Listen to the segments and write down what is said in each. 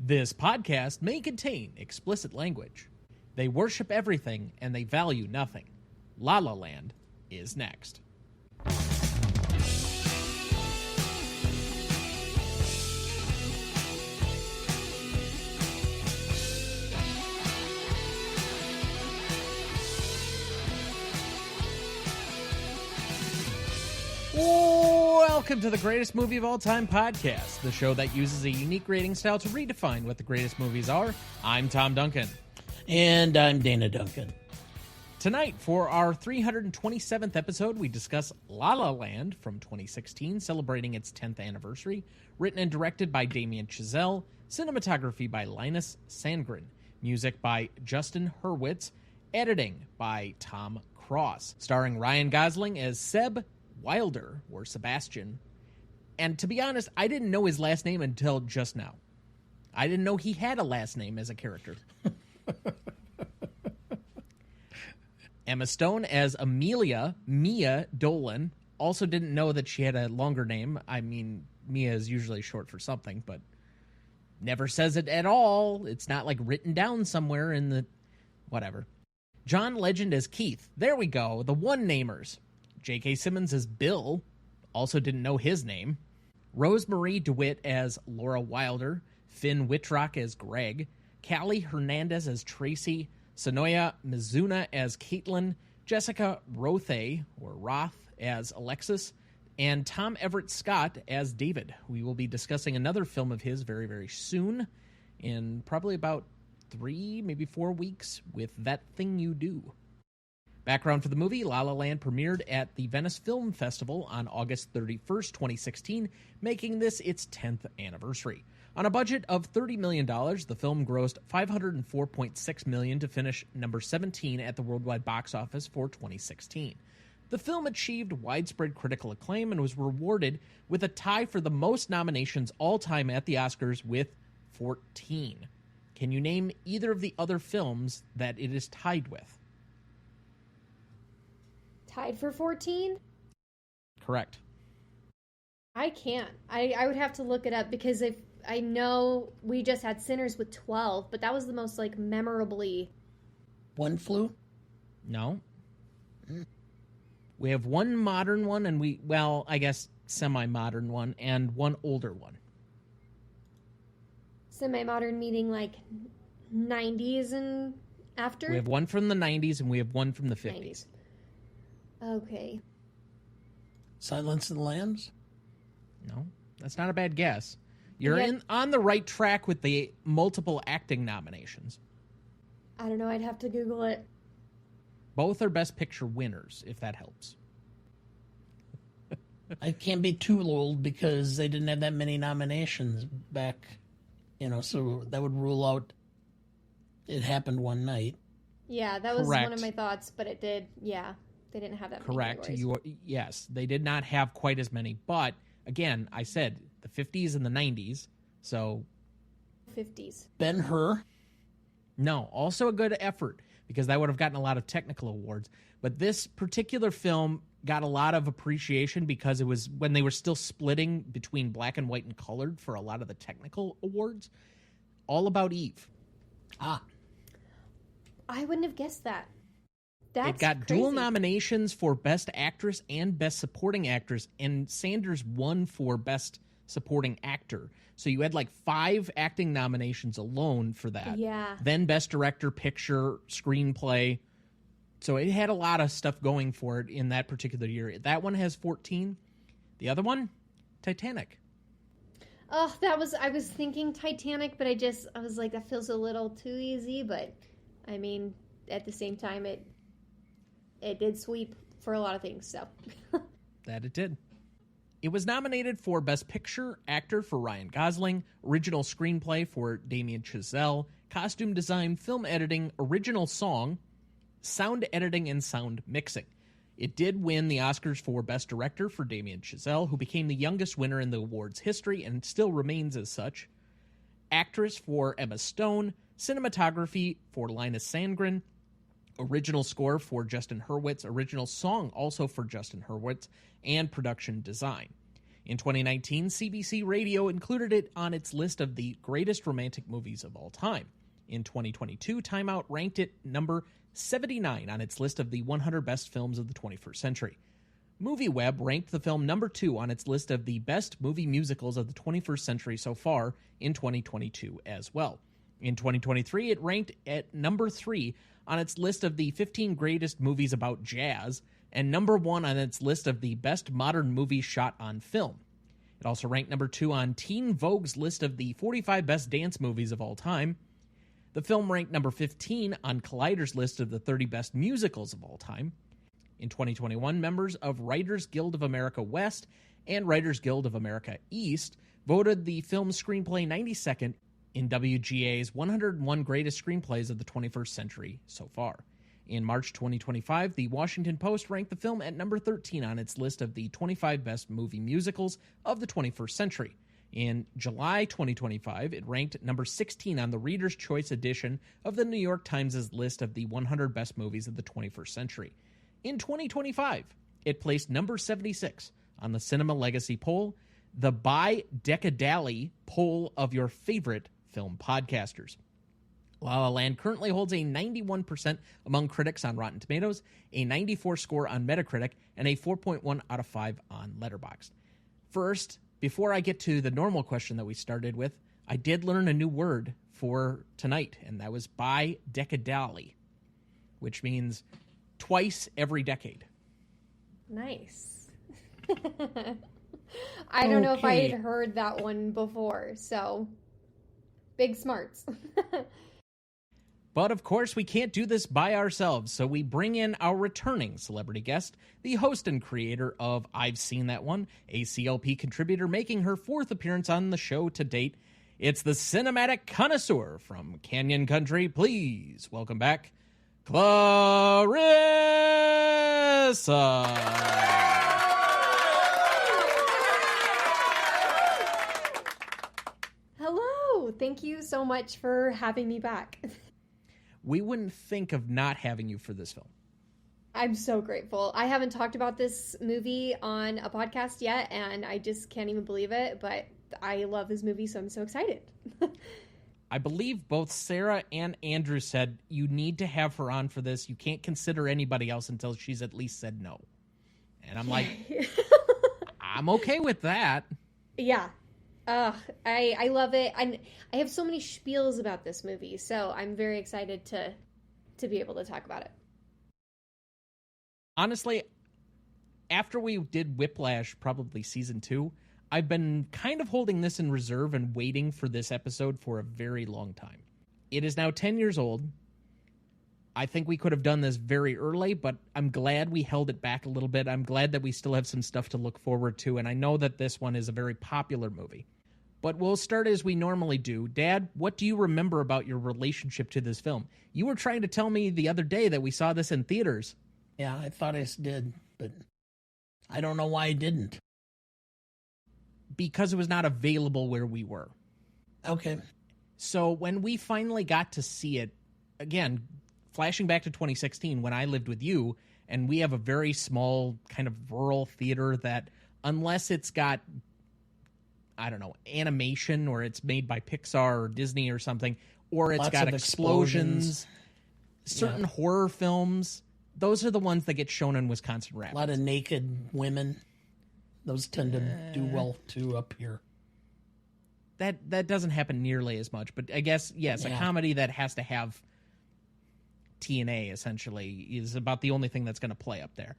This podcast may contain explicit language. They worship everything and they value nothing. La La Land is next. Welcome to the Greatest Movie of All Time podcast, the show that uses a unique rating style to redefine what the greatest movies are. I'm Tom Duncan. And I'm Dana Duncan. Tonight, for our 327th episode, we discuss La La Land from 2016, celebrating its 10th anniversary, written and directed by Damien Chazelle, cinematography by Linus Sandgren, music by Justin Hurwitz, editing by Tom Cross, starring Ryan Gosling as Seb Wilder, or Sebastian. And to be honest, I didn't know his last name until just now. I didn't know he had a last name as a character. Emma Stone as Amelia, Mia Dolan. Also didn't know that she had a longer name. I mean, Mia is usually short for something, but never says it at all. It's not like written down somewhere in the... whatever. John Legend as Keith. There we go. The one-namers. J.K. Simmons as Bill. Also didn't know his name. Rosemarie DeWitt as Laura Wilder. Finn Wittrock as Greg. Callie Hernandez as Tracy. Sonoya Mizuna as Caitlin. Jessica Rothe, or Roth, as Alexis. And Tom Everett Scott as David. We will be discussing another film of his very, very soon. In probably about 3, maybe 4 weeks with That Thing You Do. Background for the movie, La La Land premiered at the Venice Film Festival on August 31st, 2016, making this its 10th anniversary. On a budget of $30 million, the film grossed $504.6 million to finish number 17 at the worldwide box office for 2016. The film achieved widespread critical acclaim and was rewarded with a tie for the most nominations all-time at the Oscars with 14. Can you name either of the other films that it is tied with? Tied for 14? Correct. I can't. I would have to look it up because if I know we just had Sinners with 12, but that was the most memorably. One Flew? No. We have one modern one and I guess semi-modern one and one older one. Semi-modern meaning 90s and after? We have one from the 90s and we have one from the 50s. 90s. Okay. Silence of the Lambs? No, that's not a bad guess. You're on the right track with the multiple acting nominations. I don't know, I'd have to Google it. Both are Best Picture winners, if that helps. I can't be too old because they didn't have that many nominations back, so that would rule out It Happened One Night. Yeah, that was Correct. one of my thoughts, but it did, yeah. They didn't have that many Correct. categories. Yes, they did not have quite as many. But, again, I said the 50s and the 90s, so... 50s. Ben-Hur? No, also a good effort, because that would have gotten a lot of technical awards. But this particular film got a lot of appreciation because it was when they were still splitting between black and white and colored for a lot of the technical awards. All About Eve. Ah. I wouldn't have guessed that. It got crazy. dual nominations for Best Actress and Best Supporting Actress, and Sanders won for Best Supporting Actor. So you had 5 acting nominations alone for that. Yeah. Then Best Director, Picture, Screenplay. So it had a lot of stuff going for it in that particular year. That one has 14. The other one, Titanic. Oh, I was thinking Titanic, but I was like, that feels a little too easy, but I mean, at the same time, it did sweep for a lot of things, so. That it did. It was nominated for Best Picture Actor for Ryan Gosling, Original Screenplay for Damien Chazelle, Costume Design, Film Editing, Original Song, Sound Editing, and Sound Mixing. It did win the Oscars for Best Director for Damien Chazelle, who became the youngest winner in the award's history and still remains as such. Actress for Emma Stone, Cinematography for Linus Sandgren, Original Score for Justin Hurwitz, Original Song also for Justin Hurwitz, and Production Design. In 2019, CBC Radio included it on its list of the greatest romantic movies of all time. In 2022, Time Out ranked it number 79 on its list of the 100 best films of the 21st century. MovieWeb ranked the film number 2 on its list of the best movie musicals of the 21st century so far in 2022 as well. In 2023, it ranked at number 3 on its list of the 15 greatest movies about jazz, and number 1 on its list of the best modern movies shot on film. It also ranked number 2 on Teen Vogue's list of the 45 best dance movies of all time. The film ranked number 15 on Collider's list of the 30 best musicals of all time. In 2021, members of Writers Guild of America West and Writers Guild of America East voted the film's screenplay 92nd in WGA's 101 Greatest Screenplays of the 21st Century so far. In March 2025, the Washington Post ranked the film at number 13 on its list of the 25 best movie musicals of the 21st century. In July 2025, it ranked number 16 on the Reader's Choice edition of the New York Times' list of the 100 best movies of the 21st century. In 2025, it placed number 76 on the Cinema Legacy poll, the bi-decadally poll of your favorite film podcasters. La La Land currently holds a 91% among critics on Rotten Tomatoes, a 94 score on Metacritic, and a 4.1 out of 5 on Letterboxd. First, before I get to the normal question that we started with, I did learn a new word for tonight, and that was bi-decadally, which means twice every decade. Nice. I don't know if I had heard that one before, so big smarts. But of course, we can't do this by ourselves, so we bring in our returning celebrity guest, the host and creator of I've Seen That One, a CLP contributor making her 4th appearance on the show to date. It's the cinematic connoisseur from Canyon Country. Please welcome back, Klarissa. Hello. Thank you so much for having me back. We wouldn't think of not having you for this film. I'm so grateful. I haven't talked about this movie on a podcast yet, and I just can't even believe it, but I love this movie, so I'm so excited. I believe both Sarah and Andrew said you need to have her on for this. You can't consider anybody else until she's at least said no. And I'm like, I'm okay with that. Yeah. I love it. And I have so many spiels about this movie, so I'm very excited to be able to talk about it. Honestly, after we did Whiplash, probably season 2, I've been kind of holding this in reserve and waiting for this episode for a very long time. It is now 10 years old. I think we could have done this very early, but I'm glad we held it back a little bit. I'm glad that we still have some stuff to look forward to, and I know that this one is a very popular movie. But we'll start as we normally do. Dad, what do you remember about your relationship to this film? You were trying to tell me the other day that we saw this in theaters. Yeah, I thought I did, but I don't know why I didn't. Because it was not available where we were. Okay. So when we finally got to see it, again, flashing back to 2016 when I lived with you, and we have a very small kind of rural theater that unless it's got, I don't know, animation or it's made by Pixar or Disney or something, or it's got explosions, certain horror films, those are the ones that get shown in Wisconsin Rapids. A lot of naked women. Those tend to do well, too, up here. That doesn't happen nearly as much, but I guess, yes, a comedy that has to have TNA, essentially, is about the only thing that's going to play up there.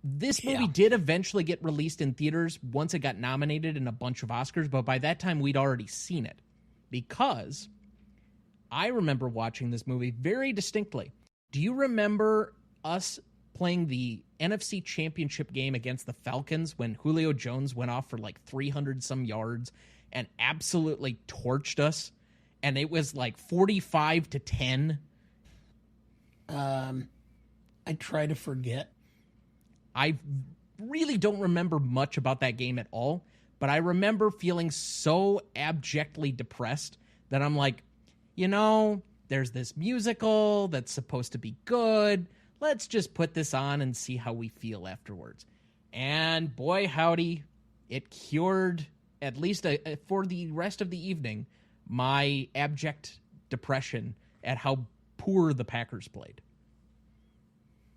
This movie did eventually get released in theaters once it got nominated in a bunch of Oscars, but by that time we'd already seen it. Because I remember watching this movie very distinctly. Do you remember us playing the NFC Championship game against the Falcons when Julio Jones went off for like 300-some yards and absolutely torched us? And it was like 45-10. I try to forget. I really don't remember much about that game at all, but I remember feeling so abjectly depressed that I'm like, there's this musical that's supposed to be good. Let's just put this on and see how we feel afterwards. And boy, howdy, it cured, at least for the rest of the evening, my abject depression at how poor the Packers played.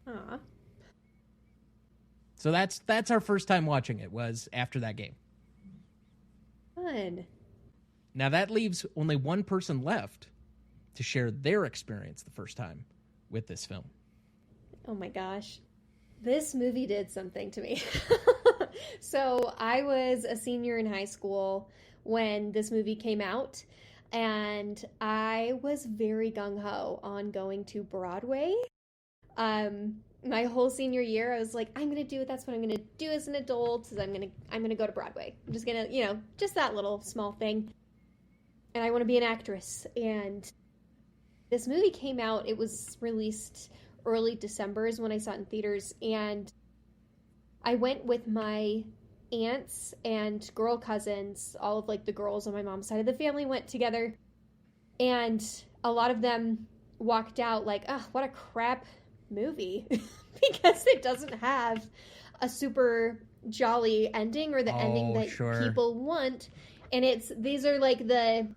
Aw. So that's our first time watching it, was after that game. Fun. Now that leaves only one person left to share their experience the first time with this film. Oh my gosh. This movie did something to me. So I was a senior in high school when this movie came out, and I was very gung-ho on going to Broadway. My whole senior year, I was like, I'm gonna do it. That's what I'm gonna do as an adult. Is I'm gonna go to Broadway. I'm just gonna, just that little small thing. And I want to be an actress. And this movie came out. It was released early December is when I saw it in theaters, and I went with my aunts and girl cousins. All of like the girls on my mom's side of the family went together, and a lot of them walked out like, oh, what a crap movie, because it doesn't have a super jolly ending, or the ending that people want. And these are like the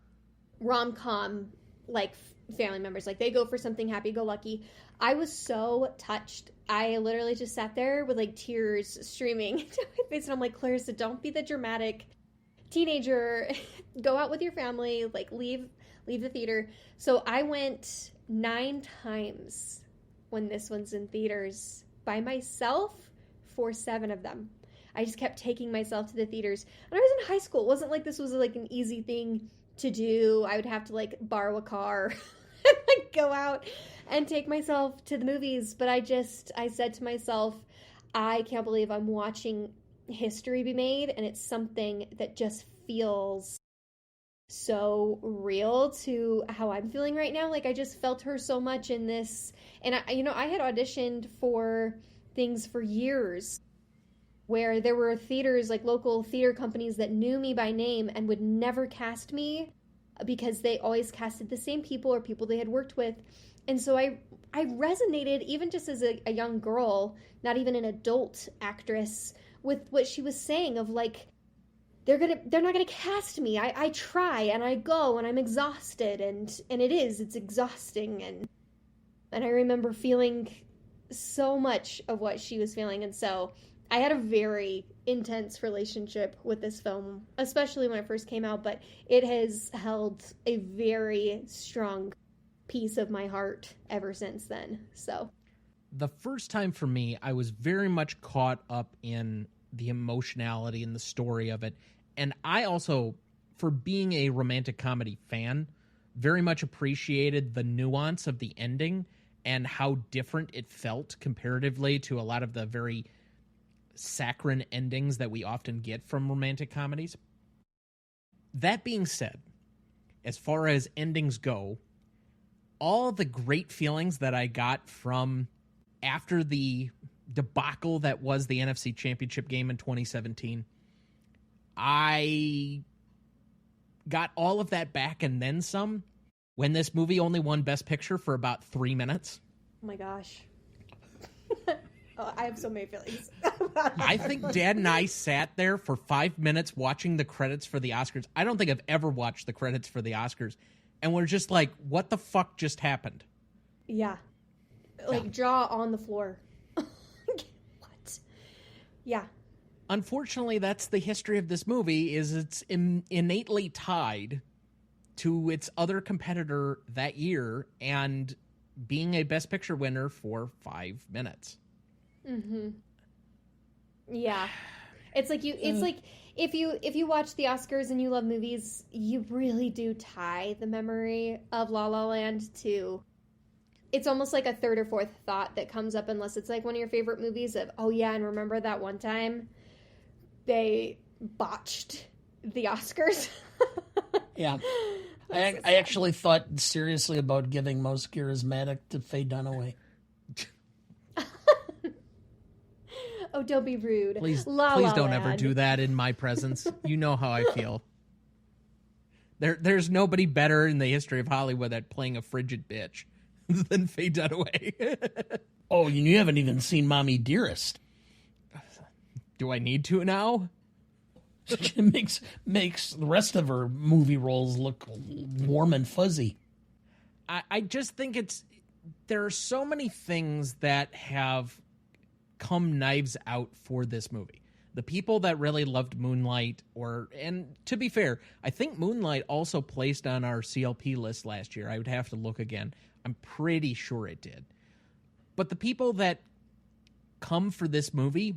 rom-com like family members, like they go for something happy-go-lucky. I was so touched. I literally just sat there with like tears streaming down my face, and I'm like, Klarissa, don't be the dramatic teenager. Go out with your family, like leave the theater. So I went 9 times when this one's in theaters by myself for 7 of them. I just kept taking myself to the theaters. And I was in high school. It wasn't like this was like an easy thing to do. I would have to like borrow a car and like go out and take myself to the movies. But I said to myself, I can't believe I'm watching history be made, and it's something that just feels so real to how I'm feeling right now. Like I just felt her so much in this. And I had auditioned for things for years where there were theaters, like local theater companies that knew me by name and would never cast me because they always casted the same people or people they had worked with. And so I resonated, even just as a young girl, not even an adult actress, with what she was saying of like, they're not gonna cast me. I try and I go and I'm exhausted, and it's exhausting, and I remember feeling so much of what she was feeling. And so I had a very intense relationship with this film, especially when it first came out, but it has held a very strong piece of my heart ever since then. So the first time for me, I was very much caught up in the emotionality and the story of it. And I also, for being a romantic comedy fan, very much appreciated the nuance of the ending and how different it felt comparatively to a lot of the very saccharine endings that we often get from romantic comedies. That being said, as far as endings go, all the great feelings that I got from after the debacle that was the NFC Championship game in 2017, I got all of that back and then some when this movie only won Best Picture for about 3 minutes. Oh my gosh. Oh, I have so many feelings. I think Dad and I sat there for 5 minutes watching the credits for the Oscars. I don't think I've ever watched the credits for the Oscars. And we're just like, what the fuck just happened? Yeah. Like, jaw on the floor. What? Yeah. Unfortunately, that's the history of this movie, is it's innately tied to its other competitor that year and being a Best Picture winner for 5 minutes. Mm-hmm. Yeah. It's like if you watch the Oscars and you love movies, you really do tie the memory of La La Land to, it's almost like a third or fourth thought that comes up, unless it's like one of your favorite movies of, oh yeah, and remember that one time they botched the Oscars? Yeah. I actually thought seriously about giving Most Charismatic to Faye Dunaway. Oh, don't be rude. Please don't Land. ever do that in my presence. You know how I feel. There's nobody better in the history of Hollywood at playing a frigid bitch than Faye Dunaway. Oh, you haven't even seen Mommy Dearest. Do I need to now? It makes the rest of her movie roles look warm and fuzzy. I just think there are so many things that have come knives out for this movie. The people that really loved Moonlight, and to be fair, I think Moonlight also placed on our CLP list last year. I would have to look again. I'm pretty sure it did. But the people that come for this movie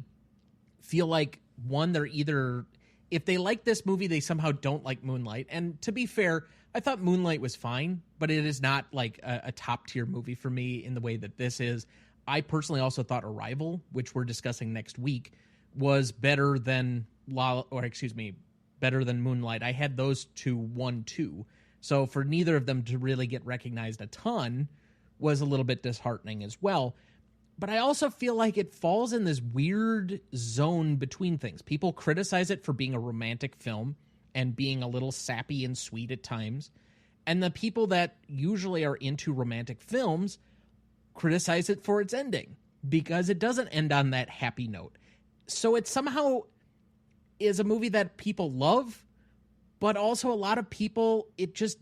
feel like, one, they're either, if they like this movie, they somehow don't like Moonlight. And to be fair, I thought Moonlight was fine, but it is not like a top tier movie for me in the way that this is. I personally also thought Arrival, which we're discussing next week, was better than better than Moonlight. I had those two 1-2. So for neither of them to really get recognized a ton was a little bit disheartening as well. But I also feel like it falls in this weird zone between things. People criticize it for being a romantic film and being a little sappy and sweet at times. And the people that usually are into romantic films criticize it for its ending because it doesn't end on that happy note. So it somehow is a movie that people love, but also a lot of people, it just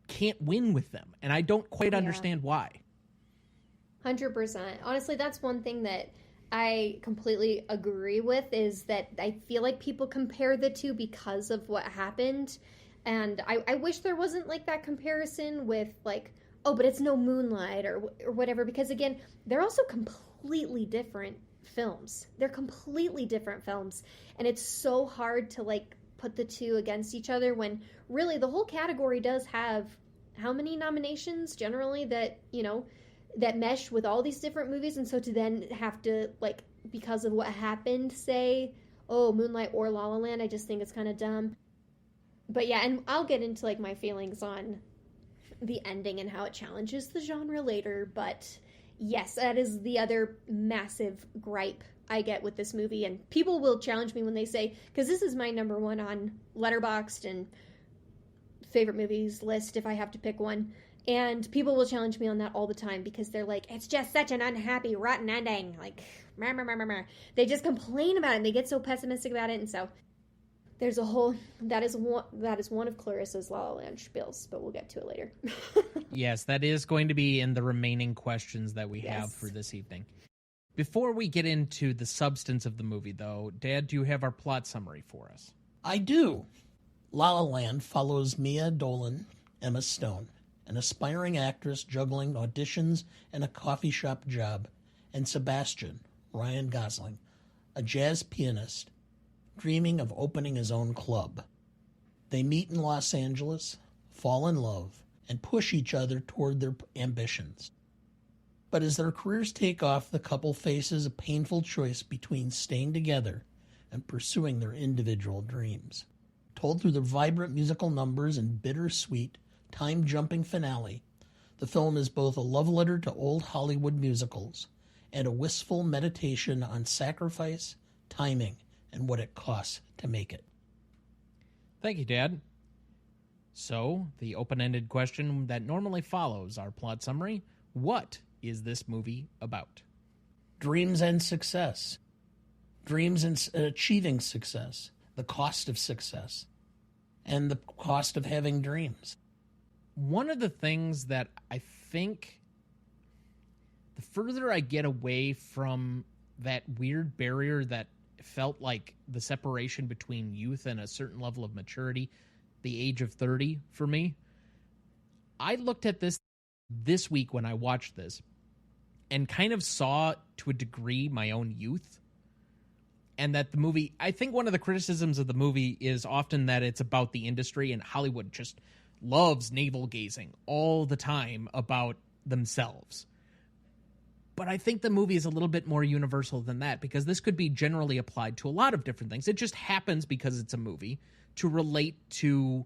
can't win with them. And I don't quite understand why. 100%. Honestly, that's one thing that I completely agree with, is that I feel like people compare the two because of what happened. And I wish there wasn't like that comparison with like, oh, but it's no Moonlight or whatever, because again, they're also completely different films. They're completely different films. And it's so hard to like put the two against each other when really the whole category does have how many nominations generally that, you know, that mesh with all these different movies. And so to then have to, like, because of what happened, say, oh, Moonlight or La La Land, I just think it's kind of dumb. But yeah, and I'll get into like my feelings on the ending and how it challenges the genre later. But yes, that is the other massive gripe I get with this movie. And people will challenge me when they say, because this is my number one on Letterboxd and favorite movies list if I have to pick one. And people will challenge me on that all the time because they're like, it's just such an unhappy, rotten ending. Like, meh, meh, meh, meh, meh. They just complain about it and they get so pessimistic about it. And so there's a whole, that is one of Clarissa's La La Land spiels, but we'll get to it later. Yes, that is going to be in the remaining questions that we have for this evening. Before we get into the substance of the movie, though, Dad, do you have our plot summary for us? I do. La La Land follows Mia Dolan, Emma Stone, an aspiring actress juggling auditions and a coffee shop job, and Sebastian, Ryan Gosling, a jazz pianist, dreaming of opening his own club. They meet in Los Angeles, fall in love, and push each other toward their ambitions. But as their careers take off, the couple faces a painful choice between staying together and pursuing their individual dreams. Told through the vibrant musical numbers and bittersweet, time-jumping finale, the film is both a love letter to old Hollywood musicals and a wistful meditation on sacrifice, timing, and what it costs to make it. Thank you, Dad. So, the open-ended question that normally follows our plot summary, what is this movie about? Dreams and success. Dreams and achieving success. The cost of success. And the cost of having dreams. One of the things that I think the further I get away from that weird barrier that felt like the separation between youth and a certain level of maturity, the age of 30 for me, I looked at this week when I watched this and kind of saw to a degree my own youth. And that the movie, I think one of the criticisms of the movie is often that it's about the industry, and Hollywood just loves navel-gazing all the time about themselves. But I think the movie is a little bit more universal than that, because this could be generally applied to a lot of different things. It just happens, because it's a movie, to relate to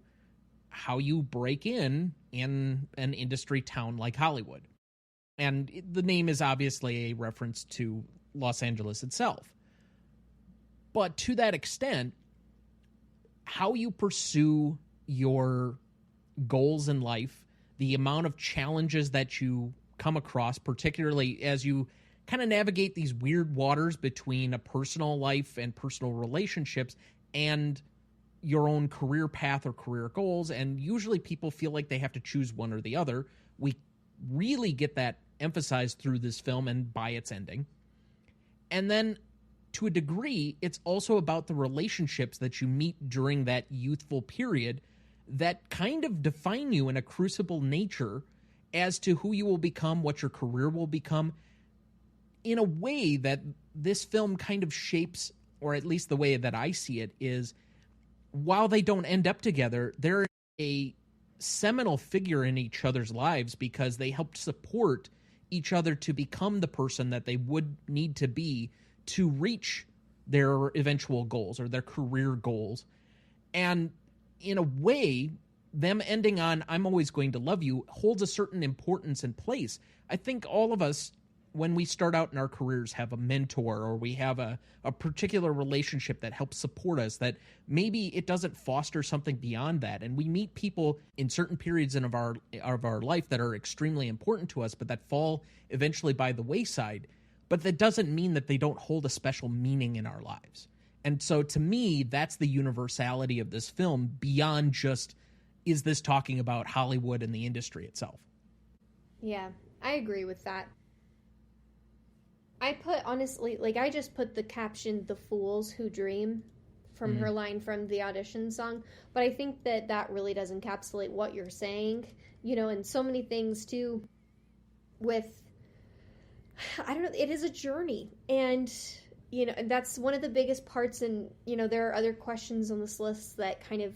how you break in an industry town like Hollywood. And the name is obviously a reference to Los Angeles itself. But to that extent, how you pursue your goals in life, the amount of challenges that you come across, particularly as you kind of navigate these weird waters between a personal life and personal relationships and your own career path or career goals, and usually people feel like they have to choose one or the other. We really get that emphasized through this film and by its ending. And then, to a degree, it's also about the relationships that you meet during that youthful period that kind of define you in a crucible nature as to who you will become, what your career will become, in a way that this film kind of shapes, or at least the way that I see it is, while they don't end up together, they're a seminal figure in each other's lives because they helped support each other to become the person that they would need to be to reach their eventual goals or their career goals. And in a way, them ending on "I'm always going to love you" holds a certain importance and place. I think all of us, when we start out in our careers, have a mentor or we have a particular relationship that helps support us, that maybe it doesn't foster something beyond that. And we meet people in certain periods of our life that are extremely important to us, but that fall eventually by the wayside. But that doesn't mean that they don't hold a special meaning in our lives. And so to me, that's the universality of this film beyond just, is this talking about Hollywood and the industry itself? Yeah, I agree with that. I just put the caption "The Fools Who Dream" from her line from the audition song, but I think that really does encapsulate what you're saying, and so many things too with, I don't know, it is a journey, and that's one of the biggest parts, and there are other questions on this list that kind of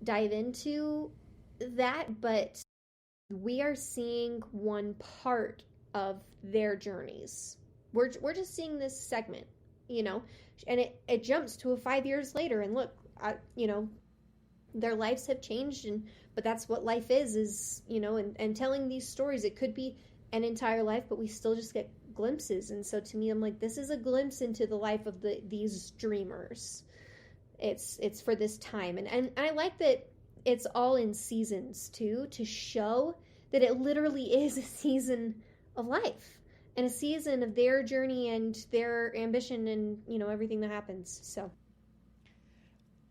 dive into that, but we are seeing one part of their journeys. We're just seeing this segment, and it jumps to 5 years later, and look, their lives have changed, but that's what life is, and telling these stories, it could be an entire life, but we still just get glimpses. And so to me, I'm like, this is a glimpse into the life of these dreamers. It's for this time, and I like that it's all in seasons too, to show that it literally is a season of life and a season of their journey and their ambition and everything that happens. So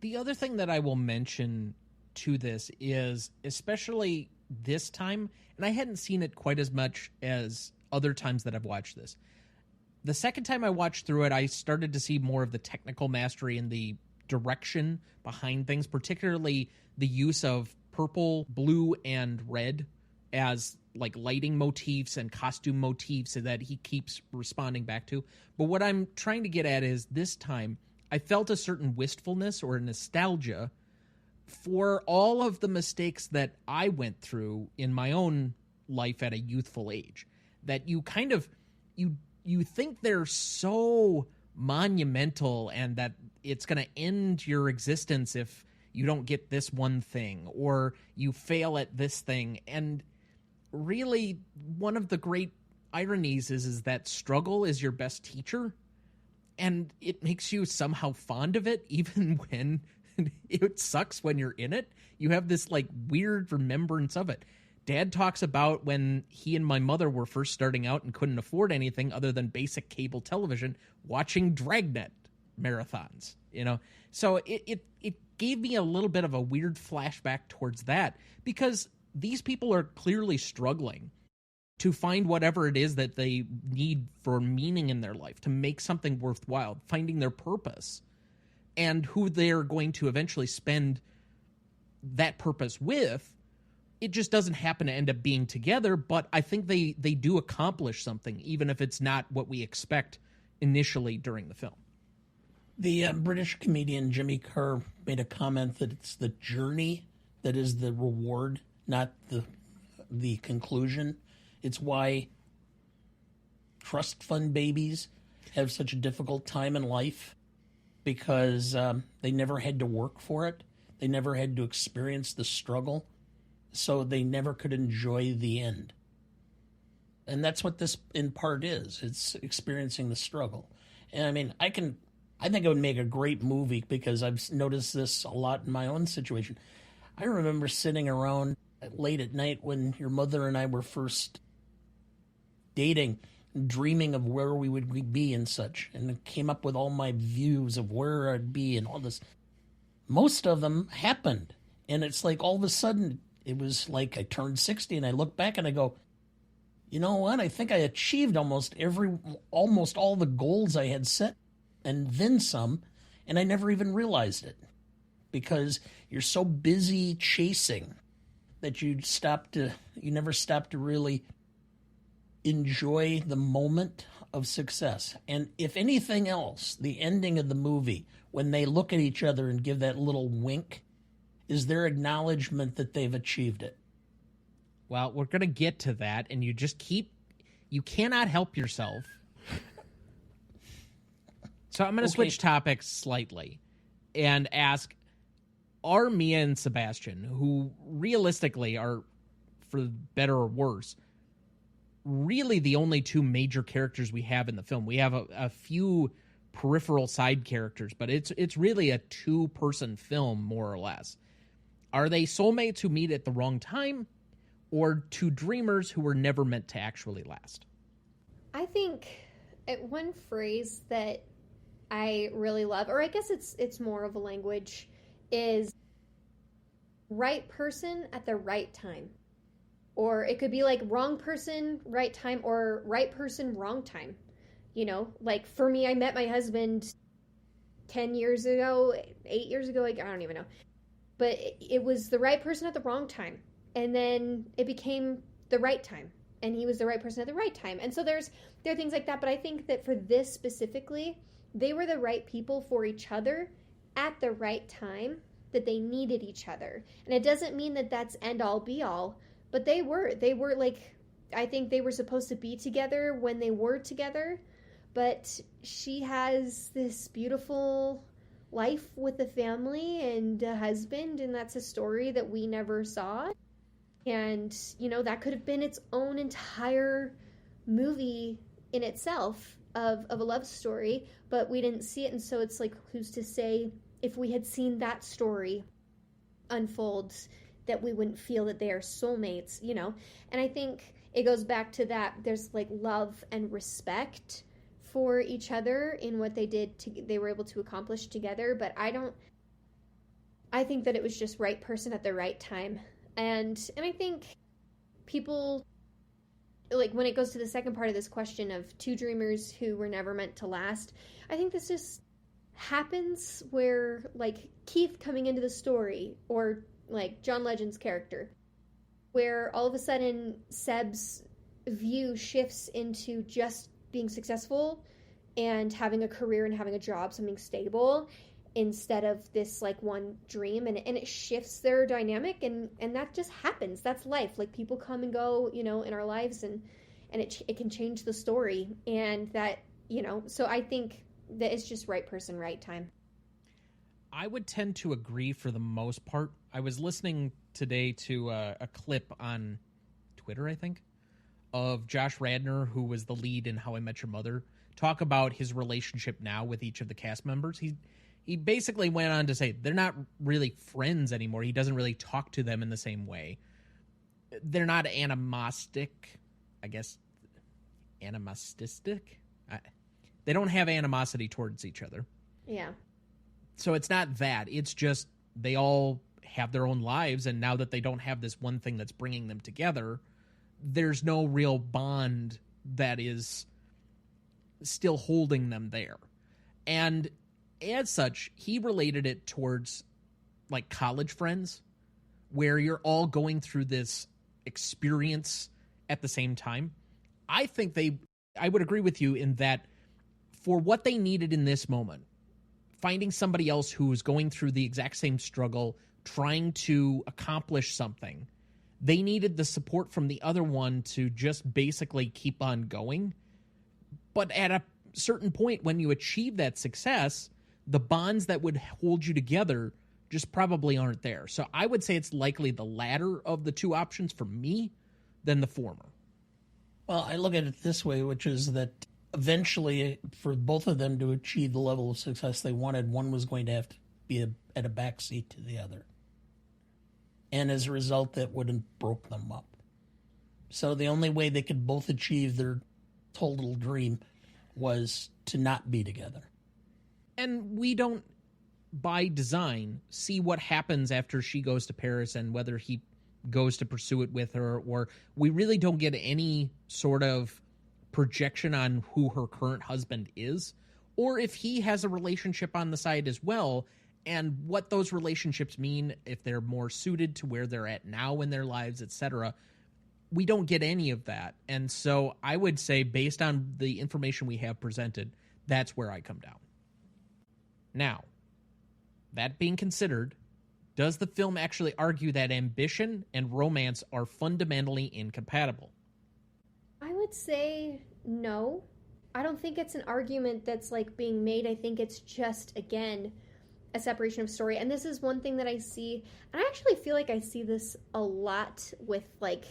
the other thing that I will mention to this is, especially this time, and I hadn't seen it quite as much as other times that I've watched this. The second time I watched through it, I started to see more of the technical mastery and the direction behind things, particularly the use of purple, blue, and red as like lighting motifs and costume motifs that he keeps responding back to. But what I'm trying to get at is, this time I felt a certain wistfulness or nostalgia for all of the mistakes that I went through in my own life at a youthful age, that you kind of you think they're so monumental and that it's going to end your existence if you don't get this one thing or you fail at this thing. And really, one of the great ironies is that struggle is your best teacher, and it makes you somehow fond of it even when it sucks when you're in it. You have this like weird remembrance of it. Dad talks about when he and my mother were first starting out and couldn't afford anything other than basic cable television, watching Dragnet marathons, So it gave me a little bit of a weird flashback towards that, because these people are clearly struggling to find whatever it is that they need for meaning in their life, to make something worthwhile, finding their purpose, and who they're going to eventually spend that purpose with. It just doesn't happen to end up being together, but I think they do accomplish something, even if it's not what we expect initially during the film. The British comedian Jimmy Carr made a comment that it's the journey that is the reward, not the conclusion. It's why trust fund babies have such a difficult time in life, because they never had to work for it. They never had to experience the struggle, so they never could enjoy the end. And that's what this in part is. It's experiencing the struggle. And I mean, I think it would make a great movie, because I've noticed this a lot in my own situation. I remember sitting around late at night when your mother and I were first dating, dreaming of where we would be and such, and came up with all my views of where I'd be and all this. most of them happened. And it's like all of a sudden, it was like I turned 60 and I look back and I go, you know what? I think I achieved almost all the goals I had set and then some, and I never even realized it because you're so busy chasing that you never stop to really enjoy the moment of success. And if anything else, the ending of the movie, when they look at each other and give that little wink, is their acknowledgement that they've achieved it. Well, we're going to get to that, and you cannot help yourself. So I'm going to switch topics slightly and ask, are Mia and Sebastian, who realistically are, for better or worse, really the only two major characters we have in the film? We have a few peripheral side characters, but it's really a two-person film, more or less. Are they soulmates who meet at the wrong time, or two dreamers who were never meant to actually last? I think one phrase that I really love, or I guess it's more of a language, is right person at the right time. Or it could be like wrong person, right time, or right person, wrong time. You know, like for me, I met my husband 10 years ago, 8 years ago, like, I don't even know. But it was the right person at the wrong time. And then it became the right time. And he was the right person at the right time. And so there are things like that. But I think that for this specifically, they were the right people for each other at the right time that they needed each other. And it doesn't mean that that's end all be all. But they were like, I think they were supposed to be together when they were together. But she has this beautiful life with a family and a husband, and that's a story that we never saw. And, you know, that could have been its own entire movie in itself of a love story, but we didn't see it. And so it's like, who's to say if we had seen that story unfold that we wouldn't feel that they are soulmates, you know? And I think it goes back to that. There's like love and respect for each other in what they were able to accomplish together. But I think that it was just right person at the right time. And I think people, like when it goes to the second part of this question of two dreamers who were never meant to last, I think this just happens where like Keith coming into the story, or like John Legend's character, where all of a sudden Seb's view shifts into just being successful and having a career and having a job, something stable, instead of this like one dream, and it shifts their dynamic, and that just happens. That's life. Like people come and go, you know, in our lives, and it can change the story, and that, you know, so I think that it's just right person, right time. I would tend to agree for the most part. I was listening today to a clip on Twitter, I think, of Josh Radnor, who was the lead in How I Met Your Mother, talk about his relationship now with each of the cast members. He basically went on to say they're not really friends anymore. He doesn't really talk to them in the same way. They're not animostic, I guess. Animistic? They don't have animosity towards each other. Yeah. So it's not that. It's just they all have their own lives, and now that they don't have this one thing that's bringing them together, there's no real bond that is still holding them there. And as such, he related it towards like college friends, where you're all going through this experience at the same time. I think I would agree with you in that for what they needed in this moment, finding somebody else who is going through the exact same struggle, trying to accomplish something, they needed the support from the other one to just basically keep on going. But at a certain point, when you achieve that success, the bonds that would hold you together just probably aren't there. So I would say it's likely the latter of the two options for me than the former. Well, I look at it this way, which is that eventually, for both of them to achieve the level of success they wanted, one was going to have to be at a backseat to the other. And as a result, that would have broke them up. So the only way they could both achieve their total dream was to not be together. And we don't by design, see what happens after she goes to Paris and whether he goes to pursue it with her, or we really don't get any sort of projection on who her current husband is, or if he has a relationship on the side as well, and what those relationships mean, if they're more suited to where they're at now in their lives, etc. We don't get any of that. And so I would say, based on the information we have presented, that's where I come down. Now, that being considered, does the film actually argue that ambition and romance are fundamentally incompatible? I would say no. I don't think it's an argument that's like being made. I think it's just, again, a separation of story. And this is one thing that I see, and I actually feel like I see this a lot with like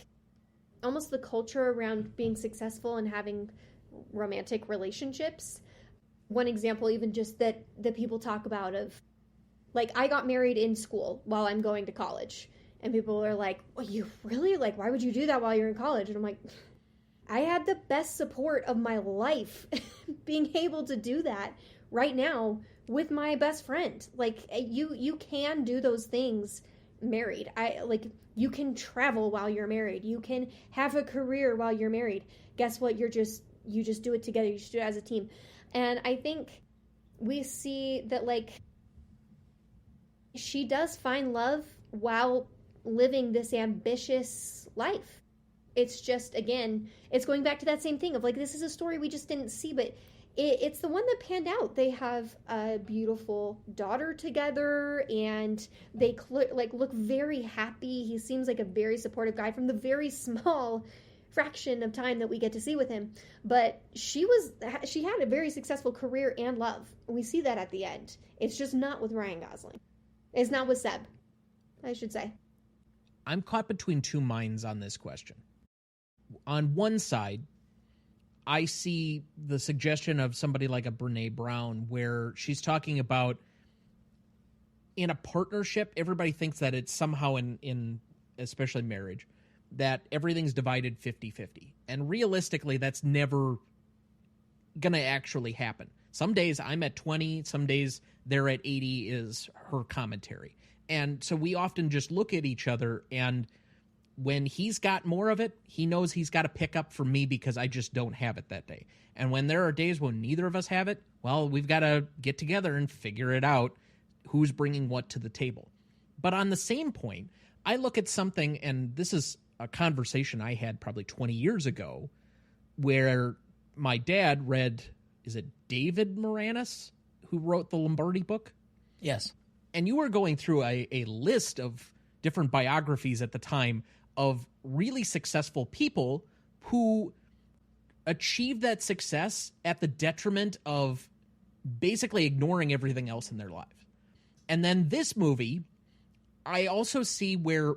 almost the culture around being successful and having romantic relationships. One example, even just that people talk about, of like, I got married in school while I'm going to college, and people are like, well, you really, like, why would you do that while you're in college? And I'm like, I had the best support of my life being able to do that right now with my best friend. Like, you can do those things married. You can travel while you're married. You can have a career while you're married. Guess what? You just do it together. You just do it as a team. And I think we see that, like, she does find love while living this ambitious life. It's just, again, it's going back to that same thing of, like, this is a story we just didn't see, but it's the one that panned out. They have a beautiful daughter together, and they look very happy. He seems like a very supportive guy from the very small fraction of time that we get to see with him. But she had a very successful career and love. We see that at the end. It's just not with Ryan Gosling. It's not with Seb, I should say. I'm caught between two minds on this question. On one side, I see the suggestion of somebody like a Brene Brown, where she's talking about, in a partnership, everybody thinks that it's somehow in especially marriage, that everything's divided 50-50. And realistically, that's never going to actually happen. Some days I'm at 20, some days they're at 80 is her commentary. And so we often just look at each other, and when he's got more of it, he knows he's got to pick up from me because I just don't have it that day. And when there are days when neither of us have it, well, we've got to get together and figure it out, who's bringing what to the table. But on the same point, I look at something, and this is a conversation I had probably 20 years ago, where my dad read, is it David Moranis, who wrote the Lombardi book? Yes. And you were going through a list of different biographies at the time of really successful people who achieved that success at the detriment of basically ignoring everything else in their life. And then this movie, I also see where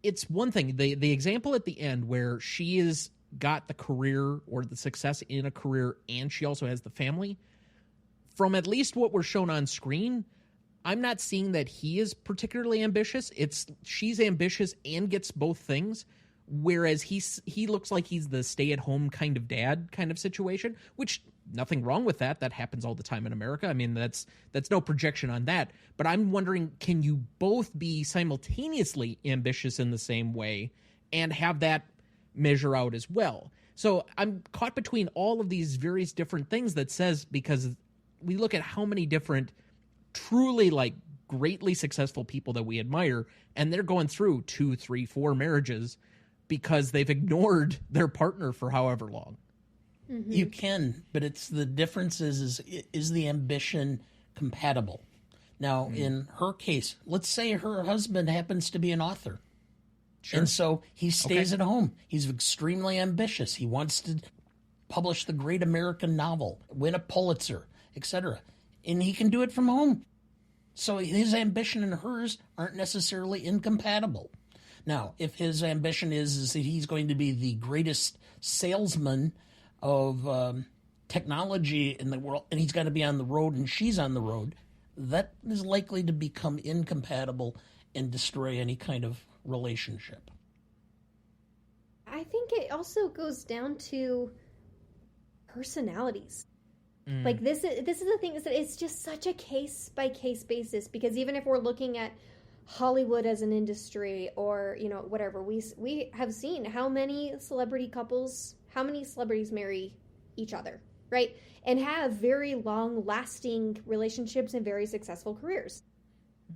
it's one thing, the example at the end where she has got the career or the success in a career and she also has the family. From at least what we're shown on screen, I'm not seeing that he is particularly ambitious. She's ambitious and gets both things, whereas he looks like he's the stay-at-home kind of dad kind of situation, which nothing wrong with that. That happens all the time in America. I mean, that's no projection on that. But I'm wondering, can you both be simultaneously ambitious in the same way and have that measure out as well? So I'm caught between all of these various different things that says, because we look at how many different truly like greatly successful people that we admire, and they're going through 2, 3, 4 marriages because they've ignored their partner for however long. Mm-hmm. You can, but it's the difference is the ambition compatible? Now, in her case, let's say her husband happens to be an author. Sure. And so he stays at home. He's extremely ambitious. He wants to publish the great American novel, win a Pulitzer, etc. And he can do it from home. So his ambition and hers aren't necessarily incompatible. Now, if his ambition is that he's going to be the greatest salesman of technology in the world, and he's got to be on the road and she's on the road, that is likely to become incompatible and destroy any kind of relationship. I think it also goes down to personalities. Like this is the thing, is that it's just such a case by case basis, because even if we're looking at Hollywood as an industry, or whatever, we have seen how many celebrities marry each other, right, and have very long lasting relationships and very successful careers.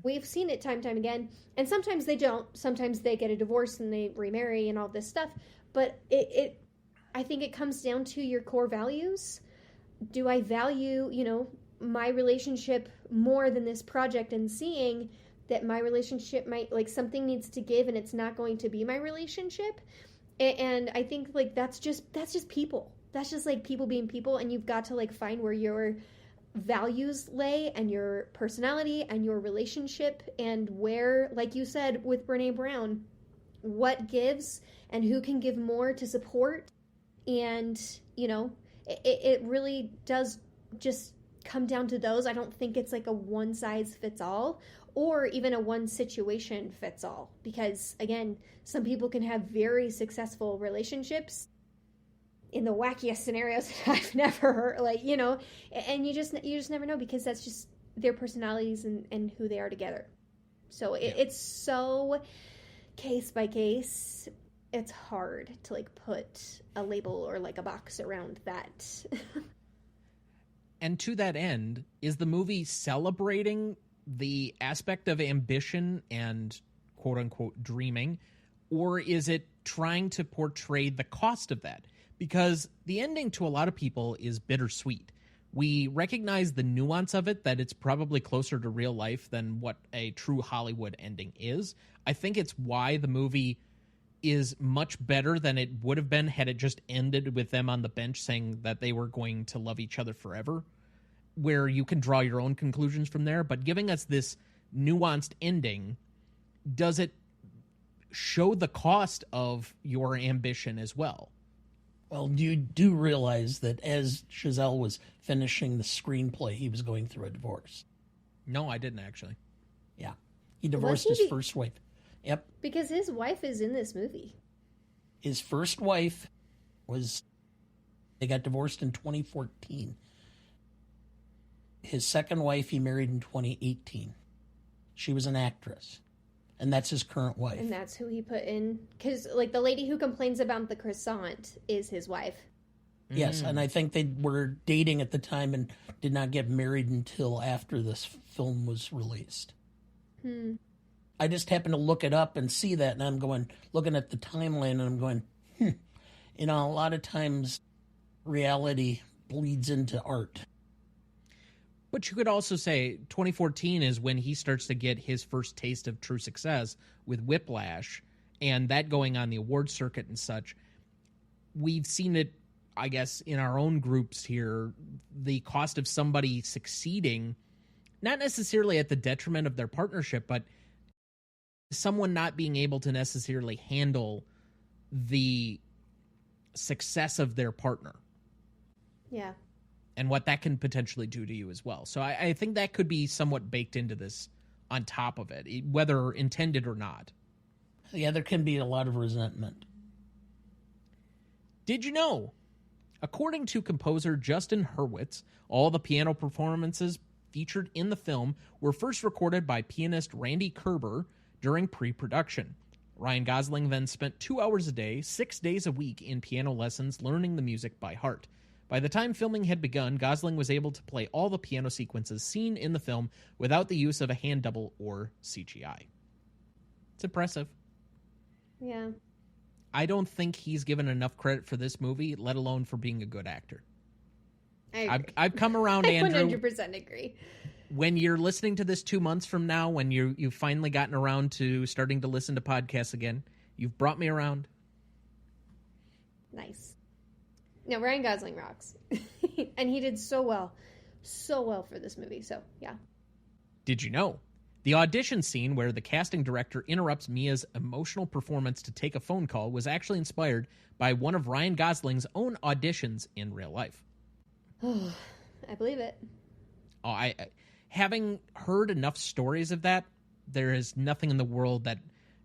We've seen it time and time again, and sometimes they don't. Sometimes they get a divorce and they remarry and all this stuff. But I think it comes down to your core values. Do I value, my relationship more than this project, and seeing that my relationship might, like, something needs to give and it's not going to be my relationship? And I think, like, that's just people. That's just, like, people being people, and you've got to, like, find where your values lay and your personality and your relationship, and where, like you said with Brene Brown, what gives and who can give more to support. And it really does just come down to those. I don't think it's like a one size fits all, or even a one situation fits all, because again, some people can have very successful relationships in the wackiest scenarios that I've never heard, and you just never know, because that's just their personalities and who they are together. So it's so case by case. It's hard to, like, put a label or, like, a box around that. And to that end, is the movie celebrating the aspect of ambition and quote-unquote dreaming, or is it trying to portray the cost of that? Because the ending to a lot of people is bittersweet. We recognize the nuance of it, that it's probably closer to real life than what a true Hollywood ending is. I think it's why the movie is much better than it would have been had it just ended with them on the bench saying that they were going to love each other forever, where you can draw your own conclusions from there. But giving us this nuanced ending, does it show the cost of your ambition as well? Well, you do realize that as Chazelle was finishing the screenplay, he was going through a divorce. No, I didn't actually. Yeah. He divorced his first wife. Yep. Because his wife is in this movie. His first wife they got divorced in 2014. His second wife he married in 2018. She was an actress. And that's his current wife. And that's who he put in. Because, like, the lady who complains about the croissant is his wife. Yes, and I think they were dating at the time and did not get married until after this film was released. I just happened to look it up and see that, and I'm looking at the timeline, and I'm going, a lot of times reality bleeds into art. But you could also say 2014 is when he starts to get his first taste of true success with Whiplash, and that going on the award circuit and such. We've seen it, I guess, in our own groups here, the cost of somebody succeeding, not necessarily at the detriment of their partnership, but someone not being able to necessarily handle the success of their partner. Yeah. And what that can potentially do to you as well. So I think that could be somewhat baked into this on top of it, whether intended or not. Yeah, there can be a lot of resentment. Did you know? According to composer Justin Hurwitz, all the piano performances featured in the film were first recorded by pianist Randy Kerber during pre-production. Ryan Gosling then spent 2 hours a day, 6 days a week in piano lessons, learning the music by heart. By the time filming had begun, Gosling was able to play all the piano sequences seen in the film without the use of a hand double or CGI. It's impressive. Yeah. I don't think he's given enough credit for this movie, let alone for being a good actor. I've come around, Andrew. I 100% agree. When you're listening to this 2 months from now, when you've finally gotten around to starting to listen to podcasts again, you've brought me around. Nice. No, Ryan Gosling rocks. And he did so well for this movie. So, yeah. Did you know? The audition scene where the casting director interrupts Mia's emotional performance to take a phone call was actually inspired by one of Ryan Gosling's own auditions in real life. I believe it. Oh, I having heard enough stories of that, there is nothing in the world that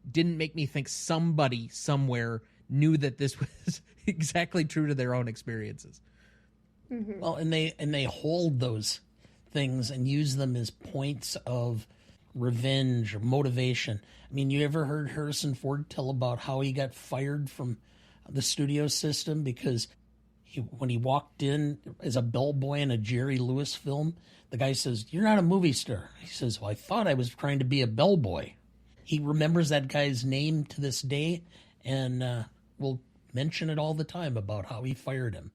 didn't make me think somebody somewhere knew that this was exactly true to their own experiences. Mm-hmm. Well, and they hold those things and use them as points of revenge or motivation. I mean, you ever heard Harrison Ford tell about how he got fired from the studio system because when he walked in as a bellboy in a Jerry Lewis film, the guy says, "You're not a movie star." He says, "Well, I thought I was trying to be a bellboy." He remembers that guy's name to this day and will mention it all the time about how he fired him.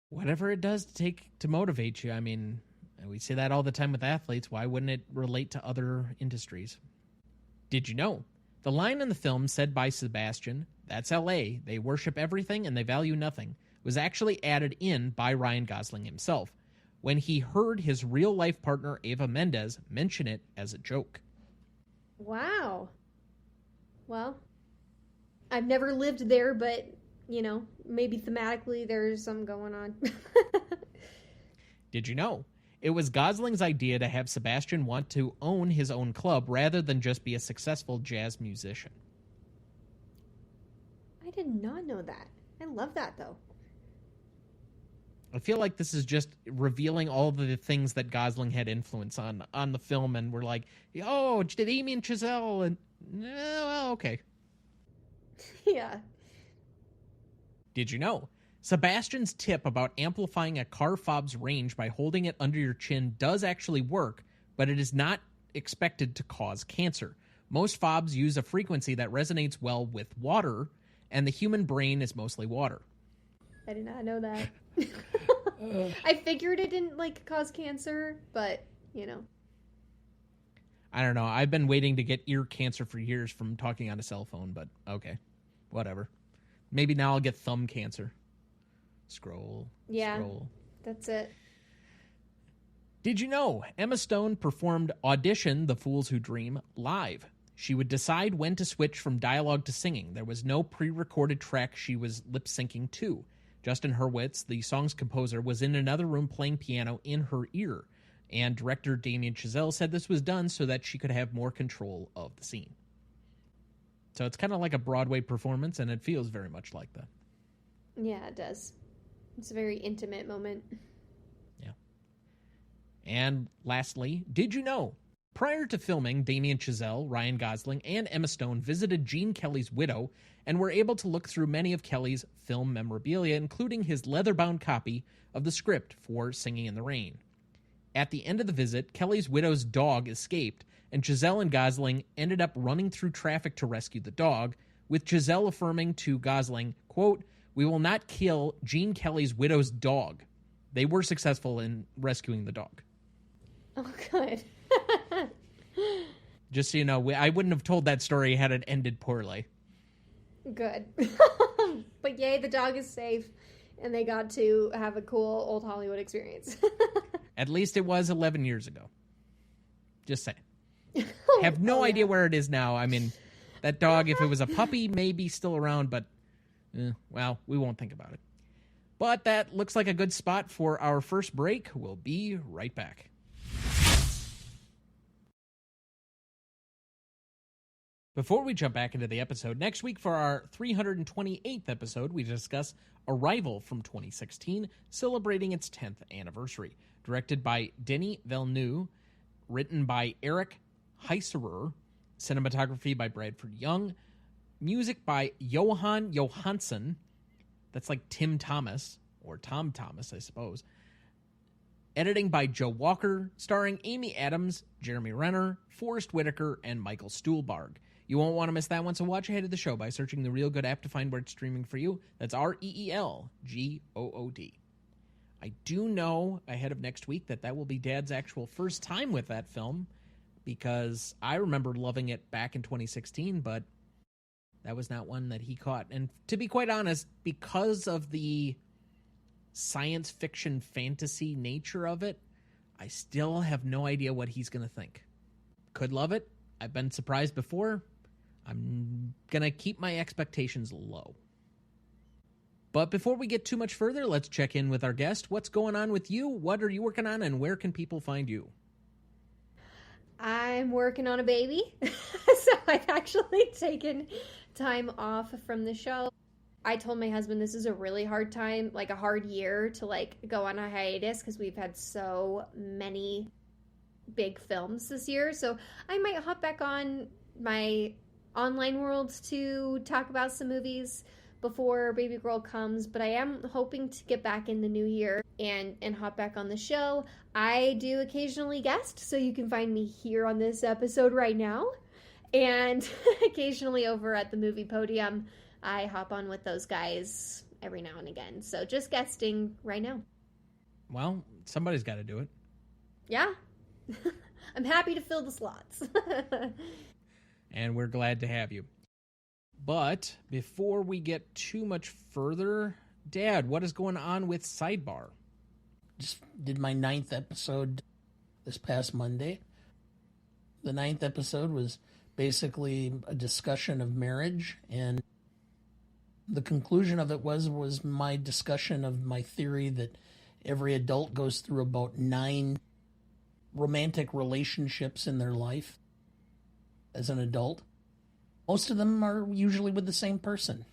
Whatever it does to motivate you. I mean, we say that all the time with athletes. Why wouldn't it relate to other industries? Did you know? The line in the film said by Sebastian, "That's LA, they worship everything and they value nothing," was actually added in by Ryan Gosling himself when he heard his real-life partner Eva Mendes mention it as a joke. Wow. Well, I've never lived there, but, maybe thematically there's some going on. Did you know? It was Gosling's idea to have Sebastian want to own his own club rather than just be a successful jazz musician. I did not know that. I love that, though. I feel like this is just revealing all the things that Gosling had influence on the film, and we're like, oh, did Amy and Giselle, and well, okay. Yeah. Did you know? Sebastian's tip about amplifying a car fob's range by holding it under your chin does actually work, but it is not expected to cause cancer. Most fobs use a frequency that resonates well with water, and the human brain is mostly water. I did not know that. I figured it didn't, cause cancer, but, I don't know. I've been waiting to get ear cancer for years from talking on a cell phone, but okay. Whatever. Maybe now I'll get thumb cancer. Scroll. That's it. Did you know Emma Stone performed Audition, The Fools Who Dream live? She would decide when to switch from dialogue to singing. There was no pre-recorded track she was lip-syncing to. Justin Hurwitz, the song's composer, was in another room playing piano in her ear, and director Damien Chazelle said this was done so that she could have more control of the scene. So it's kind of like a Broadway performance, and it feels very much like that. Yeah, it does. It's a very intimate moment. Yeah. And lastly, did you know? Prior to filming, Damien Chazelle, Ryan Gosling, and Emma Stone visited Gene Kelly's widow and were able to look through many of Kelly's film memorabilia, including his leather-bound copy of the script for Singing in the Rain. At the end of the visit, Kelly's widow's dog escaped, and Giselle and Gosling ended up running through traffic to rescue the dog, with Giselle affirming to Gosling, quote, "We will not kill Gene Kelly's widow's dog." They were successful in rescuing the dog. Oh, good. Just so you know, I wouldn't have told that story had it ended poorly. Good. But yay, the dog is safe, and they got to have a cool old Hollywood experience. At least it was 11 years ago. Just saying. Have no idea where it is now. I mean, that dog, if it was a puppy, may be still around, but, well, we won't think about it. But that looks like a good spot for our first break. We'll be right back. Before we jump back into the episode, next week for our 328th episode, we discuss Arrival from 2016, celebrating its 10th anniversary. Directed by Denis Villeneuve, written by Eric Heiserer, cinematography by Bradford Young, music by Johan Johansson, that's like Tim Thomas, or Tom Thomas, I suppose. Editing by Joe Walker, starring Amy Adams, Jeremy Renner, Forrest Whitaker, and Michael Stuhlbarg. You won't want to miss that one, so watch ahead of the show by searching the Real Good app to find where it's streaming for you. That's REELGOOD. I do know ahead of next week that will be Dad's actual first time with that film, because I remember loving it back in 2016, but that was not one that he caught. And to be quite honest, because of the science fiction fantasy nature of it, I still have no idea what he's going to think. Could love it. I've been surprised before. I'm going to keep my expectations low. But before we get too much further, let's check in with our guest. What's going on with you? What are you working on, and where can people find you? I'm working on a baby. So I've actually taken time off from the show. I told my husband this is a really hard time, like a hard year to like go on a hiatus because we've had so many big films this year. So I might hop back on my online world to talk about some movies before Baby Girl comes, but I am hoping to get back in the new year and hop back on the show. I do occasionally guest, so you can find me here on this episode right now, and occasionally over at the movie podium. I hop on with those guys every now and again. So just guesting right now. Well, somebody's got to do it. Yeah. I'm happy to fill the slots. And we're glad to have you. But before we get too much further, Dad, what is going on with Sidebar? Just did my 9th episode this past Monday. The 9th episode was basically a discussion of marriage, and the conclusion of it was my discussion of my theory that every adult goes through about 9 romantic relationships in their life as an adult. Most of them are usually with the same person.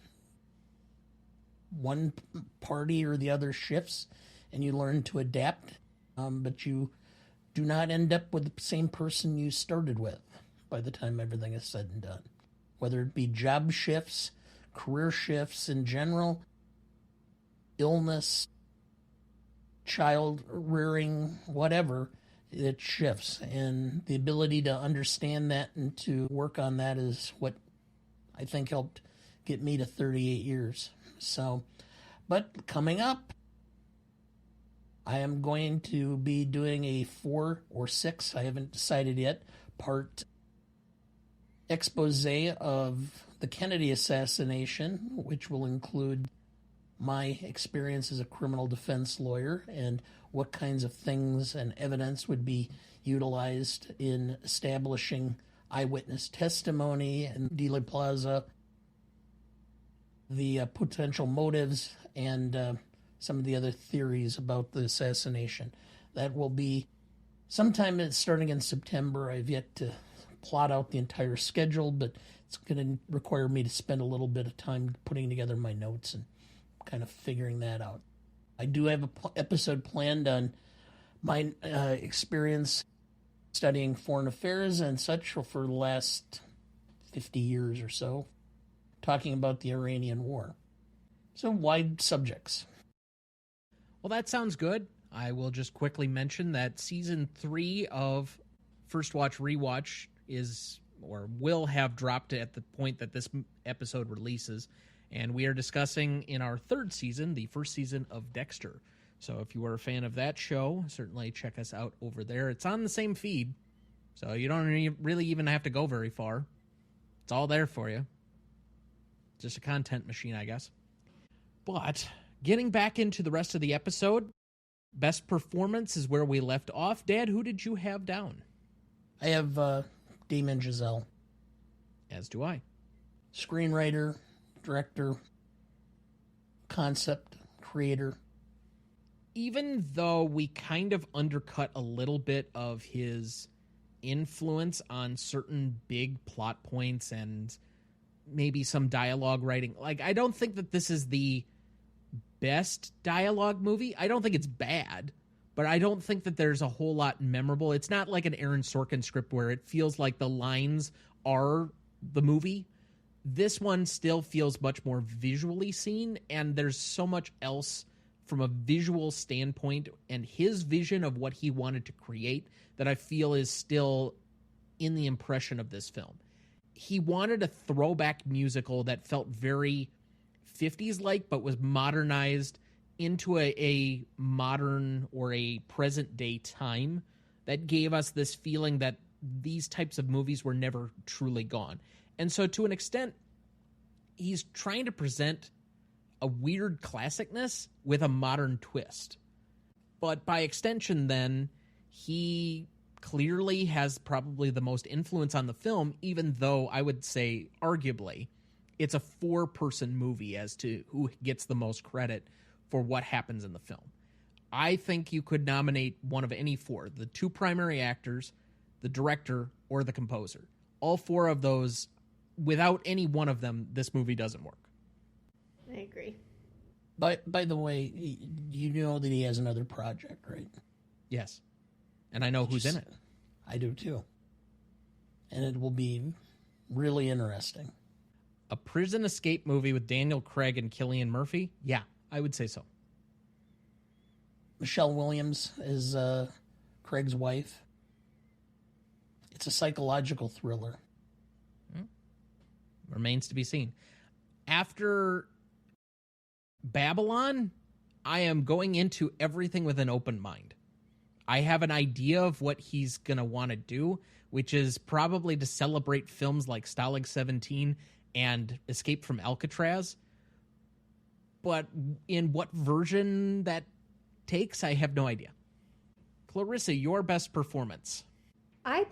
One party or the other shifts, and you learn to adapt, but you do not end up with the same person you started with by the time everything is said and done. Whether it be job shifts, career shifts in general, illness, child rearing, whatever, it shifts. And the ability to understand that and to work on that is what I think helped get me to 38 years. So, but coming up, I am going to be doing a 4 or 6, I haven't decided yet, part expose of the Kennedy assassination, which will include my experience as a criminal defense lawyer and what kinds of things and evidence would be utilized in establishing eyewitness testimony and Dealey Plaza, the potential motives, and some of the other theories about the assassination. That will be sometime starting in September. I've yet to plot out the entire schedule, but it's going to require me to spend a little bit of time putting together my notes and kind of figuring that out. I do have an episode planned on my experience studying foreign affairs and such for the last 50 years or so, talking about the Iranian War. So wide subjects. Well, that sounds good. I will just quickly mention that season 3 of First Watch Rewatch is or will have dropped at the point that this episode releases, and we are discussing in our 3rd season, the 1st season of Dexter. So if you are a fan of that show, certainly check us out over there. It's on the same feed, so you don't really even have to go very far. It's all there for you. Just a content machine, I guess. But getting back into the rest of the episode, best performance is where we left off. Dad, who did you have down? I have Damon Giselle. As do I. Screenwriter, director, concept, creator. Even though we kind of undercut a little bit of his influence on certain big plot points and maybe some dialogue writing, like, I don't think that this is the best dialogue movie. I don't think it's bad, but I don't think that there's a whole lot memorable. It's not like an Aaron Sorkin script where it feels like the lines are the movie. This one still feels much more visually seen, and there's so much else from a visual standpoint and his vision of what he wanted to create that I feel is still in the impression of this film. He wanted a throwback musical that felt very 50s-like, but was modernized into a modern or a present-day time that gave us this feeling that these types of movies were never truly gone. And so to an extent, he's trying to present a weird classicness with a modern twist. But by extension, then, he clearly has probably the most influence on the film, even though I would say, arguably, it's a 4-person movie as to who gets the most credit for what happens in the film. I think you could nominate one of any 4, the 2 primary actors, the director, or the composer. All 4 of those, without any one of them, this movie doesn't work. I agree. By the way, you know that he has another project, right? Yes. And I know who's in it. I do too. And it will be really interesting. A prison escape movie with Daniel Craig and Cillian Murphy? Yeah, I would say so. Michelle Williams is Craig's wife. It's a psychological thriller. Remains to be seen. After Babylon, I am going into everything with an open mind. I have an idea of what he's going to want to do, which is probably to celebrate films like Stalag 17 and Escape from Alcatraz. But in what version that takes, I have no idea. Clarissa, your best performance? I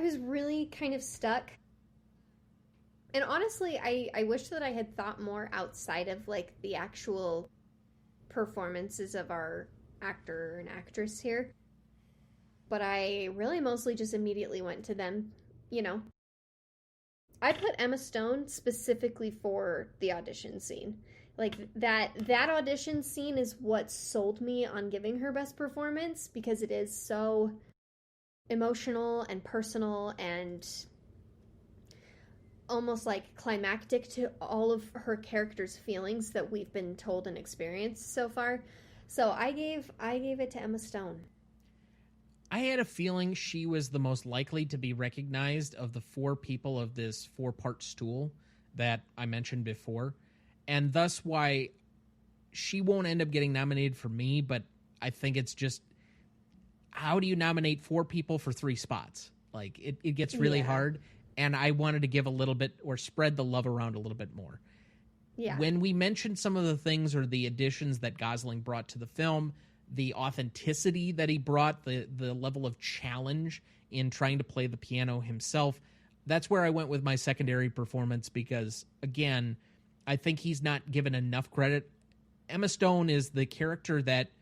was really kind of stuck. And honestly, I wish that I had thought more outside of, like, the actual performances of our actor and actress here. But I really mostly just immediately went to them, you know. I put Emma Stone specifically for the audition scene. Like, that audition scene is what sold me on giving her best performance, because it is so emotional and personal and almost like climactic to all of her character's feelings that we've been told and experienced so far. So I gave it to Emma Stone. I had a feeling she was the most likely to be recognized of the four people of this four-part stool that I mentioned before, and thus why she won't end up getting nominated for me, but I think it's just, how do you nominate four people for three spots? Like, it gets really hard, and I wanted to give a little bit, or spread the love around a little bit more. Yeah. When we mentioned some of the things or the additions that Gosling brought to the film, the authenticity that he brought, the level of challenge in trying to play the piano himself, that's where I went with my secondary performance, because, again, I think he's not given enough credit. Emma Stone is the character that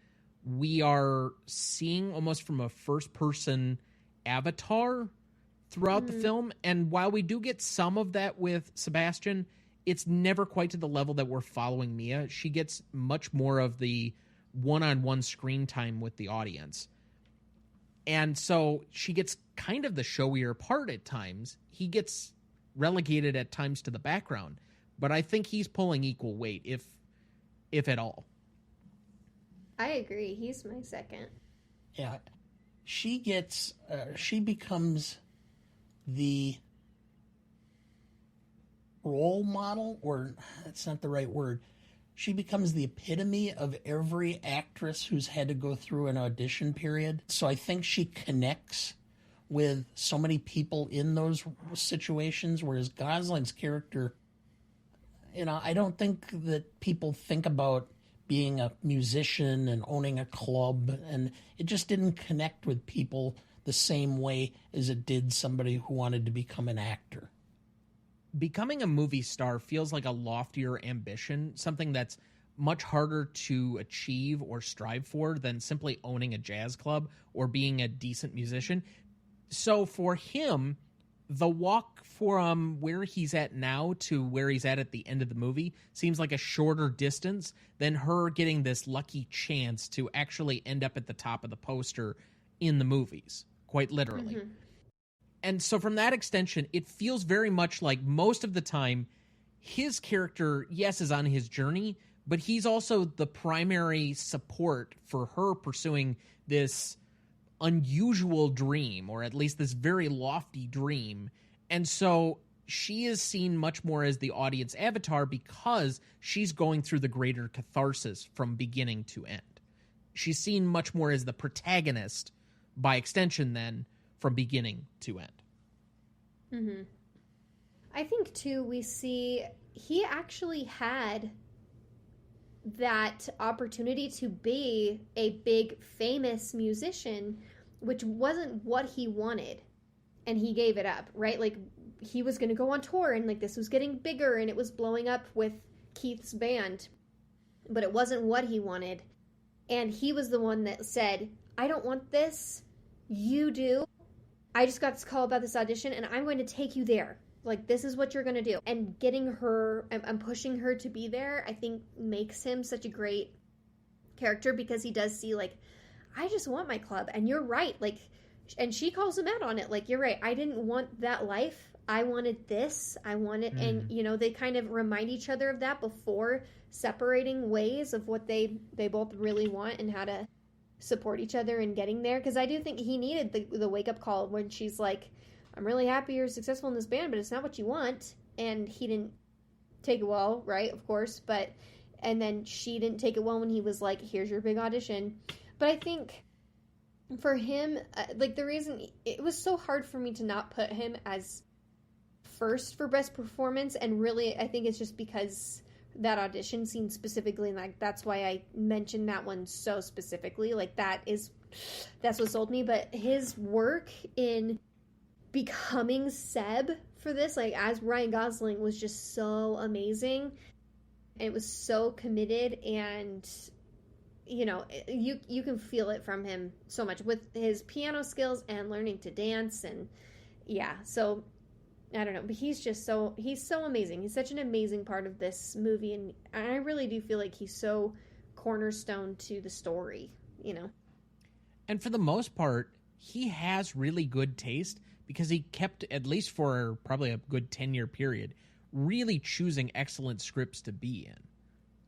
we are seeing almost from a first-person avatar throughout the film, and while we do get some of that with Sebastian, it's never quite to the level that we're following Mia. She gets much more of the one-on-one screen time with the audience. And so she gets kind of the showier part at times. He gets relegated at times to the background, but I think he's pulling equal weight, if at all. I agree. He's my second. Yeah. She becomes the role model, or that's not the right word. She becomes the epitome of every actress who's had to go through an audition period. So I think she connects with so many people in those situations, whereas Gosling's character, I don't think that people think about being a musician and owning a club, and it just didn't connect with people the same way as it did somebody who wanted to become an actor. Becoming a movie star feels like a loftier ambition, something that's much harder to achieve or strive for than simply owning a jazz club or being a decent musician. So for him, the walk from where he's at now to where he's at the end of the movie seems like a shorter distance than her getting this lucky chance to actually end up at the top of the poster in the movies, quite literally. Mm-hmm. And so from that extension, it feels very much like most of the time his character, yes, is on his journey, but he's also the primary support for her pursuing this unusual dream, or at least this very lofty dream. And so she is seen much more as the audience avatar because she's going through the greater catharsis from beginning to end. She's seen much more as the protagonist by extension then from beginning to end. Mm-hmm. I think, too, we see he actually had that opportunity to be a big, famous musician, which wasn't what he wanted, and he gave it up, right? Like, he was going to go on tour, and, like, this was getting bigger, and it was blowing up with Keith's band, but it wasn't what he wanted, and he was the one that said, I don't want this, you do. I just got this call about this audition, and I'm going to take you there. like, this is what you're going to do. And getting her and pushing her to be there, I think makes him such a great character, because he does see, like, I just want my club, and you're right, like, and she calls him out on it, like, you're right, I didn't want that life, I wanted this, I wanted, and, you know, they kind of remind each other of that before separating ways of what they both really want and how to support each other in getting there, because I do think he needed the wake-up call when she's like, I'm really happy you're successful in this band, but it's not what you want, and he didn't take it well, right, of course, but, and then she didn't take it well when he was like, here's your big audition. But I think for him, like, the reason it was so hard for me to not put him as first for best performance, and really I think it's just because that audition scene specifically, like, that's why I mentioned that one so specifically, like, that's what sold me. But his work in becoming Seb for this, like, as Ryan Gosling, was just so amazing. It was so committed, and, you know, you can feel it from him so much with his piano skills and learning to dance, and yeah, so I don't know, but he's so amazing. He's such an amazing part of this movie, and I really do feel like he's so cornerstone to the story, you know. And for the most part, he has really good taste, because he kept, at least for probably a good 10-year period, really choosing excellent scripts to be in.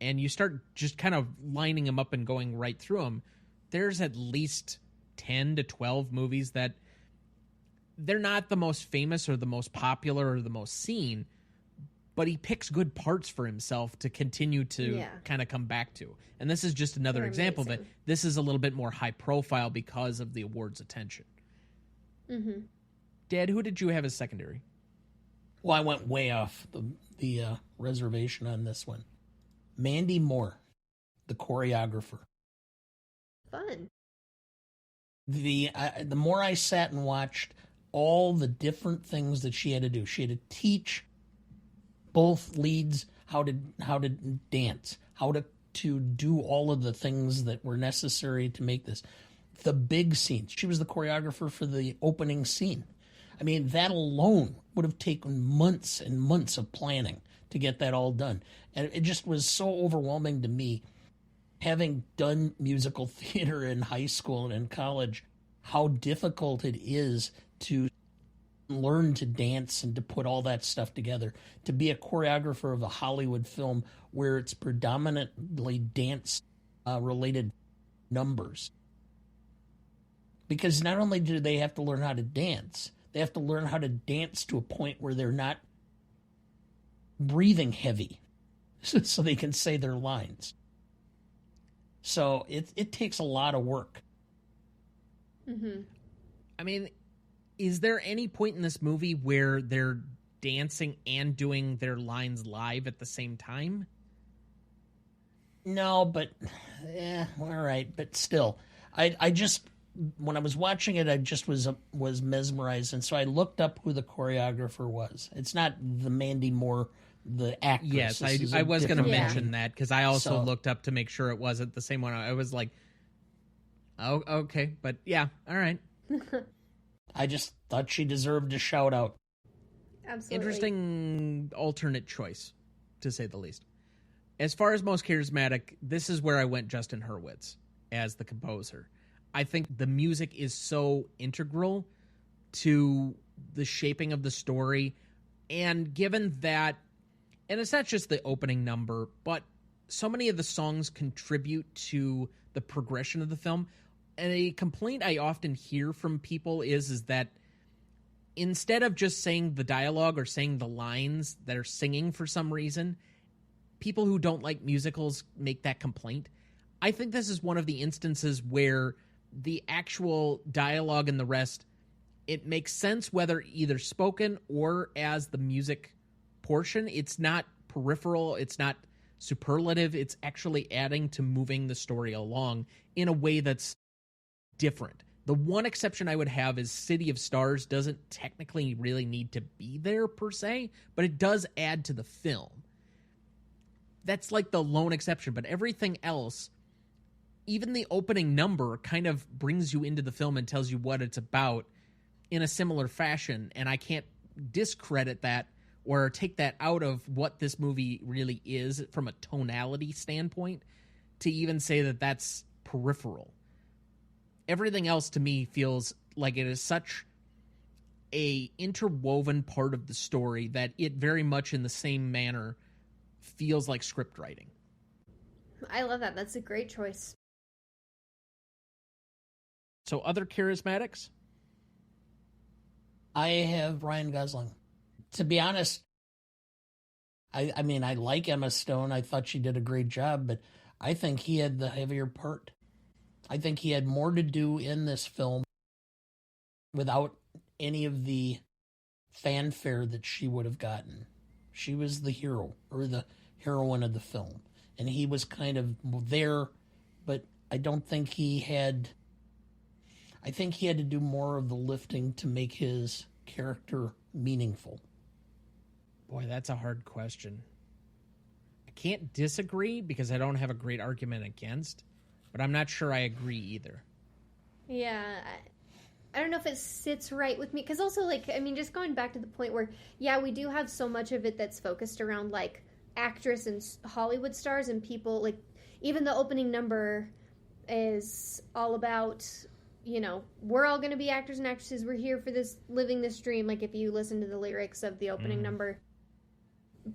And you start just kind of lining them up and going right through them. There's at least 10 to 12 movies that they're not the most famous or the most popular or the most seen, but he picks good parts for himself to continue to kind of come back to. And this is just another example of it. This is a little bit more high profile because of the awards attention. Mm-hmm. Dad, who did you have as secondary? Well, I went way off the reservation on this one. Mandy Moore, the choreographer. Fun. The more I sat and watched all the different things that she had to do, she had to teach both leads how to dance, how to do all of the things that were necessary to make this. The big scenes. She was the choreographer for the opening scene. I mean, that alone would have taken months and months of planning to get that all done. And it just was so overwhelming to me, having done musical theater in high school and in college, how difficult it is to learn to dance and to put all that stuff together. To be a choreographer of a Hollywood film where it's predominantly dance-related numbers. Because not only do they have to learn how to dance, they have to learn how to dance to a point where they're not breathing heavy so they can say their lines. So it takes a lot of work. Mm-hmm. I mean, is there any point in this movie where they're dancing and doing their lines live at the same time? No, but all right, but still, I just, when I was watching it, I just was mesmerized, and so I looked up who the choreographer was. It's not the Mandy Moore, the actress. Yes, I was going to mention that, because I also looked up to make sure it wasn't the same one. I was like, oh, okay, but yeah, all right. I just thought she deserved a shout out. Absolutely. Interesting alternate choice, to say the least. As far as most charismatic, this is where I went Justin Hurwitz as the composer. I think the music is so integral to the shaping of the story, and given that, and it's not just the opening number, but so many of the songs contribute to the progression of the film. And a complaint I often hear from people is that instead of just saying the dialogue or saying the lines that are singing for some reason, people who don't like musicals make that complaint. I think this is one of the instances where the actual dialogue and the rest, it makes sense whether either spoken or as the music portion. It's not peripheral, it's not superlative, it's actually adding to moving the story along in a way that's different. The one exception I would have is City of Stars doesn't technically really need to be there per se, but it does add to the film. That's like the lone exception, but everything else, even the opening number, kind of brings you into the film and tells you what it's about in a similar fashion, and I can't discredit that or take that out of what this movie really is from a tonality standpoint to even say that that's peripheral. Everything else to me feels like it is such a interwoven part of the story that it very much in the same manner feels like script writing. I love that. That's a great choice. So other charismatics? I have Ryan Gosling. To be honest, I mean, I like Emma Stone. I thought she did a great job, but I think he had the heavier part. I think he had more to do in this film without any of the fanfare that she would have gotten. She was the hero, or the heroine of the film. And he was kind of there, but I don't think he had... I think he had to do more of the lifting to make his character meaningful. Boy, that's a hard question. I can't disagree because I don't have a great argument against, but I'm not sure I agree either. Yeah, I don't know if it sits right with me, because also, like, I mean, just going back to the point where, yeah, we do have so much of it that's focused around, like, actress and Hollywood stars and people, like, even the opening number is all about, you know, we're all going to be actors and actresses, we're here for this, living this dream, like, if you listen to the lyrics of the opening number.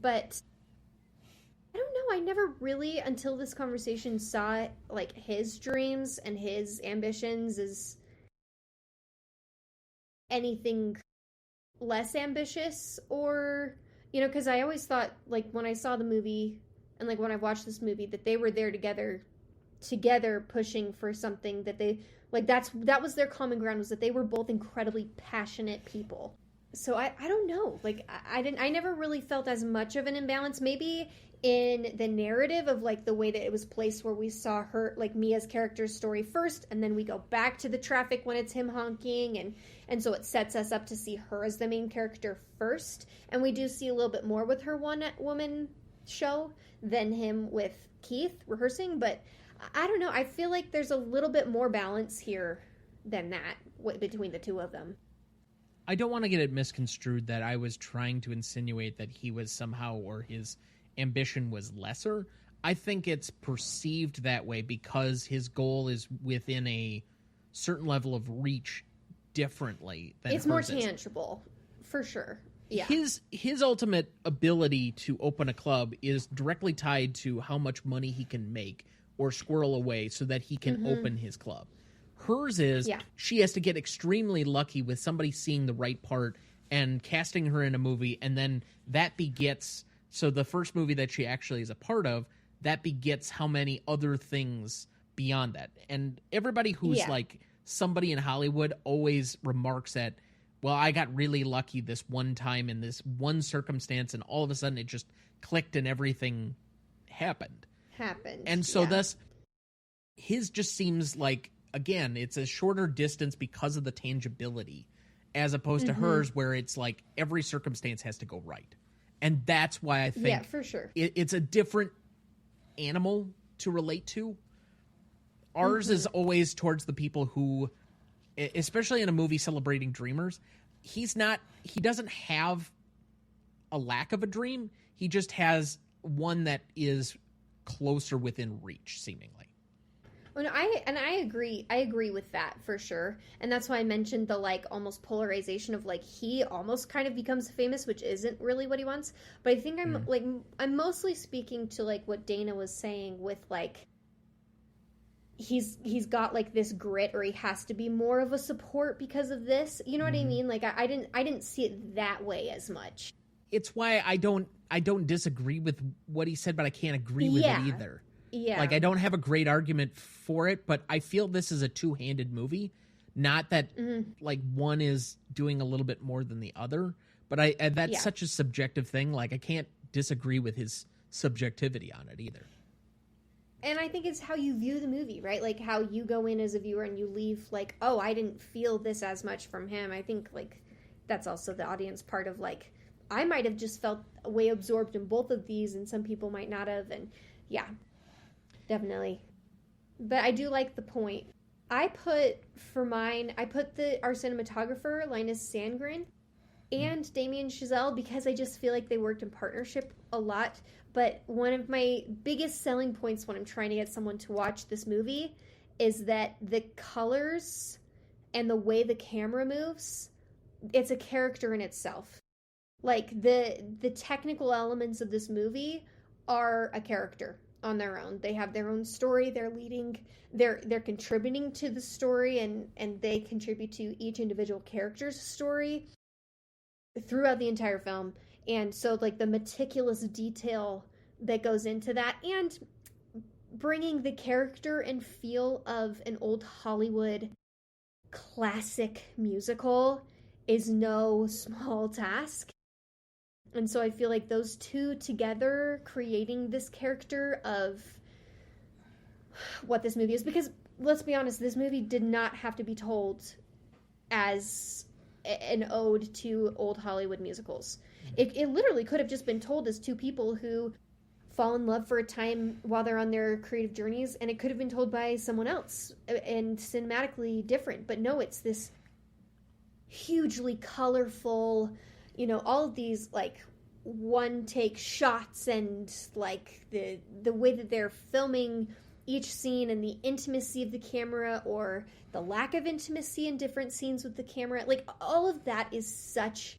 But I don't know, I never really, until this conversation, saw, like, his dreams and his ambitions as anything less ambitious, or, you know, because I always thought, like, when I saw the movie and, like, when I watched this movie, that they were there together pushing for something that they, like, that was their common ground, was that they were both incredibly passionate people. So I don't know, like, I never really felt as much of an imbalance. Maybe in the narrative of, like, the way that it was placed, where we saw her, like, Mia's character's story first, and then we go back to the traffic when it's him honking, and so it sets us up to see her as the main character first, and we do see a little bit more with her one-woman show than him with Keith rehearsing, but I don't know, I feel like there's a little bit more balance here than that between the two of them. I don't want to get it misconstrued that I was trying to insinuate that he was somehow, or his ambition was lesser. I think it's perceived that way because his goal is within a certain level of reach differently than it's more hers is. tangible, for sure. Yeah. His ultimate ability to open a club is directly tied to how much money he can make or squirrel away so that he can open his club. Hers is she has to get extremely lucky with somebody seeing the right part and casting her in a movie, and then that begets, so the first movie that she actually is a part of, that begets how many other things beyond that. And everybody who's like somebody in Hollywood always remarks that, well, I got really lucky this one time in this one circumstance, and all of a sudden it just clicked and everything happened. And so thus, his just seems like, again, it's a shorter distance because of the tangibility, as opposed to hers, where it's like every circumstance has to go right. And that's why I think for sure. It's a different animal to relate to. Ours is always towards the people who, especially in a movie celebrating dreamers, he doesn't have a lack of a dream. He just has one that is closer within reach, seemingly. Well, no, I agree. I agree with that for sure, and that's why I mentioned the, like, almost polarization of, like, he almost kind of becomes famous, which isn't really what he wants. But I think I'm mostly speaking to, like, what Dana was saying with, like, he's got, like, this grit, or he has to be more of a support because of this. You know what I mean? Like, I didn't see it that way as much. It's why I don't disagree with what he said, but I can't agree with it either. Yeah. Like, I don't have a great argument for it, but I feel this is a two-handed movie. Not that, like, one is doing a little bit more than the other, but that's such a subjective thing. Like, I can't disagree with his subjectivity on it either. And I think it's how you view the movie, right? Like, how you go in as a viewer and you leave, like, oh, I didn't feel this as much from him. I think, like, that's also the audience part of, like, I might have just felt way absorbed in both of these, and some people might not have, and yeah. Definitely. But I do like the point. I put our cinematographer, Linus Sandgren, and Damien Chazelle, because I just feel like they worked in partnership a lot. But one of my biggest selling points when I'm trying to get someone to watch this movie is that the colors and the way the camera moves, it's a character in itself. Like, the technical elements of this movie are a character on their own. They have their own story. They're contributing to the story, and they contribute to each individual character's story throughout the entire film. And so, like, the meticulous detail that goes into that, and bringing the character and feel of an old Hollywood classic musical is no small task. And so I feel like those two together, creating this character of what this movie is, because let's be honest, this movie did not have to be told as an ode to old Hollywood musicals. It literally could have just been told as two people who fall in love for a time while they're on their creative journeys, and it could have been told by someone else and cinematically different. But no, it's this hugely colorful, all of these like one take shots, and like the way that they're filming each scene, and the intimacy of the camera or the lack of intimacy in different scenes with the camera. Like, all of that is such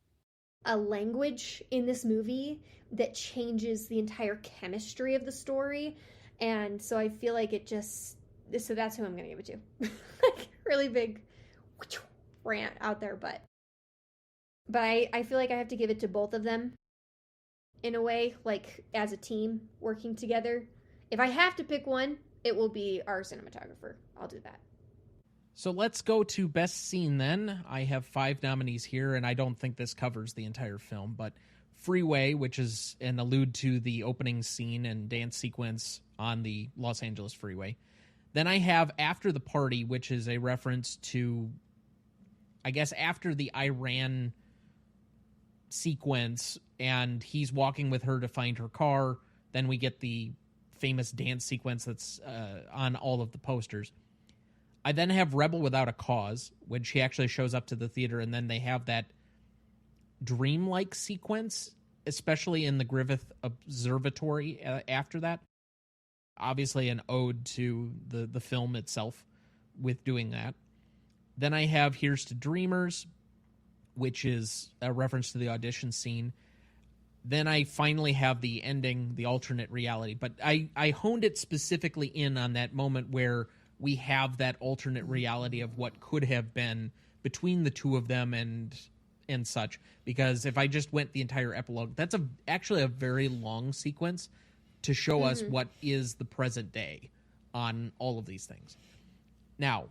a language in this movie that changes the entire chemistry of the story. And so I feel like so that's who I'm going to give it to. Like, really big rant out there, but I feel like I have to give it to both of them in a way, like as a team working together. If I have to pick one, it will be our cinematographer. I'll do that. So let's go to best scene then. I have 5 nominees here, and I don't think this covers the entire film, but Freeway, which is an allude to the opening scene and dance sequence on the Los Angeles freeway. Then I have After the Party, which is a reference to, I guess, after the Iran sequence, and he's walking with her to find her car. Then we get the famous dance sequence that's on all of the posters. I then have Rebel Without a Cause, when she actually shows up to the theater, and then they have that dreamlike sequence, especially in the Griffith Observatory after that. Obviously an ode to the film itself with doing that. Then I have Here's to Dreamers, which is a reference to the audition scene. Then I finally have the ending, the alternate reality. But I honed it specifically in on that moment where we have that alternate reality of what could have been between the two of them and such. Because if I just went the entire epilogue, that's actually a very long sequence to show us what is the present day on all of these things. Now,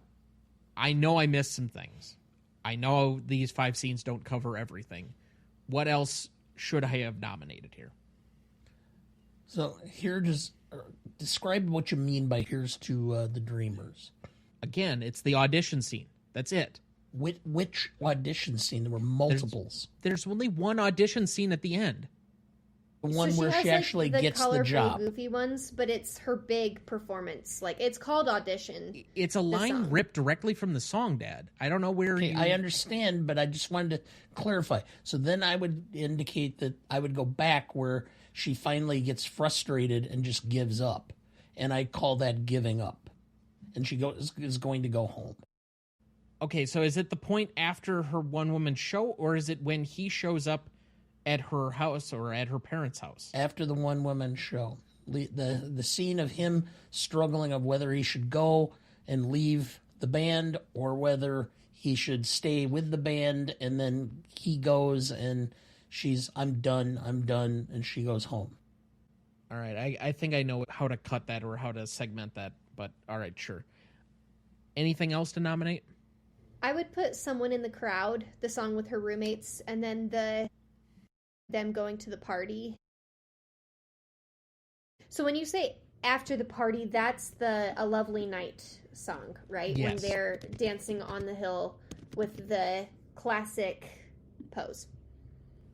I know I missed some things. I know these 5 scenes don't cover everything. What else should I have nominated here? So here, just describe what you mean by Here's to the Dreamers. Again, it's the audition scene. That's it. Which audition scene? There were multiples. There's only one audition scene at the end. The one where she actually gets the job. Goofy ones, but it's her big performance. Like, it's called Audition. It's a line ripped directly from the song, Dad. I don't know where I understand, but I just wanted to clarify. So then I would indicate that I would go back where she finally gets frustrated and just gives up. And I call that giving up. And she is going to go home. Okay, so is it the point after her one-woman show, or is it when he shows up at her house or at her parents' house? After the one-woman show. The scene of him struggling of whether he should go and leave the band or whether he should stay with the band, and then he goes and she's, I'm done, and she goes home. All right, I think I know how to cut that or how to segment that, but all right, sure. Anything else to nominate? I would put Someone in the Crowd, the song with her roommates, and then them going to the party. So when you say After the Party, that's the A Lovely Night song, right? Yes. When they're dancing on the hill with the classic pose.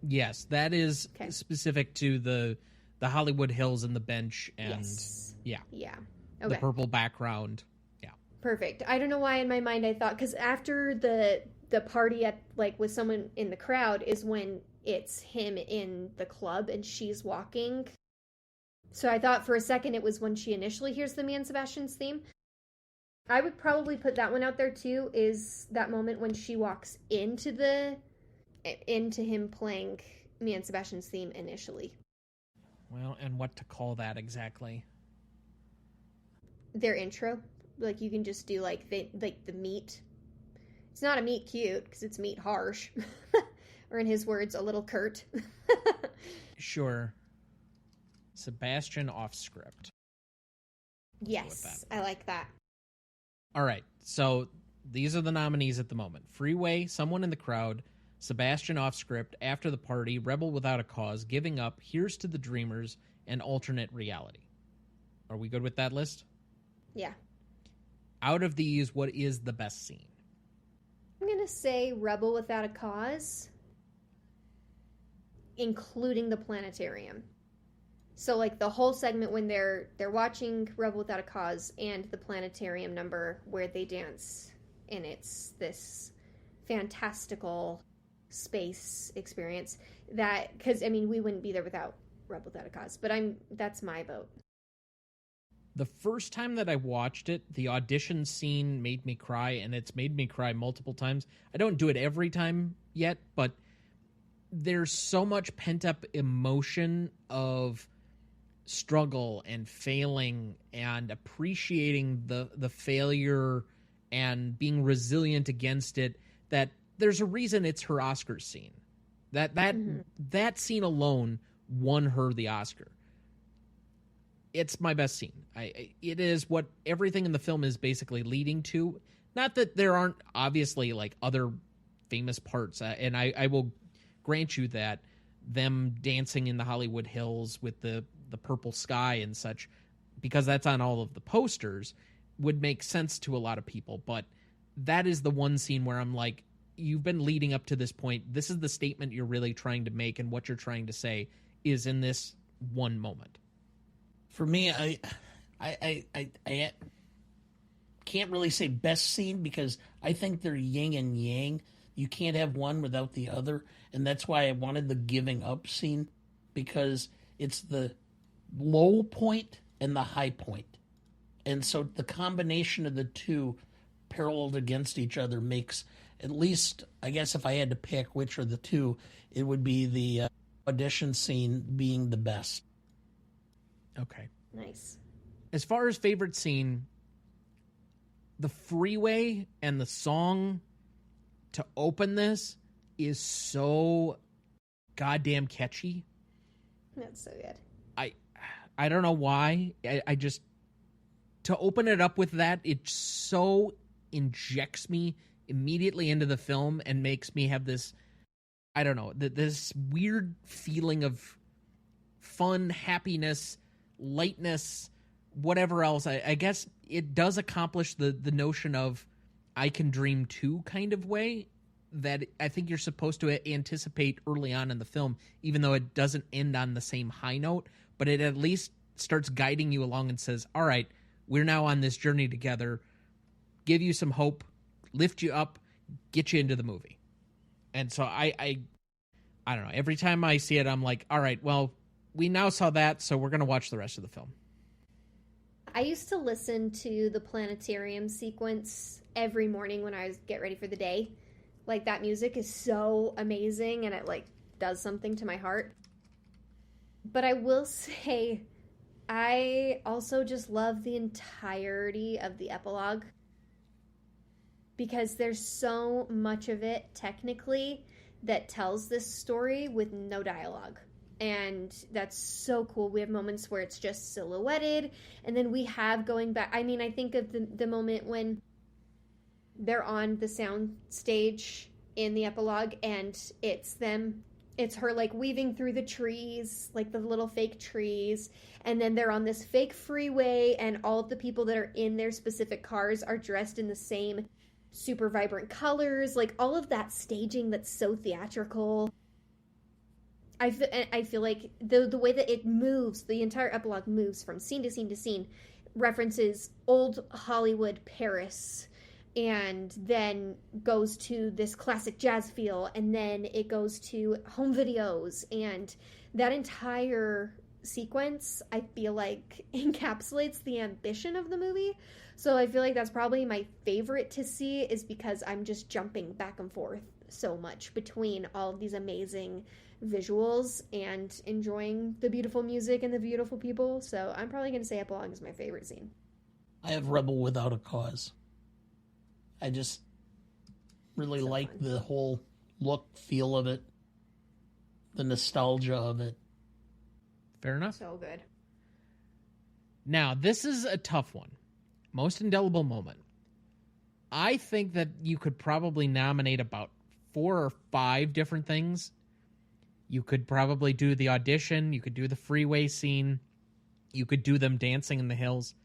Yes, that is specific to the Hollywood Hills and the bench and yeah. Okay. The purple background. Yeah. Perfect. I don't know why in my mind I thought, because after the the party at like with someone in the crowd is when it's him in the club and she's walking. So I thought for a second it was when she initially hears the Mia and Sebastian's theme. I would probably put that one out there too, is that moment when she walks into him playing Mia and Sebastian's theme initially. Well, and what to call that exactly? Their intro. Like, you can just do like the meet. It's not a meet cute, because it's meet harsh. Or in his words, a little curt. Sure. Sebastian off script. Yes, I like that. All right, so these are the nominees at the moment. Freeway, Someone in the Crowd, Sebastian off script, After the Party, Rebel Without a Cause, Giving Up, Here's to the Dreamers, and Alternate Reality. Are we good with that list? Yeah. Out of these, what is the best scene? I'm going to say Rebel Without a Cause, including the planetarium. So, like, the whole segment when they're watching Rebel Without a Cause and the planetarium number where they dance, and it's this fantastical space experience that, because, I mean, we wouldn't be there without Rebel Without a Cause, but that's my vote. The first time that I watched it, the audition scene made me cry, and it's made me cry multiple times. I don't do it every time yet, but there's so much pent-up emotion of struggle and failing and appreciating the failure and being resilient against it that there's a reason it's her Oscar scene. That scene alone won her the Oscar. It's my best scene. It is what everything in the film is basically leading to. Not that there aren't obviously like other famous parts, and I will grant you that them dancing in the Hollywood Hills with the purple sky and such, because that's on all of the posters, would make sense to a lot of people. But that is the one scene where I'm like, you've been leading up to this point. This is the statement you're really trying to make, and what you're trying to say is in this one moment. For me, I can't really say best scene because I think they're yin and yang. You can't have one without the other, and that's why I wanted the giving up scene, because it's the low point and the high point. And so the combination of the two paralleled against each other makes, at least, I guess if I had to pick which are the two, it would be the audition scene being the best. Okay. Nice. As far as favorite scene, the freeway and the song to open this is so goddamn catchy. That's so good. I don't know why. I just, to open it up with that, it so injects me immediately into the film and makes me have this, I don't know, this weird feeling of fun, happiness, lightness, whatever else. I guess it does accomplish the notion of I can dream too kind of way that I think you're supposed to anticipate early on in the film, even though it doesn't end on the same high note, but it at least starts guiding you along and says, all right, we're now on this journey together, give you some hope, lift you up, get you into the movie. And so I don't know, every time I see it, I'm like, all right, well, we now saw that, so we're going to watch the rest of the film. I used to listen to the planetarium sequence every morning when I get ready for the day. Like, that music is so amazing, and it, like, does something to my heart. But I will say, I also just love the entirety of the epilogue. Because there's so much of it, technically, that tells this story with no dialogue. And that's so cool. We have moments where it's just silhouetted, and then we have going back. I mean, I think of the moment when they're on the sound stage in the epilogue, and it's her like weaving through the trees, like the little fake trees, and then they're on this fake freeway, and all of the people that are in their specific cars are dressed in the same super vibrant colors, like all of that staging that's so theatrical. I feel like the way that it moves, the entire epilogue moves from scene to scene to scene, references old Hollywood Paris, and then goes to this classic jazz feel, and then it goes to home videos, and that entire sequence, I feel like, encapsulates the ambition of the movie. So I feel like that's probably my favorite to see, is because I'm just jumping back and forth so much between all of these amazing visuals and enjoying the beautiful music and the beautiful people. So I'm probably going to say Epilogue is my favorite scene. I have Rebel Without a Cause. I just really like the whole look, feel of it, the nostalgia of it. Fair enough. So good. Now, this is a tough one. Most indelible moment. I think that you could probably nominate about 4 or 5 different things. You could probably do the audition. You could do the freeway scene. You could do them dancing in the hills.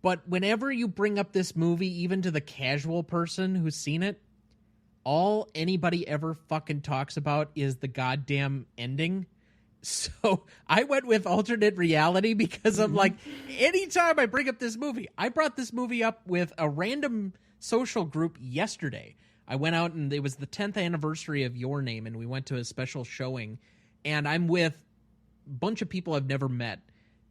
But whenever you bring up this movie, even to the casual person who's seen it, all anybody ever fucking talks about is the goddamn ending. So I went with alternate reality because I'm like, anytime I bring up this movie, I brought this movie up with a random social group yesterday. I went out and it was the 10th anniversary of Your Name, and we went to a special showing, and I'm with a bunch of people I've never met.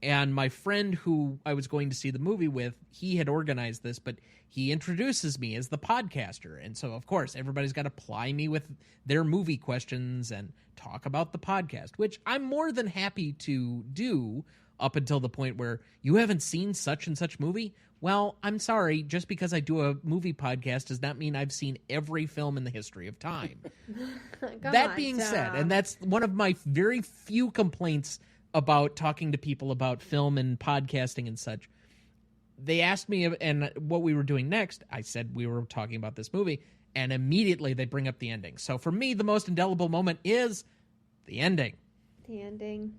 And my friend who I was going to see the movie with, he had organized this, but he introduces me as the podcaster. And so, of course, everybody's got to ply me with their movie questions and talk about the podcast, which I'm more than happy to do up until the point where you haven't seen such and such movie. Well, I'm sorry, just because I do a movie podcast does not mean I've seen every film in the history of time. That being said, and that's one of my very few complaints about talking to people about film and podcasting and such. They asked me and what we were doing next. I said we were talking about this movie, and immediately they bring up the ending. So for me, the most indelible moment is the ending. The ending.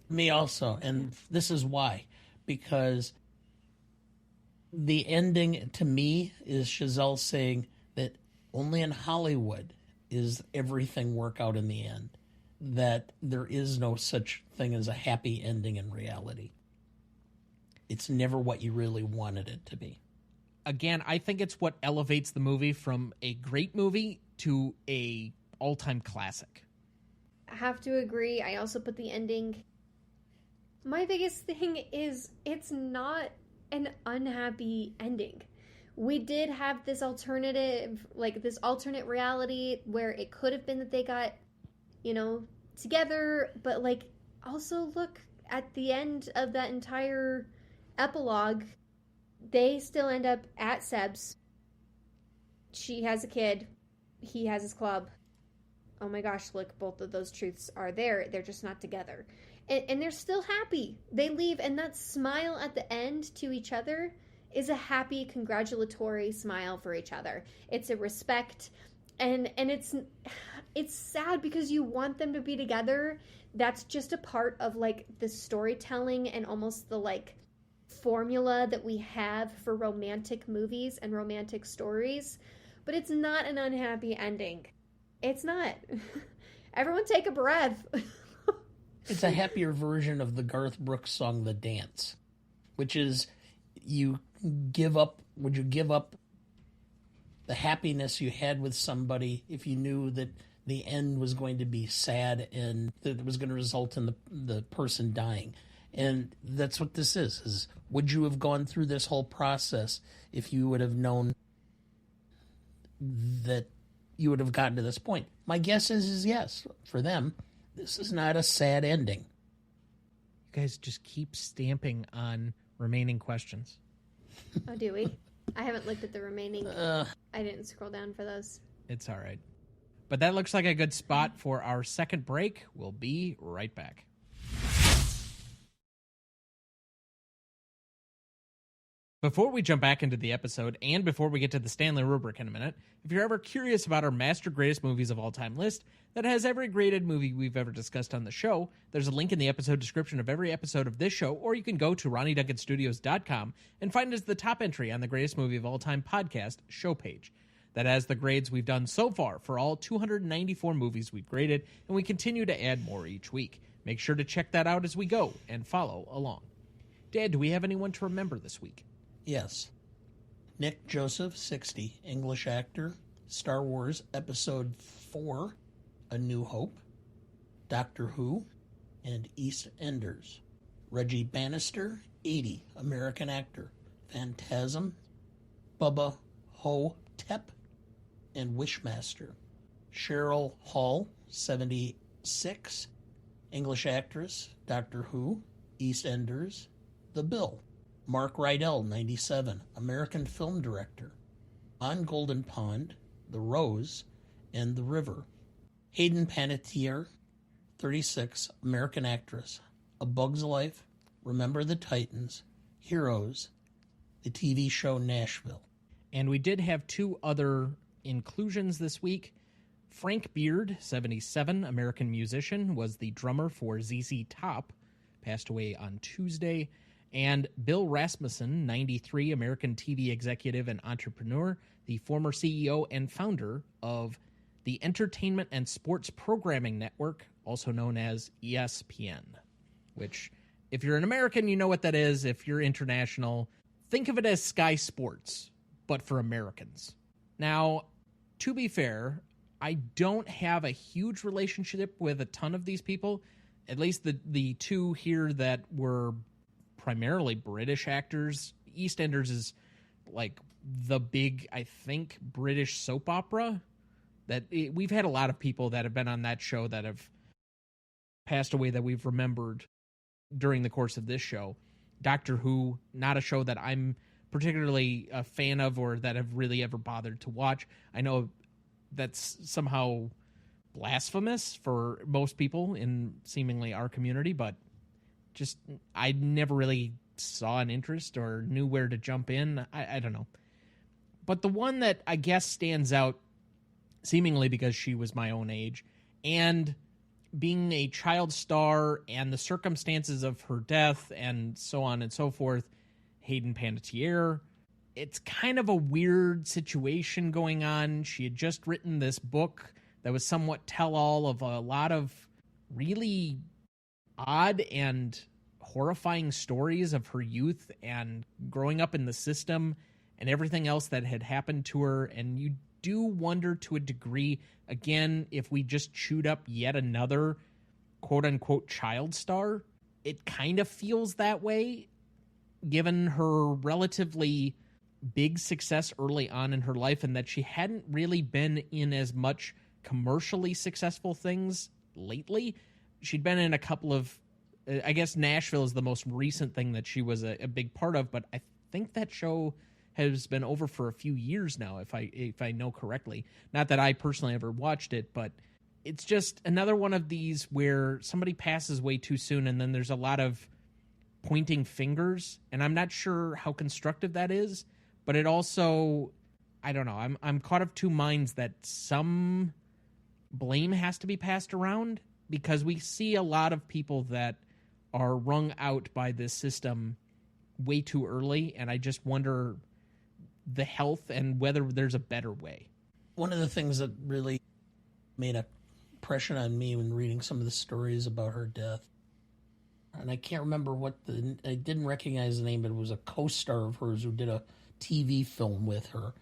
Me also, and this is why. Because the ending, to me, is Chazelle saying that only in Hollywood is everything work out in the end. That there is no such thing as a happy ending in reality. It's never what you really wanted it to be. Again, I think it's what elevates the movie from a great movie to a all-time classic. I have to agree. I also put the ending. My biggest thing is it's not an unhappy ending. We did have this alternative, like this alternate reality where it could have been that they got, together, but like also look at the end of that entire epilogue, they still end up at Seb's. She has a kid, he has his club. Oh my gosh, look, both of those truths are there. They're just not together. And they're still happy. They leave, and that smile at the end to each other is a happy, congratulatory smile for each other. It's a respect, and it's sad because you want them to be together. That's just a part of like the storytelling and almost the like formula that we have for romantic movies and romantic stories. But it's not an unhappy ending. It's not. Everyone take a breath. It's a happier version of the Garth Brooks song The Dance, which is would you give up the happiness you had with somebody if you knew that the end was going to be sad and that it was going to result in the person dying? And that's what this is would you have gone through this whole process if you would have known that you would have gotten to this point? My guess is yes, for them. This is not a sad ending. You guys just keep stamping on remaining questions. Oh, do we? I haven't looked at the remaining. I didn't scroll down for those. It's all right. But that looks like a good spot for our second break. We'll be right back. Before we jump back into the episode, and before we get to the Stanley Rubric in a minute, if you're ever curious about our Master Greatest Movies of All Time list that has every graded movie we've ever discussed on the show, there's a link in the episode description of every episode of this show, or you can go to RonnieDuncanStudios.com and find us the top entry on the Greatest Movie of All Time podcast show page. That has the grades we've done so far for all 294 movies we've graded, and we continue to add more each week. Make sure to check that out as we go and follow along. Dad, do we have anyone to remember this week? Yes. Nick Joseph, 60, English actor. Star Wars Episode 4, A New Hope. Doctor Who, and EastEnders. Reggie Bannister, 80, American actor. Phantasm, Bubba Ho-Tep, and Wishmaster. Cheryl Hall, 76, English actress, Doctor Who, EastEnders, The Bill. Mark Rydell, 97, American film director. On Golden Pond, The Rose, and The River. Hayden Panettiere, 36, American actress. A Bug's Life, Remember the Titans, Heroes, the TV show Nashville. And we did have two other inclusions this week. Frank Beard, 77, American musician, was the drummer for ZZ Top, passed away on Tuesday. And Bill Rasmussen, 93, American TV executive and entrepreneur, the former CEO and founder of the Entertainment and Sports Programming Network, also known as ESPN, which, if you're an American, you know what that is. If you're international, think of it as Sky Sports, but for Americans. Now, to be fair, I don't have a huge relationship with a ton of these people, at least the two here that were primarily British actors. EastEnders is like the big, I think, British soap opera. We've had a lot of people that have been on that show that have passed away that we've remembered during the course of this show. Doctor Who, not a show that I'm particularly a fan of or that have really ever bothered to watch. I know that's somehow blasphemous for most people in seemingly our community, but just I never really saw an interest or knew where to jump in. I don't know. But the one that I guess stands out, seemingly because she was my own age, and being a child star and the circumstances of her death and so on and so forth, Hayden Panettiere. It's kind of a weird situation going on. She had just written this book that was somewhat tell-all of a lot of really odd and horrifying stories of her youth and growing up in the system and everything else that had happened to her. And you do wonder to a degree, again, if we just chewed up yet another quote-unquote child star. It kind of feels that way, given her relatively big success early on in her life and that she hadn't really been in as much commercially successful things lately. She'd been in a couple of, I guess Nashville is the most recent thing that she was a big part of, but I think that show has been over for a few years now, if I know correctly. Not that I personally ever watched it, but it's just another one of these where somebody passes way too soon and then there's a lot of pointing fingers, and I'm not sure how constructive that is, but it also, I don't know, I'm caught of two minds that some blame has to be passed around, because we see a lot of people that are wrung out by this system way too early, and I just wonder the health and whether there's a better way. One of the things that really made an impression on me when reading some of the stories about her death, and I can't remember I didn't recognize the name, but it was a co-star of hers who did a TV film with her.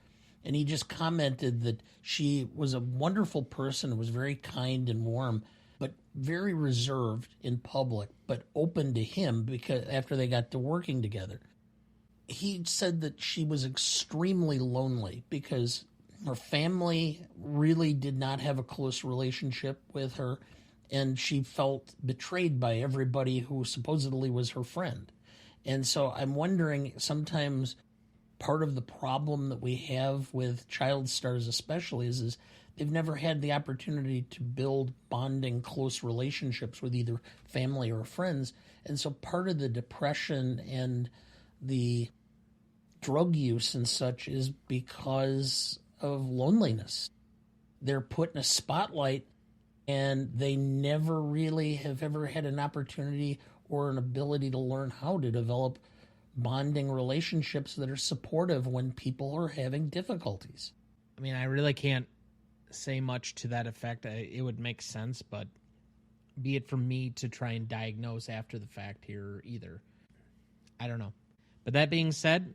And he just commented that she was a wonderful person, was very kind and warm, but very reserved in public, but open to him because after they got to working together. He said that she was extremely lonely because her family really did not have a close relationship with her, and she felt betrayed by everybody who supposedly was her friend. And so I'm wondering, sometimes part of the problem that we have with child stars especially is they've never had the opportunity to build bonding, close relationships with either family or friends. And so part of the depression and the drug use and such is because of loneliness. They're put in a spotlight and they never really have ever had an opportunity or an ability to learn how to develop bonding relationships that are supportive when people are having difficulties. I mean, I really can't say much to that effect. It would make sense, but be it for me to try and diagnose after the fact here either. I don't know. But that being said,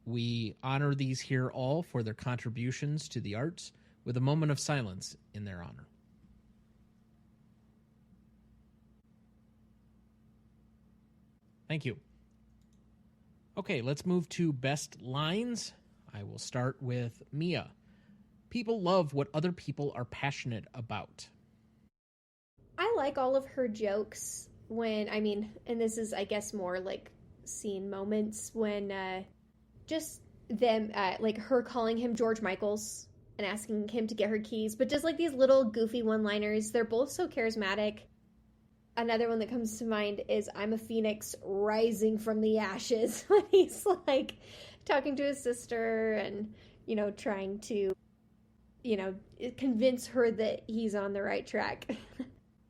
We honor these here all for their contributions to the arts with a moment of silence in their honor. Thank you. Okay, let's move to best lines. I will start with Mia. People love what other people are passionate about. I like all of her jokes when, and this is, I guess, more like scene moments when just them, like her calling him George Michaels and asking him to get her keys, but just like these little goofy one-liners. They're both so charismatic. Another one that comes to mind is I'm a phoenix rising from the ashes, when he's like talking to his sister and, trying to, convince her that he's on the right track.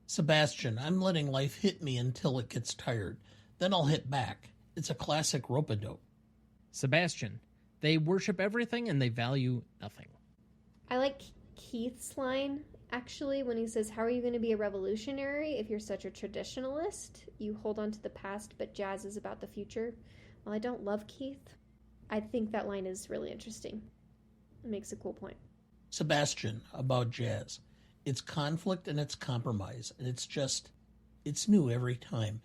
Sebastian, I'm letting life hit me until it gets tired. Then I'll hit back. It's a classic rope-a-dope. Sebastian, they worship everything and they value nothing. I like Keith's line, actually, when he says, how are you going to be a revolutionary if you're such a traditionalist? You hold on to the past, but jazz is about the future. Well, I don't love Keith. I think that line is really interesting. It makes a cool point. Sebastian, about jazz. It's conflict and it's compromise, and it's new every time.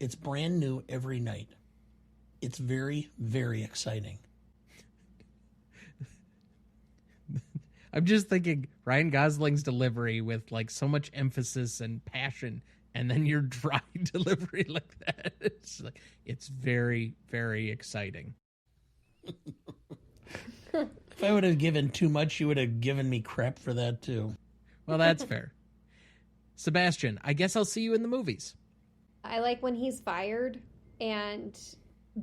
It's brand new every night. It's very, very exciting. I'm just thinking Ryan Gosling's delivery with like so much emphasis and passion, and then your dry delivery like that. It's very, very exciting. If I would have given too much, you would have given me crap for that too. Well, that's fair. Sebastian, I guess I'll see you in the movies. I like when he's fired and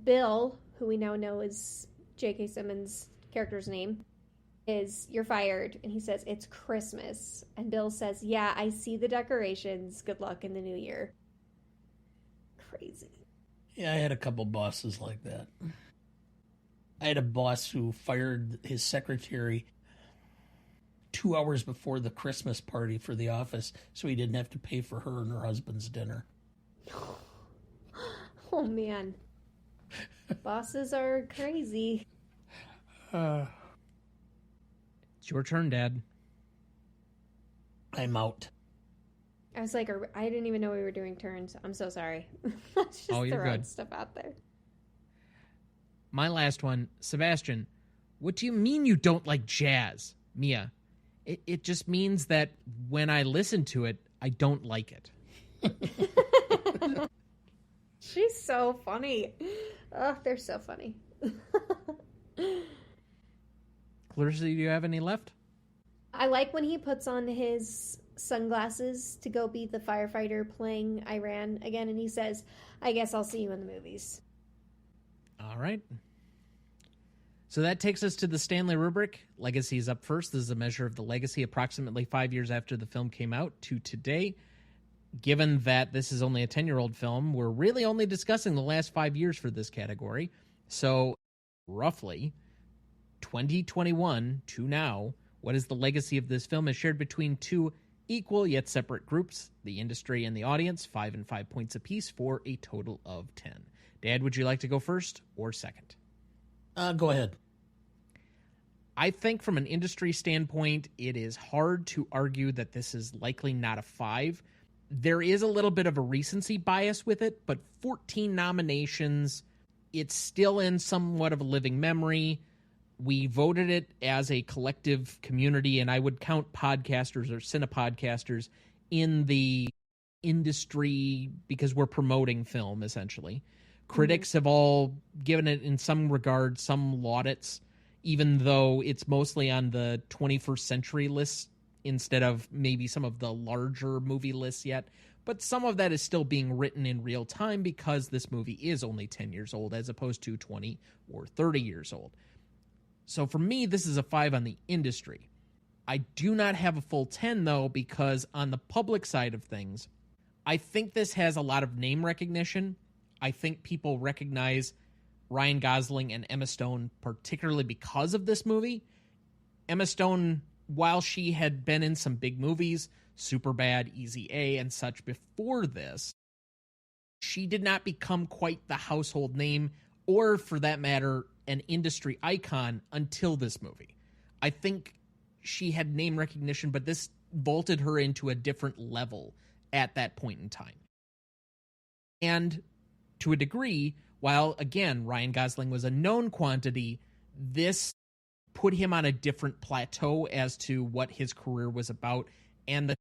Bill, who we now know is J.K. Simmons' character's name, is, you're fired. And he says, it's Christmas. And Bill says, yeah, I see the decorations. Good luck in the new year. Crazy. Yeah, I had a couple bosses like that. I had a boss who fired his secretary 2 hours before the Christmas party for the office so he didn't have to pay for her and her husband's dinner. Oh, man. Bosses are crazy. It's your turn, Dad. I'm out. I was like, I didn't even know we were doing turns. I'm so sorry. Let's just you're throw good. stuff out there. My last one, Sebastian, what do you mean you don't like jazz? Mia, it just means that when I listen to it, I don't like it. She's so funny. Oh, they're so funny. Clarissa, do you have any left? I like when he puts on his sunglasses to go be the firefighter playing Iran again, and he says, I guess I'll see you in the movies. All right. So that takes us to the Stanley Rubric. Legacy is up first. This is a measure of the legacy approximately 5 years after the film came out to today. Given that this is only a 10-year-old film, we're really only discussing the last 5 years for this category. So roughly 2021 to now, what is the legacy of this film is shared between two equal yet separate groups, the industry and the audience, 5 and 5 points apiece for a total of 10. Dad, would you like to go first or second? Go ahead. I think from an industry standpoint, it is hard to argue that this is likely not a 5. There is a little bit of a recency bias with it, but 14 nominations, it's still in somewhat of a living memory. We voted it as a collective community, and I would count podcasters or cinepodcasters in the industry because we're promoting film, essentially. Critics have all given it, in some regard, some laudits, even though it's mostly on the 21st century list instead of maybe some of the larger movie lists yet. But some of that is still being written in real time because this movie is only 10 years old as opposed to 20 or 30 years old. So for me, this is a 5 on the industry. I do not have a full 10, though, because on the public side of things, I think this has a lot of name recognition. I think people recognize Ryan Gosling and Emma Stone particularly because of this movie. Emma Stone, while she had been in some big movies, Superbad, Easy A, and such before this, she did not become quite the household name, or for that matter, an industry icon until this movie. I think she had name recognition, but this vaulted her into a different level at that point in time. And to a degree, while, again, Ryan Gosling was a known quantity, this put him on a different plateau as to what his career was about and the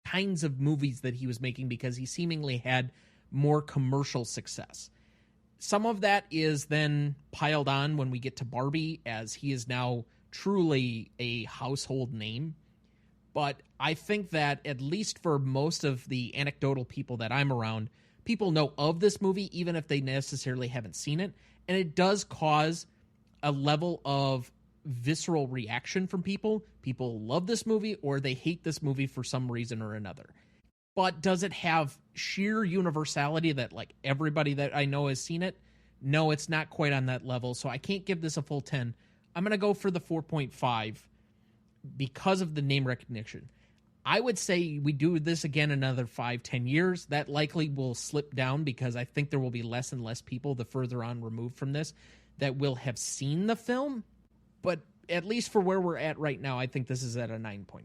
kinds of movies that he was making, because he seemingly had more commercial success. Some of that is then piled on when we get to Barbie, as he is now truly a household name. But I think that, at least for most of the anecdotal people that I'm around, people know of this movie, even if they necessarily haven't seen it. And it does cause a level of visceral reaction from people. People love this movie or they hate this movie for some reason or another. But does it have sheer universality that, like, everybody that I know has seen it? No, it's not quite on that level. So I can't give this a full 10. I'm going to go for the 4.5 because of the name recognition. I would say we do this again another 5-10 years. That likely will slip down because I think there will be less and less people the further on removed from this that will have seen the film. But at least for where we're at right now, I think this is at a 9.5.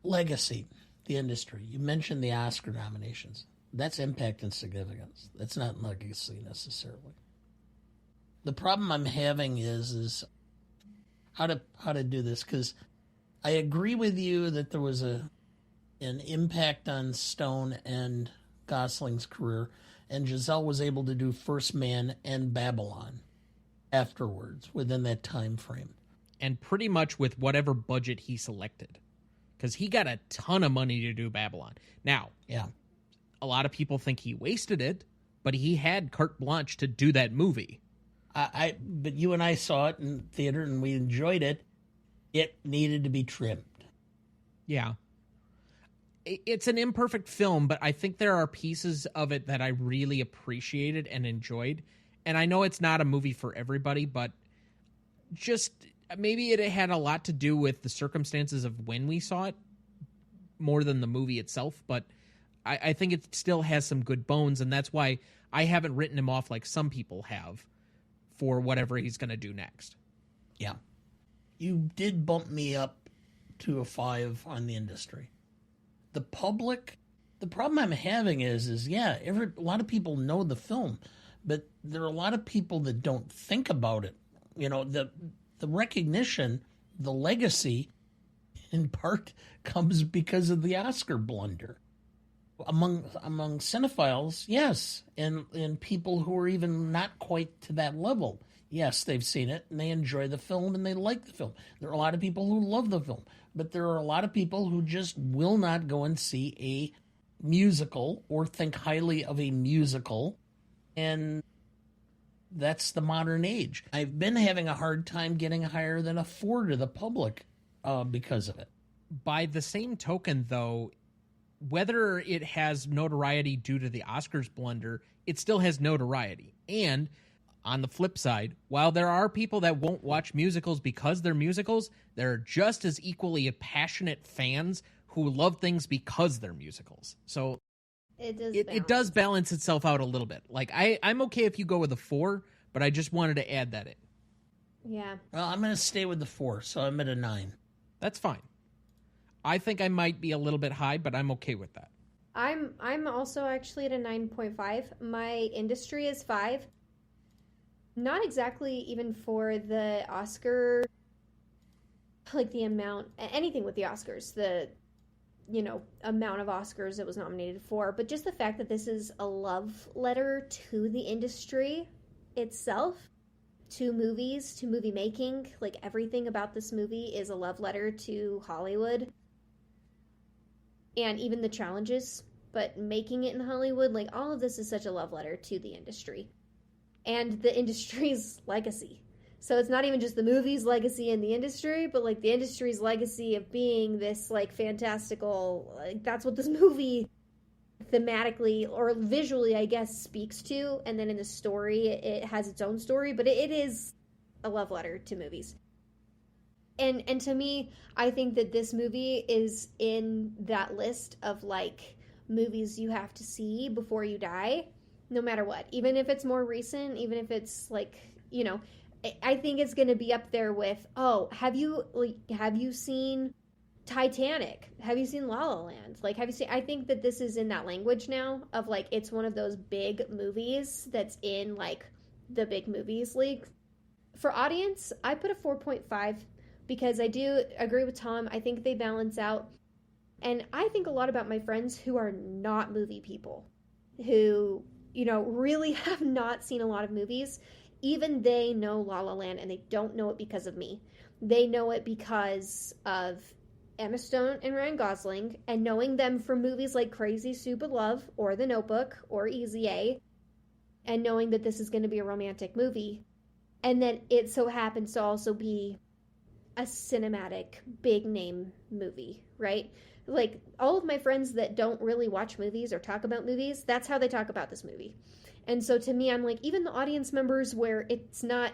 Legacy, the industry. You mentioned the Oscar nominations. That's impact and significance. That's not legacy necessarily. The problem I'm having is how to do this, because I agree with you that there was an impact on Stone and Gosling's career, and Giselle was able to do First Man and Babylon afterwards within that time frame. And pretty much with whatever budget he selected, because he got a ton of money to do Babylon. Now, yeah, a lot of people think he wasted it, but he had carte blanche to do that movie. But you and I saw it in theater and we enjoyed it. It needed to be trimmed. Yeah. It's an imperfect film, but I think there are pieces of it that I really appreciated and enjoyed. And I know it's not a movie for everybody, but just maybe it had a lot to do with the circumstances of when we saw it more than the movie itself. But I think it still has some good bones, and that's why I haven't written him off like some people have for whatever he's going to do next. Yeah. You did bump me up to a 5 on the industry. The public, the problem I'm having is yeah, a lot of people know the film, but there are a lot of people that don't think about it. You know, the recognition, the legacy, in part comes because of the Oscar blunder. Among cinephiles, yes, and people who are even not quite to that level, yes, they've seen it and they enjoy the film and they like the film. There are a lot of people who love the film, but there are a lot of people who just will not go and see a musical or think highly of a musical, and that's the modern age. I've been having a hard time getting higher than a 4 to the public because of it. By the same token, though, whether it has notoriety due to the Oscars blunder, it still has notoriety. And on the flip side, while there are people that won't watch musicals because they're musicals, there are just as equally passionate fans who love things because they're musicals. So it does balance itself out a little bit. Like, I'm okay if you go with a 4, but I just wanted to add that in. Yeah. Well, I'm going to stay with the 4, so I'm at a 9. That's fine. I think I might be a little bit high, but I'm okay with that. I'm also actually at a 9.5. My industry is 5. Not exactly even for the Oscar, like the amount, anything with the Oscars, the, amount of Oscars it was nominated for, but just the fact that this is a love letter to the industry itself, to movies, to movie making. Like, everything about this movie is a love letter to Hollywood. And even the challenges, but making it in Hollywood, like, all of this is such a love letter to the industry and the industry's legacy. So it's not even just the movie's legacy in the industry, but like the industry's legacy of being this like fantastical, like, that's what this movie thematically or visually, I guess, speaks to. And then in the story, it has its own story, but it is a love letter to movies. And to me, I think that this movie is in that list of, like, movies you have to see before you die, no matter what. Even if it's more recent, even if it's, like, I think it's going to be up there with, oh, have you seen Titanic? Have you seen La La Land? Like, I think that this is in that language now of, like, it's one of those big movies that's in, like, the big movies league. For audience, I put a 4.5 because I do agree with Tom. I think they balance out. And I think a lot about my friends who are not movie people, who, really have not seen a lot of movies. Even they know La La Land, and they don't know it because of me. They know it because of Emma Stone and Ryan Gosling, and knowing them from movies like Crazy Stupid Love or The Notebook or Easy A, and knowing that this is going to be a romantic movie, and that it so happens to also be a cinematic, big name movie, right? Like, all of my friends that don't really watch movies or talk about movies, that's how they talk about this movie. And so to me, I'm like, even the audience members where it's not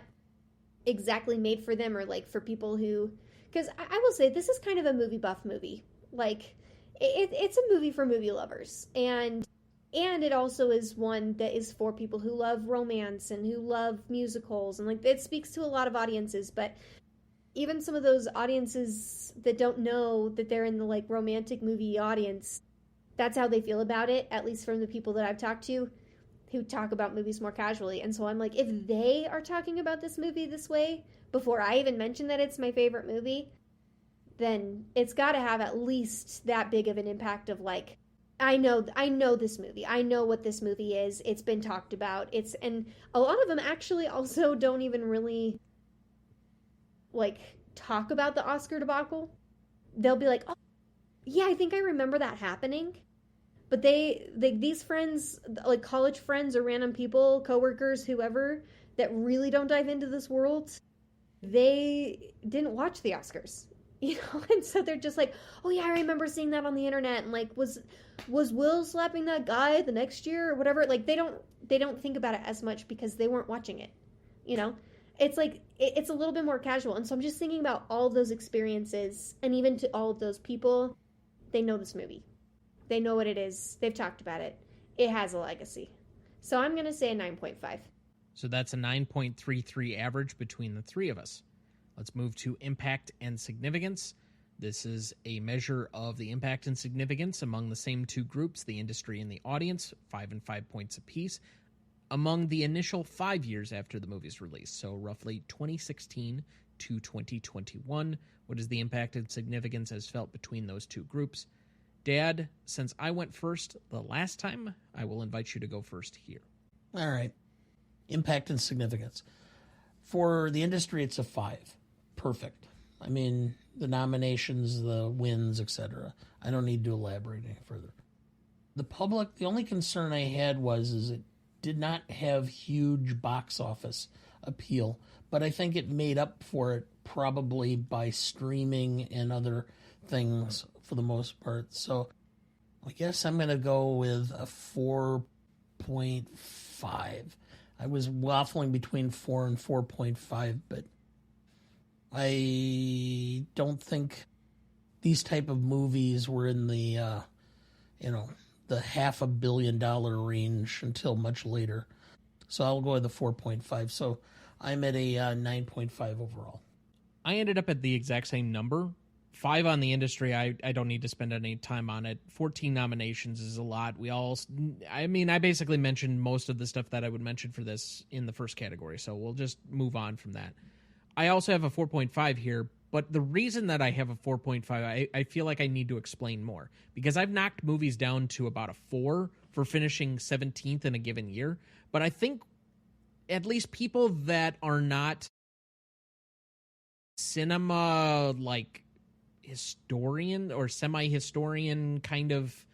exactly made for them, or like for people who, because I will say this is kind of a movie buff movie. Like, it's a movie for movie lovers. And it also is one that is for people who love romance and who love musicals. And like, it speaks to a lot of audiences, but even some of those audiences that don't know that they're in the like romantic movie audience, that's how they feel about it, at least from the people that I've talked to who talk about movies more casually. And so I'm like, if they are talking about this movie this way before I even mention that it's my favorite movie, then it's got to have at least that big of an impact of like, I know this movie. I know what this movie is. It's been talked about. And a lot of them actually also don't even really like talk about the Oscar debacle. They'll be like, oh yeah, I think I remember that happening. But these friends, like college friends or random people, coworkers, whoever, that really don't dive into this world, they didn't watch the Oscars, and so they're just like, oh yeah, I remember seeing that on the internet, and like, was Will slapping that guy the next year or whatever? Like, they don't think about it as much because they weren't watching it, It's like, it's a little bit more casual. And so I'm just thinking about all of those experiences, and even to all of those people, they know this movie. They know what it is. They've talked about it. It has a legacy. So I'm going to say a 9.5. So that's a 9.33 average between the three of us. Let's move to impact and significance. This is a measure of the impact and significance among the same two groups, the industry and the audience, 5 and 5 points apiece, among the initial 5 years after the movie's release. So roughly 2016 to 2021. What is the impact and significance as felt between those two groups? Dad, since I went first the last time, I will invite you to go first here. All right. Impact and significance. For the industry, it's a 5. Perfect. I mean, the nominations, the wins, etc. I don't need to elaborate any further. The public, the only concern I had is it did not have huge box office appeal, but I think it made up for it probably by streaming and other things for the most part. So I guess I'm going to go with a 4.5. I was waffling between 4 and 4.5, but I don't think these type of movies were in the, the $500 million range until much later. So I'll go with the 4.5. So I'm at a 9.5 overall. I ended up at the exact same number. 5 on the industry, I don't need to spend any time on it. 14 nominations is a lot. I basically mentioned most of the stuff that I would mention for this in the first category, so we'll just move on from that. I also have a 4.5 here, but the reason that I have a 4.5, I feel like I need to explain more, because I've knocked movies down to about a 4 for finishing 17th in a given year, but I think at least people that are not cinema, like, historian or semi-historian kind of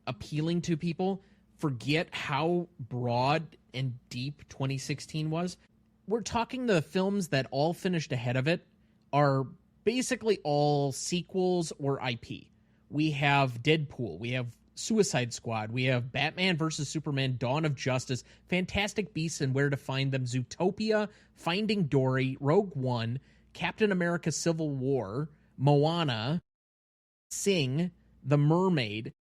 appealing to people forget how broad and deep 2016 was. We're talking the films that all finished ahead of it are basically all sequels or IP. We have Deadpool, we have Suicide Squad, we have Batman vs. Superman, Dawn of Justice, Fantastic Beasts and Where to Find Them, Zootopia, Finding Dory, Rogue One, Captain America Civil War, Moana, Sing, The Mermaid,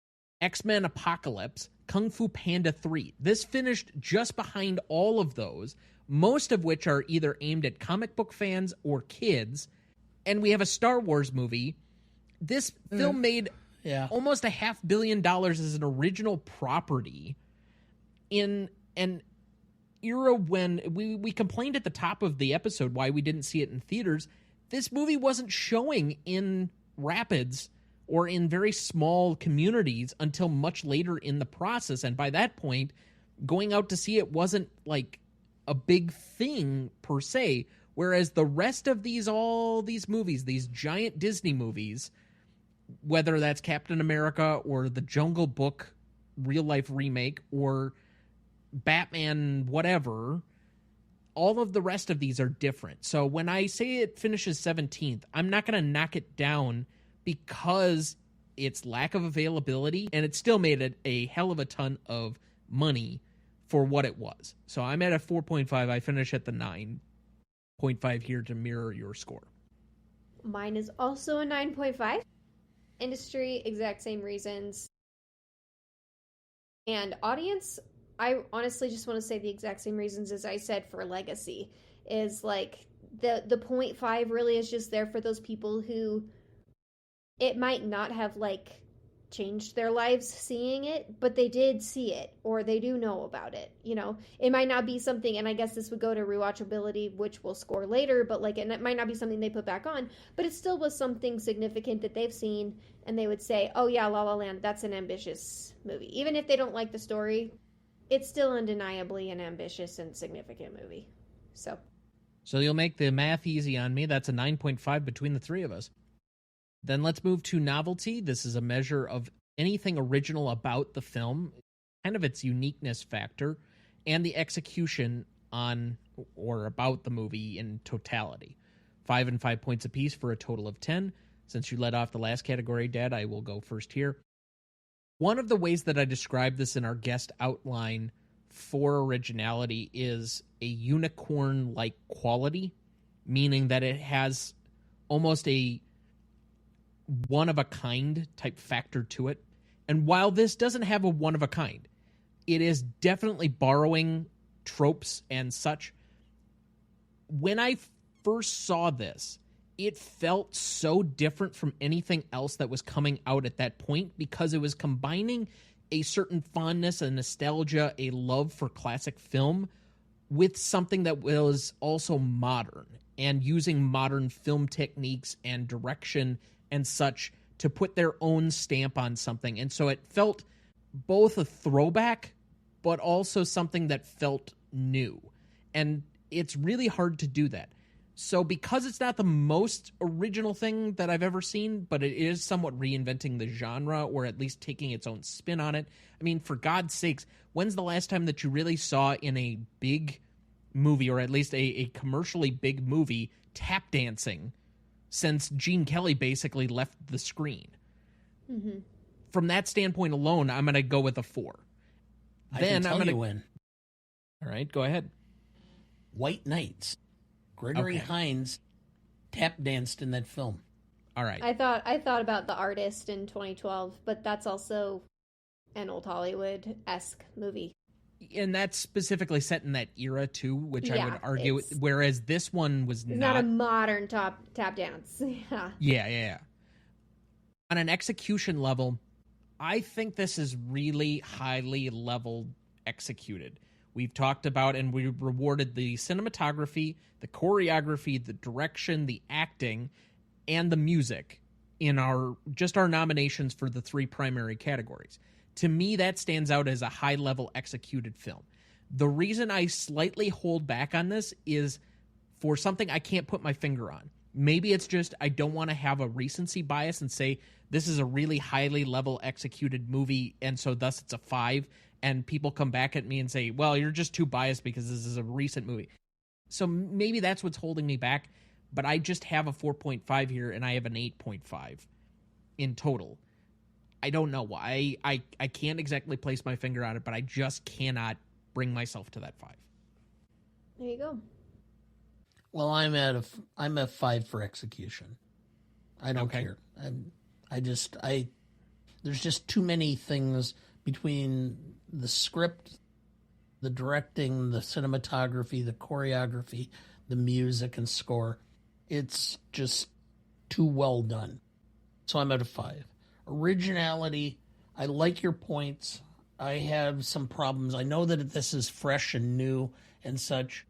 X-Men Apocalypse, Kung Fu Panda 3. This finished just behind all of those, most of which are either aimed at comic book fans or kids. And we have a Star Wars movie. This film made almost $500 million as an original property in an era when we complained at the top of the episode why we didn't see it in theaters. This movie wasn't showing in Rapids or in very small communities until much later in the process. And by that point, going out to see it wasn't like a big thing per se. Whereas the rest of all these movies, these giant Disney movies, whether that's Captain America or the Jungle Book real-life remake or Batman whatever, all of the rest of these are different. So when I say it finishes 17th, I'm not going to knock it down because its lack of availability, and it still made a hell of a ton of money for what it was. So I'm at a 4.5. I finish at the 9.5 here to mirror your score. Mine is also a 9.5. Industry, exact same reasons. And audience, I honestly just want to say the exact same reasons as I said for Legacy. Is like the 0.5 really is just there for those people who it might not have like changed their lives seeing it, but they did see it, or they do know about it. You know, it might not be something, and I guess this would go to Rewatchability, which we'll score later, but like, and it might not be something they put back on, but it still was something significant that they've seen, and they would say, oh yeah, La La Land, that's an ambitious movie. Even if they don't like the story, it's still undeniably an ambitious and significant movie. So you'll make the math easy on me. That's a 9.5 between the three of us. Then let's move to Novelty. This is a measure of anything original about the film, kind of its uniqueness factor, and the execution on or about the movie in totality. 5 and 5 points apiece for a total of 10. Since you led off the last category, Dad, I will go first here. One of the ways that I describe this in our guest outline for originality is a unicorn-like quality, meaning that it has almost a one-of-a-kind type factor to it. And while this doesn't have a one-of-a-kind, it is definitely borrowing tropes and such. When I first saw this, it felt so different from anything else that was coming out at that point because it was combining a certain fondness, a nostalgia, a love for classic film with something that was also modern and using modern film techniques and direction and such to put their own stamp on something. And so it felt both a throwback, but also something that felt new. And it's really hard to do that. So because it's not the most original thing that I've ever seen, but it is somewhat reinventing the genre, or at least taking its own spin on it. I mean, for God's sakes, when's the last time that you really saw in a big movie, or at least a commercially big movie, tap dancing since Gene Kelly basically left the screen? Mm-hmm. From that standpoint alone, I'm going to go with a 4. Then I'm going to win. All right, go ahead. White Knights. Gregory Hines tap danced in that film. All right. I thought about The Artist in 2012, but that's also an old Hollywood-esque movie. And that's specifically set in that era too, which I would argue. Whereas this one was not a modern tap dance. Yeah. On an execution level, I think this is really highly level executed. We've talked about and we rewarded the cinematography, the choreography, the direction, the acting, and the music in our nominations for the 3 primary categories. To me, that stands out as a high-level executed film. The reason I slightly hold back on this is for something I can't put my finger on. Maybe it's just I don't want to have a recency bias and say this is a really highly level executed movie, and so thus it's a 5, and people come back at me and say, well, you're just too biased because this is a recent movie. So maybe that's what's holding me back, but I just have a 4.5 here, and I have an 8.5 in total. I don't know why. I can't exactly place my finger on it, but I just cannot bring myself to that 5. There you go. Well, I'm a 5 for execution. I don't care. There's just too many things between the script, The directing, the cinematography, the choreography, the music and score. It's just too well done. So I'm at a 5. Originality, I like your points. I have some problems. I know that this is fresh and new and such.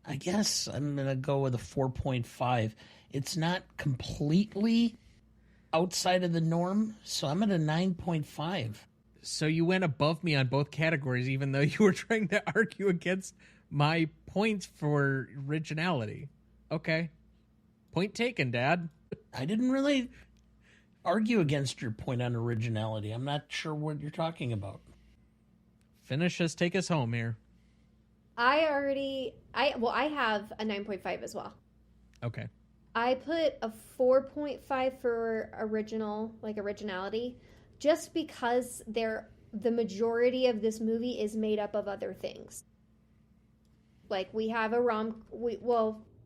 I guess I'm going to go with a 4.5. It's not completely outside of the norm, so I'm at a 9.5. So you went above me on both categories, even though you were trying to argue against my points for originality. Okay. Point taken, Dad. I didn't really argue against your point on originality. I'm not sure what you're talking about. Finish us, take us home here. I have a 9.5 as well. Okay. I put a 4.5 for originality, just because the majority of this movie is made up of other things. Like we have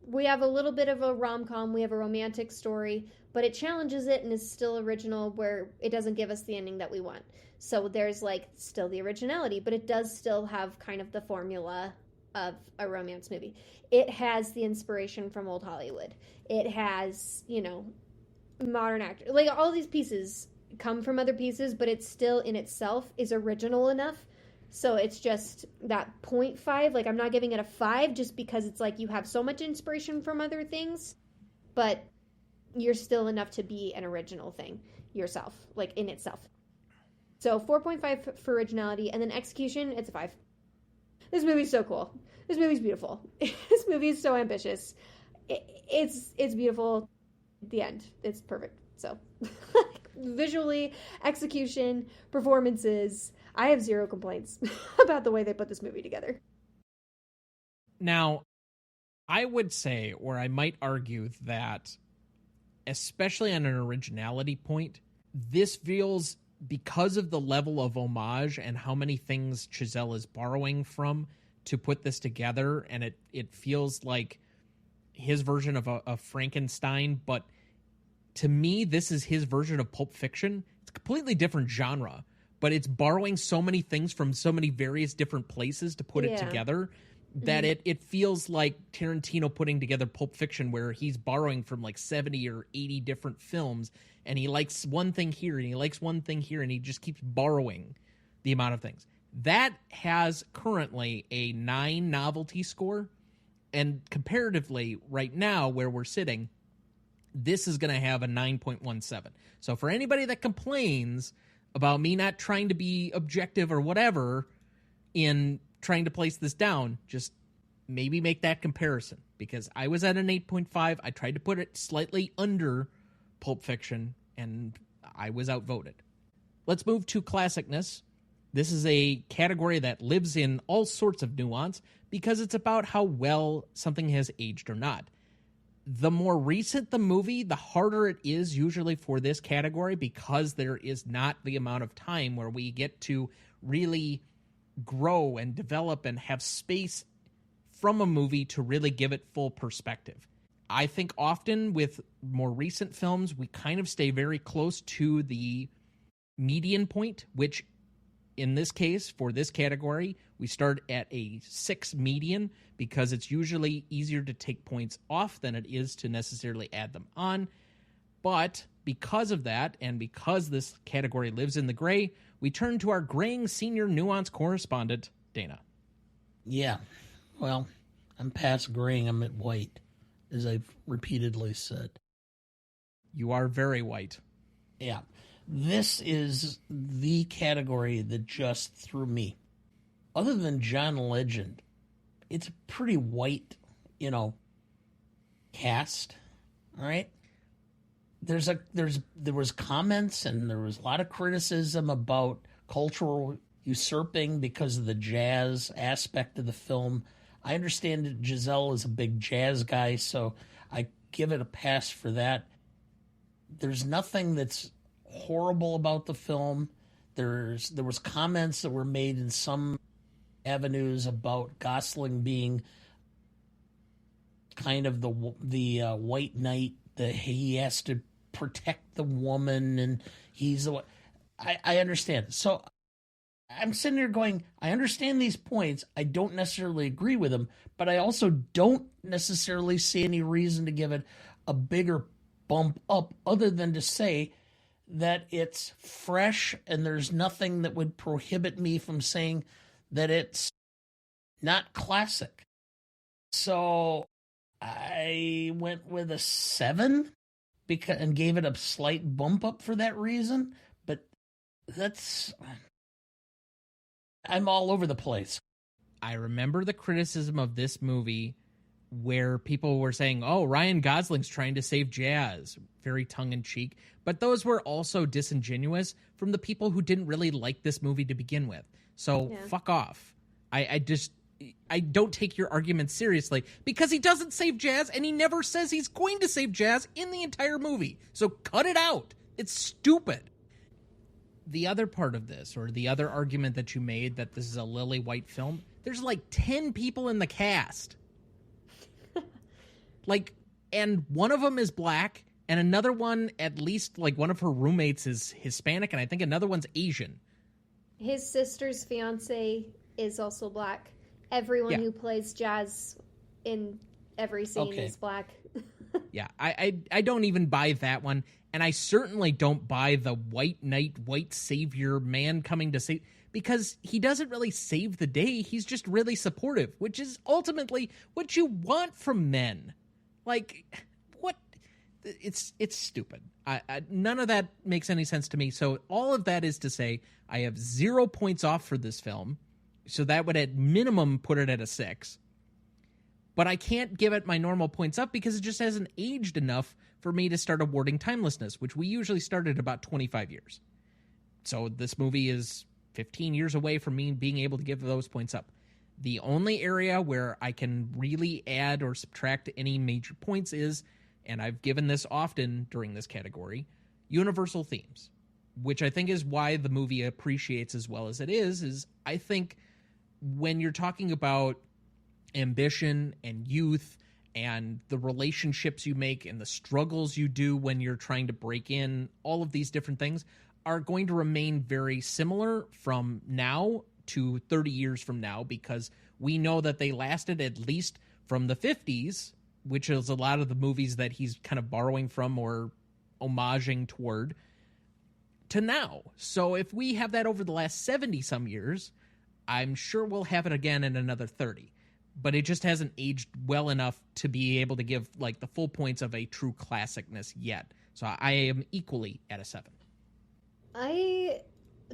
we have a little bit of a rom-com, we have a romantic story, but it challenges it and is still original where it doesn't give us the ending that we want. So there's still the originality, but it does still have kind of the formula of a romance movie. It has the inspiration from old Hollywood. It has, modern actors. All these pieces come from other pieces, but it still in itself is original enough. So it's just that 0.5. I'm not giving it a 5 just because it's you have so much inspiration from other things, but you're still enough to be an original thing yourself, in itself. So 4.5 for originality, and then execution, it's a 5. This movie's so cool. This movie's beautiful. This movie is so ambitious. It's beautiful. The end. It's perfect. So visually, execution, performances, I have zero complaints about the way they put this movie together. Now, I would say, or I might argue that, especially on an originality point, this feels, because of the level of homage and how many things Chazelle is borrowing from to put this together, and it feels like his version of a Frankenstein, but to me, this is his version of Pulp Fiction. It's a completely different genre, but it's borrowing so many things from so many various different places to put it together that it feels like Tarantino putting together Pulp Fiction, where he's borrowing from 70 or 80 different films, and he likes one thing here and he likes one thing here, and he just keeps borrowing the amount of things. That has currently a 9 novelty score, and comparatively right now where we're sitting, this is going to have a 9.17. So for anybody that complains about me not trying to be objective or whatever in trying to place this down, just maybe make that comparison, because I was at an 8.5. I tried to put it slightly under Pulp Fiction, and I was outvoted. Let's move to classicness. This is a category that lives in all sorts of nuance because it's about how well something has aged or not. The more recent the movie, the harder it is usually for this category, because there is not the amount of time where we get to really grow and develop and have space from a movie to really give it full perspective. I think often with more recent films, we kind of stay very close to the median point, which in this case, for this category, we start at a 6 median because it's usually easier to take points off than it is to necessarily add them on. But because of that, and because this category lives in the gray, we turn to our graying senior nuance correspondent, Dana. Yeah, well, I'm past graying, I'm at white, as I've repeatedly said. You are very white. Yeah. This is the category that just threw me. Other than John Legend, it's a pretty white, cast. All right. There was comments and there was a lot of criticism about cultural usurping because of the jazz aspect of the film. I understand that Giselle is a big jazz guy, so I give it a pass for that. There's nothing that's horrible about the film. There was comments that were made in some avenues about Gosling being kind of the white knight, that he has to protect the woman and he's the one. I understand. So I'm sitting there going, I understand these points. I don't necessarily agree with them, but I also don't necessarily see any reason to give it a bigger bump up other than to say that it's fresh and there's nothing that would prohibit me from saying that it's not classic. So I went with a 7 and gave it a slight bump up for that reason, but I'm all over the place. I remember the criticism of this movie where people were saying, oh, Ryan Gosling's trying to save jazz, very tongue-in-cheek, but those were also disingenuous from the people who didn't really like this movie to begin with. So fuck off. I don't take your argument seriously because he doesn't save jazz and he never says he's going to save jazz in the entire movie. So cut it out. It's stupid. The other part of this, or the other argument that you made that this is a lily white film, there's like 10 people in the cast. And one of them is black, and another one, at least like one of her roommates, is Hispanic, and I think another one's Asian. His sister's fiance is also black. Everyone who plays jazz in every scene is black. Yeah, I don't even buy that one, and I certainly don't buy the white knight, white savior man coming to save, because he doesn't really save the day. He's just really supportive, which is ultimately what you want from men. Like, what? It's stupid. None of that makes any sense to me. So all of that is to say, I have 0 points off for this film. So that would at minimum put it at a 6. But I can't give it my normal points up because it just hasn't aged enough for me to start awarding timelessness, which we usually start at about 25 years. So this movie is 15 years away from me being able to give those points up. The only area where I can really add or subtract any major points is, and I've given this often during this category, universal themes, which I think is why the movie appreciates as well as it is I think when you're talking about ambition and youth and the relationships you make and the struggles you do when you're trying to break in, all of these different things are going to remain very similar from now to 30 years from now, because we know that they lasted at least from the 50s, which is a lot of the movies that he's kind of borrowing from or homaging toward, to now. So if we have that over the last 70 some years, I'm sure we'll have it again in another 30. But it just hasn't aged well enough to be able to give like the full points of a true classicness yet. So I am equally at a 7. I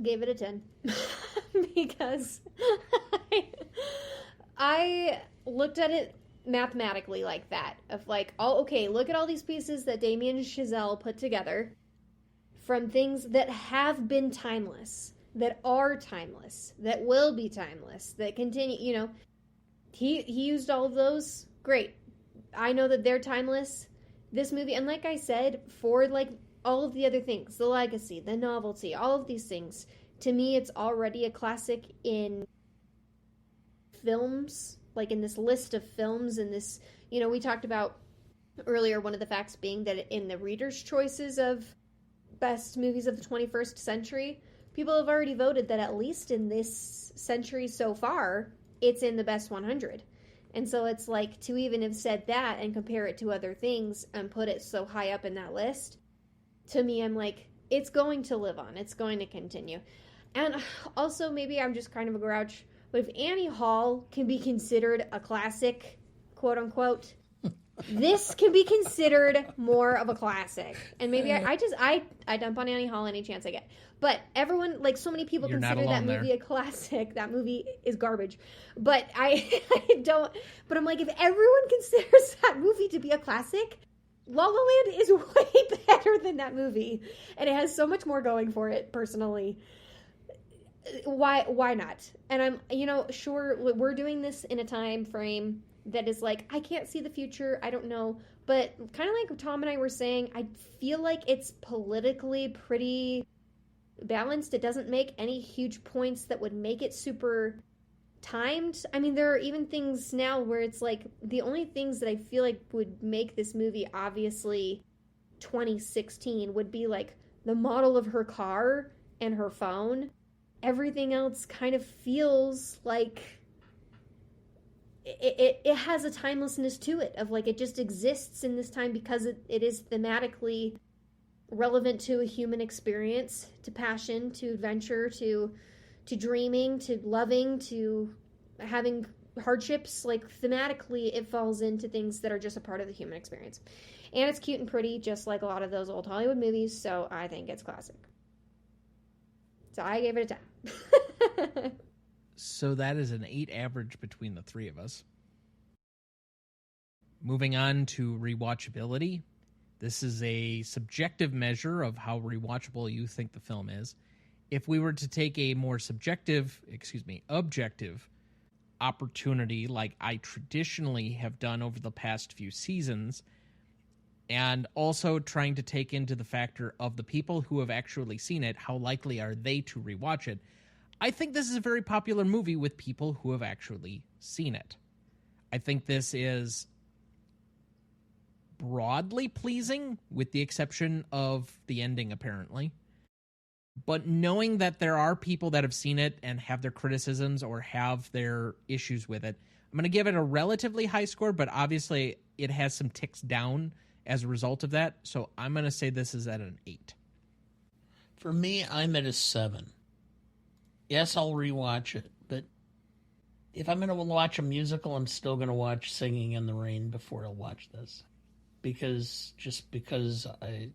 gave it a 10 because I looked at it mathematically like that, of like, oh, okay, look at all these pieces that Damien Chazelle put together from things that have been timeless, that are timeless, that will be timeless, that continue, you know. He used all of those. Great. I know that they're timeless. This movie, and like I said, for like all of the other things, the legacy, the novelty, all of these things, to me, it's already a classic in films, like in this list of films, and this, you know, we talked about earlier, one of the facts being that in the readers' choices of best movies of the 21st century, people have already voted that at least in this century so far, it's in the best 100. And so it's like, to even have said that and compare it to other things and put it so high up in that list, to me, I'm like, it's going to live on. It's going to continue. And also, maybe I'm just kind of a grouch, but if Annie Hall can be considered a classic, quote unquote, this can be considered more of a classic. And maybe I dump on Annie Hall any chance I get. But everyone, like, so many people consider that movie a classic. That movie is garbage. But I don't. But I'm like, if everyone considers that movie to be a classic, La La Land is way better than that movie. And it has so much more going for it, personally. Why not? And I'm, you know, sure, we're doing this in a time frame that is like, I can't see the future, I don't know. But kind of like Tom and I were saying, I feel like it's politically pretty balanced. It doesn't make any huge points that would make it super timed. I mean, there are even things now where it's like, the only things that I feel like would make this movie obviously 2016 would be like the model of her car and her phone. everything else kind of feels like it has a timelessness to it, of like it just exists in this time because it is thematically relevant to a human experience, to passion, to adventure, to dreaming, to loving, to having hardships. Like thematically it falls into things that are just a part of the human experience, and it's cute and pretty, just like a lot of those old Hollywood movies. So I think it's classic, so I gave it a 10. So that is an 8 average between the three of us. Moving on to rewatchability. This is a subjective measure of how rewatchable you think the film is. If we were to take a more objective opportunity, like I traditionally have done over the past few seasons, and also trying to take into the factor of the people who have actually seen it, how likely are they to rewatch it? I think this is a very popular movie with people who have actually seen it. I think this is broadly pleasing, with the exception of the ending, apparently. But knowing that there are people that have seen it and have their criticisms or have their issues with it, I'm going to give it a relatively high score, but obviously it has some ticks down as a result of that. So I'm going to say this is at an 8. For me, I'm at a 7. Yes, I'll rewatch it, but if I'm going to watch a musical, I'm still going to watch Singing in the Rain before I'll watch this. Because I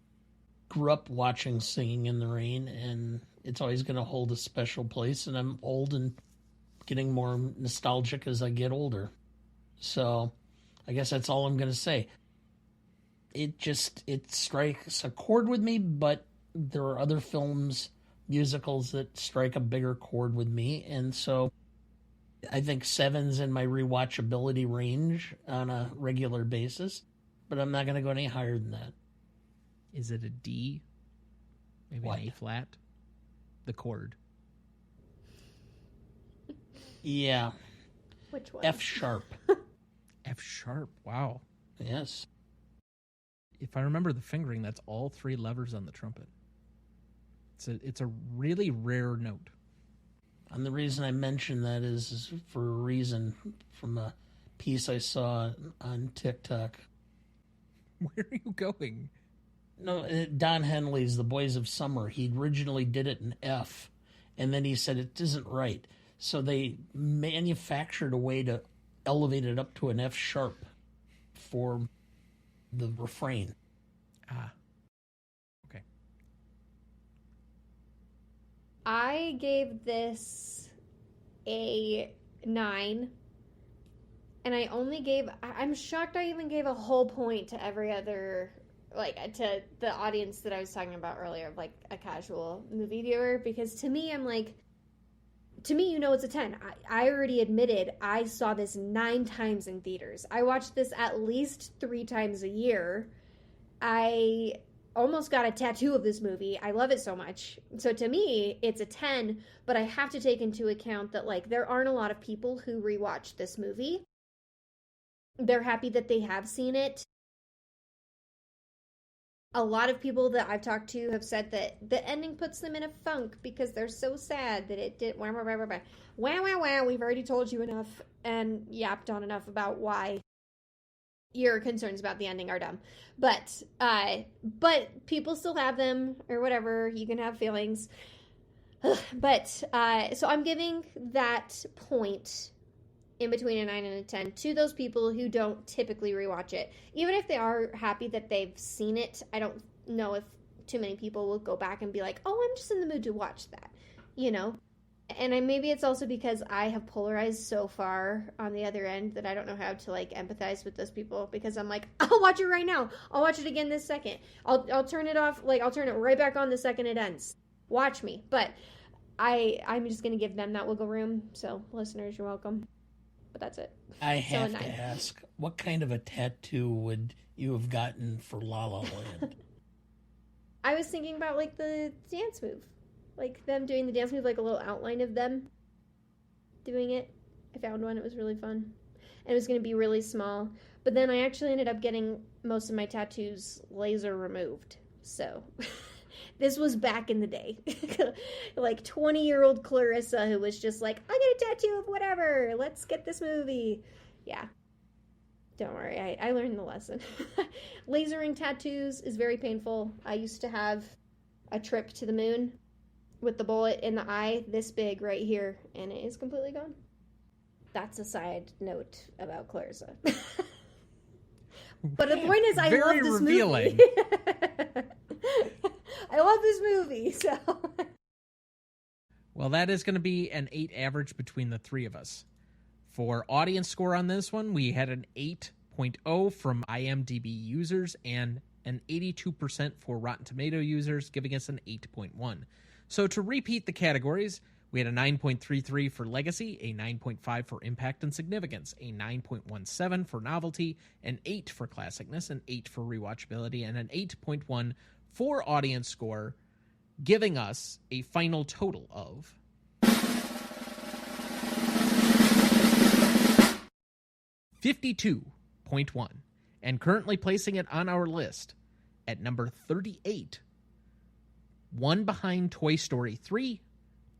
grew up watching Singing in the Rain, and it's always going to hold a special place, and I'm old and getting more nostalgic as I get older. So I guess that's all I'm going to say. It strikes a chord with me, but there are other musicals that strike a bigger chord with me, and so I think 7's in my rewatchability range on a regular basis, but I'm not going to go any higher than that. Is it a D? Maybe What? an A flat? The chord. Which Yeah. one? F sharp. F sharp. Wow. Yes. If I remember the fingering, that's all 3 levers on the trumpet. It's a really rare note. And the reason I mention that is for a reason from a piece I saw on TikTok. Where are you going? No, Don Henley's The Boys of Summer. He originally did it in F, and then he said it isn't right. So they manufactured a way to elevate it up to an F sharp for the refrain. Ah. Okay. I gave this a 9. And I'm shocked I even gave a whole point to every other, like, to the audience that I was talking about earlier, of like a casual movie viewer, because to me, it's a 10. I already admitted I saw this 9 times in theaters. I watched this at least 3 times a year. I almost got a tattoo of this movie. I love it so much. So to me, it's a 10, but I have to take into account that, like, there aren't a lot of people who rewatch this movie. They're happy that they have seen it. A lot of people that I've talked to have said that the ending puts them in a funk because they're so sad that it did. Wah, wah, wah, wah, wah. Wah, wah, wah. We've already told you enough and yapped on enough about why your concerns about the ending are dumb. But people still have them, or whatever. You can have feelings. But so I'm giving that point in between a 9 and a 10 to those people who don't typically rewatch it. Even if they are happy that they've seen it, I don't know if too many people will go back and be like, oh, I'm just in the mood to watch that, you know? And maybe it's also because I have polarized so far on the other end that I don't know how to, like, empathize with those people, because I'm like, I'll watch it right now. I'll watch it again this second. I'll turn it off, like, I'll turn it right back on the second it ends. Watch me. But I'm just going to give them that wiggle room. So, listeners, you're welcome. But that's it. I have to ask, what kind of a tattoo would you have gotten for La La Land? I was thinking about, like, the dance move. Like, them doing the dance move, like a little outline of them doing it. I found one. It was really fun. And it was going to be really small. But then I actually ended up getting most of my tattoos laser removed. So This was back in the day. Like 20-year-old Klarissa who was just like, I get a tattoo of whatever. Let's get this movie. Yeah. Don't worry. I learned the lesson. Lasering tattoos is very painful. I used to have a trip to the moon with the bullet in the eye this big right here, and it is completely gone. That's a side note about Clarissa. But the point is, I love this movie. I love this movie, so. Well, that is going to be an 8 average between the three of us. For audience score on this one, we had an 8.0 from IMDb users and an 82% for Rotten Tomato users, giving us an 8.1. So to repeat the categories, we had a 9.33 for Legacy, a 9.5 for Impact and Significance, a 9.17 for Novelty, an 8 for Classicness, an 8 for Rewatchability, and an 8.1 for Audience Score, giving us a final total of 52.1, and currently placing it on our list at number 38, one behind Toy Story 3,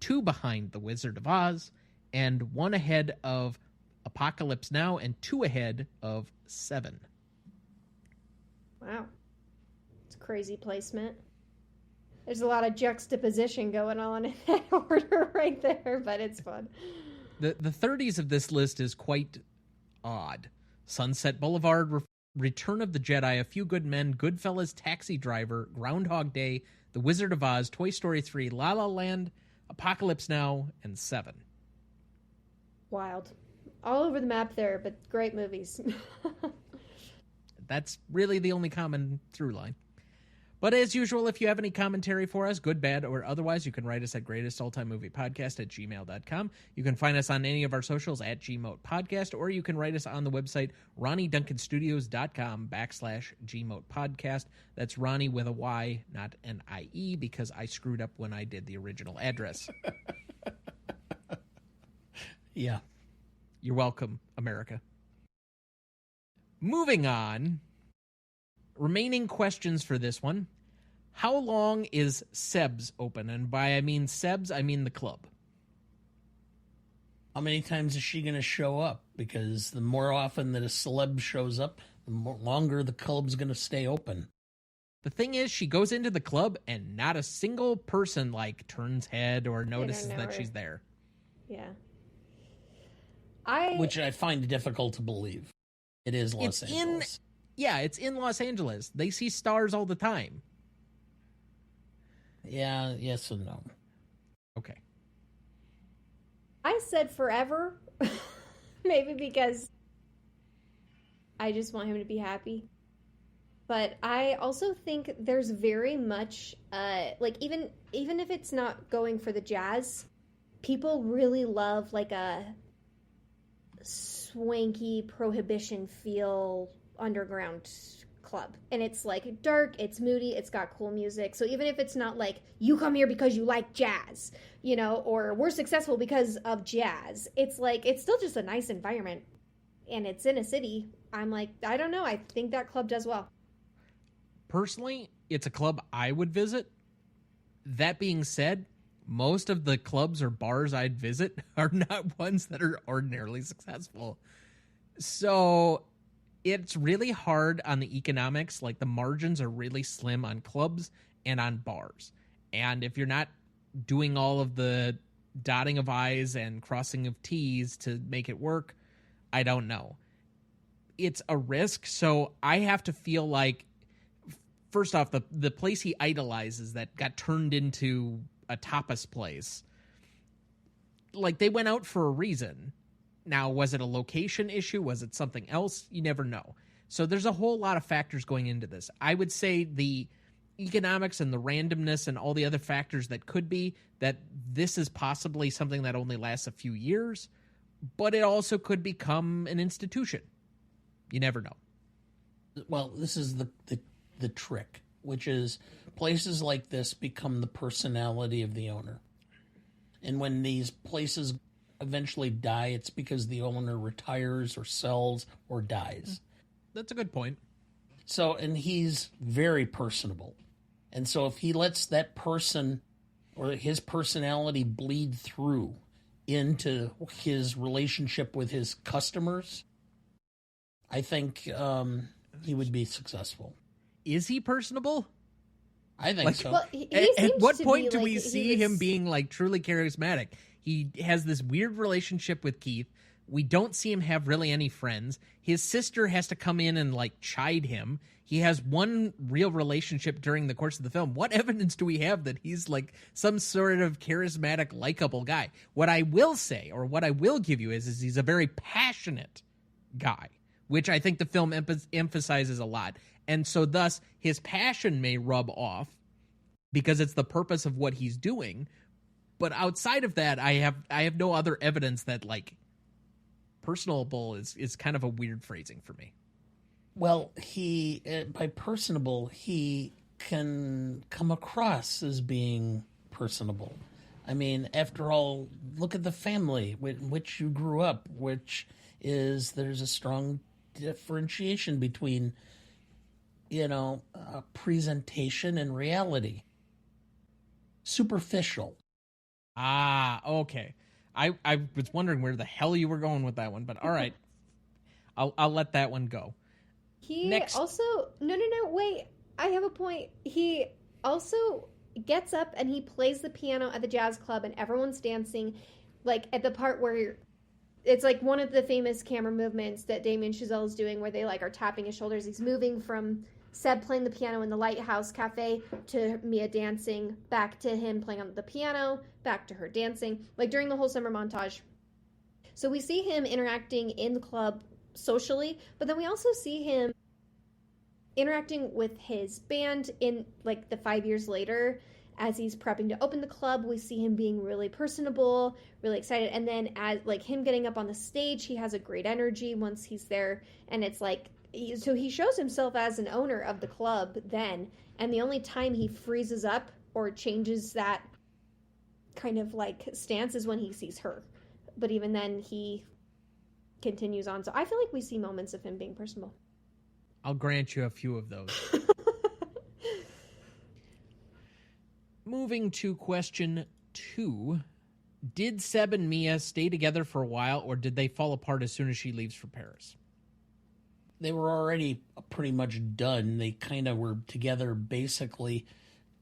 2 behind The Wizard of Oz, and 1 ahead of Apocalypse Now, and 2 ahead of 7. Wow. It's crazy placement. There's a lot of juxtaposition going on in that order right there, but it's fun. The 30s of this list is quite odd. Sunset Boulevard, Return of the Jedi, A Few Good Men, Goodfellas, Taxi Driver, Groundhog Day, The Wizard of Oz, Toy Story 3, La La Land, Apocalypse Now, and 7. Wild. All over the map there, but great movies. That's really the only common through line. But as usual, if you have any commentary for us, good, bad, or otherwise, you can write us at greatestaltimemoviepodcast@gmail.com. You can find us on any of our socials at gmotepodcast, or you can write us on the website ronnieduncanstudios.com/gmotepodcast. That's Ronnie with a Y, not an I-E, because I screwed up when I did the original address. Yeah. You're welcome, America. Moving on. Remaining questions for this one. How long is Seb's open? And by I mean Seb's, I mean the club. How many times is she going to show up? Because the more often that a celeb shows up, the longer the club's going to stay open. The thing is, she goes into the club and not a single person like turns head or notices that she's there. Yeah. Which I find difficult to believe. It is Los Angeles. Yeah, it's in Los Angeles. They see stars all the time. Yeah, yes and no. Okay. I said forever. Maybe because I just want him to be happy. But I also think there's very much, like, even if it's not going for the jazz, people really love, like, a swanky prohibition feel underground club. And it's like dark, it's moody, it's got cool music. So even if it's not like you come here because you like jazz, you know, or we're successful because of jazz, it's like it's still just a nice environment and it's in a city. I'm like, I don't know, I think that club does well. Personally, it's a club I would visit. That being said, most of the clubs or bars I'd visit are not ones that are ordinarily successful. So it's really hard on the economics. Like, the margins are really slim on clubs and on bars. And if you're not doing all of the dotting of I's and crossing of T's to make it work, I don't know. It's a risk. So I have to feel like, first off, the place he idolizes that got turned into a tapas place, like, they went out for a reason. Now, was it a location issue? Was it something else? You never know. So there's a whole lot of factors going into this. I would say the economics and the randomness and all the other factors that could be that this is possibly something that only lasts a few years, but it also could become an institution. You never know. Well, this is the trick, which is places like this become the personality of the owner. And when these places eventually die, it's because the owner retires or sells or dies. That's a good point. So, and he's very personable. And so if he lets that person or his personality bleed through into his relationship with his customers, I think he would be successful. Is he personable? I think so. Well, At what point do like, we see him being like truly charismatic? He has this weird relationship with Keith. We don't see him have really any friends. His sister has to come in and like chide him. He has one real relationship during the course of the film. What evidence do we have that he's like some sort of charismatic, likable guy? What I will say, or what I will give you is he's a very passionate guy, which I think the film emphasizes a lot. And so thus his passion may rub off because it's the purpose of what he's doing. But outside of that, I have no other evidence that like personable is kind of a weird phrasing for me. Well, he, by personable, he can come across as being personable. I mean, after all, look at the family in which you grew up, which is, there's a strong differentiation between, presentation and reality. Superficial. Ah, okay. I was wondering where the hell you were going with that one, but all right. I'll let that one go. He Next. also no, wait. I have a point. He also gets up and he plays the piano at the jazz club, and everyone's dancing, like at the part where it's like one of the famous camera movements that Damien Chazelle is doing, where they like are tapping his shoulders. He's moving from Seb playing the piano in the Lighthouse Cafe to Mia dancing, back to him playing on the piano, back to her dancing, like during the whole summer montage. So we see him interacting in the club socially, but then we also see him interacting with his band in like the 5 years later as he's prepping to open the club. We see him being really personable, really excited, and then as like him getting up on the stage, he has a great energy once he's there, and it's like, so he shows himself as an owner of the club then, and the only time he freezes up or changes that kind of like stance is when he sees her, but even then he continues on. So I feel like we see moments of him being personable. I'll grant you a few of those. Moving to question 2. Did Seb and Mia stay together for a while, or did they fall apart as soon as she leaves for Paris? They were already pretty much done. They kind of were together basically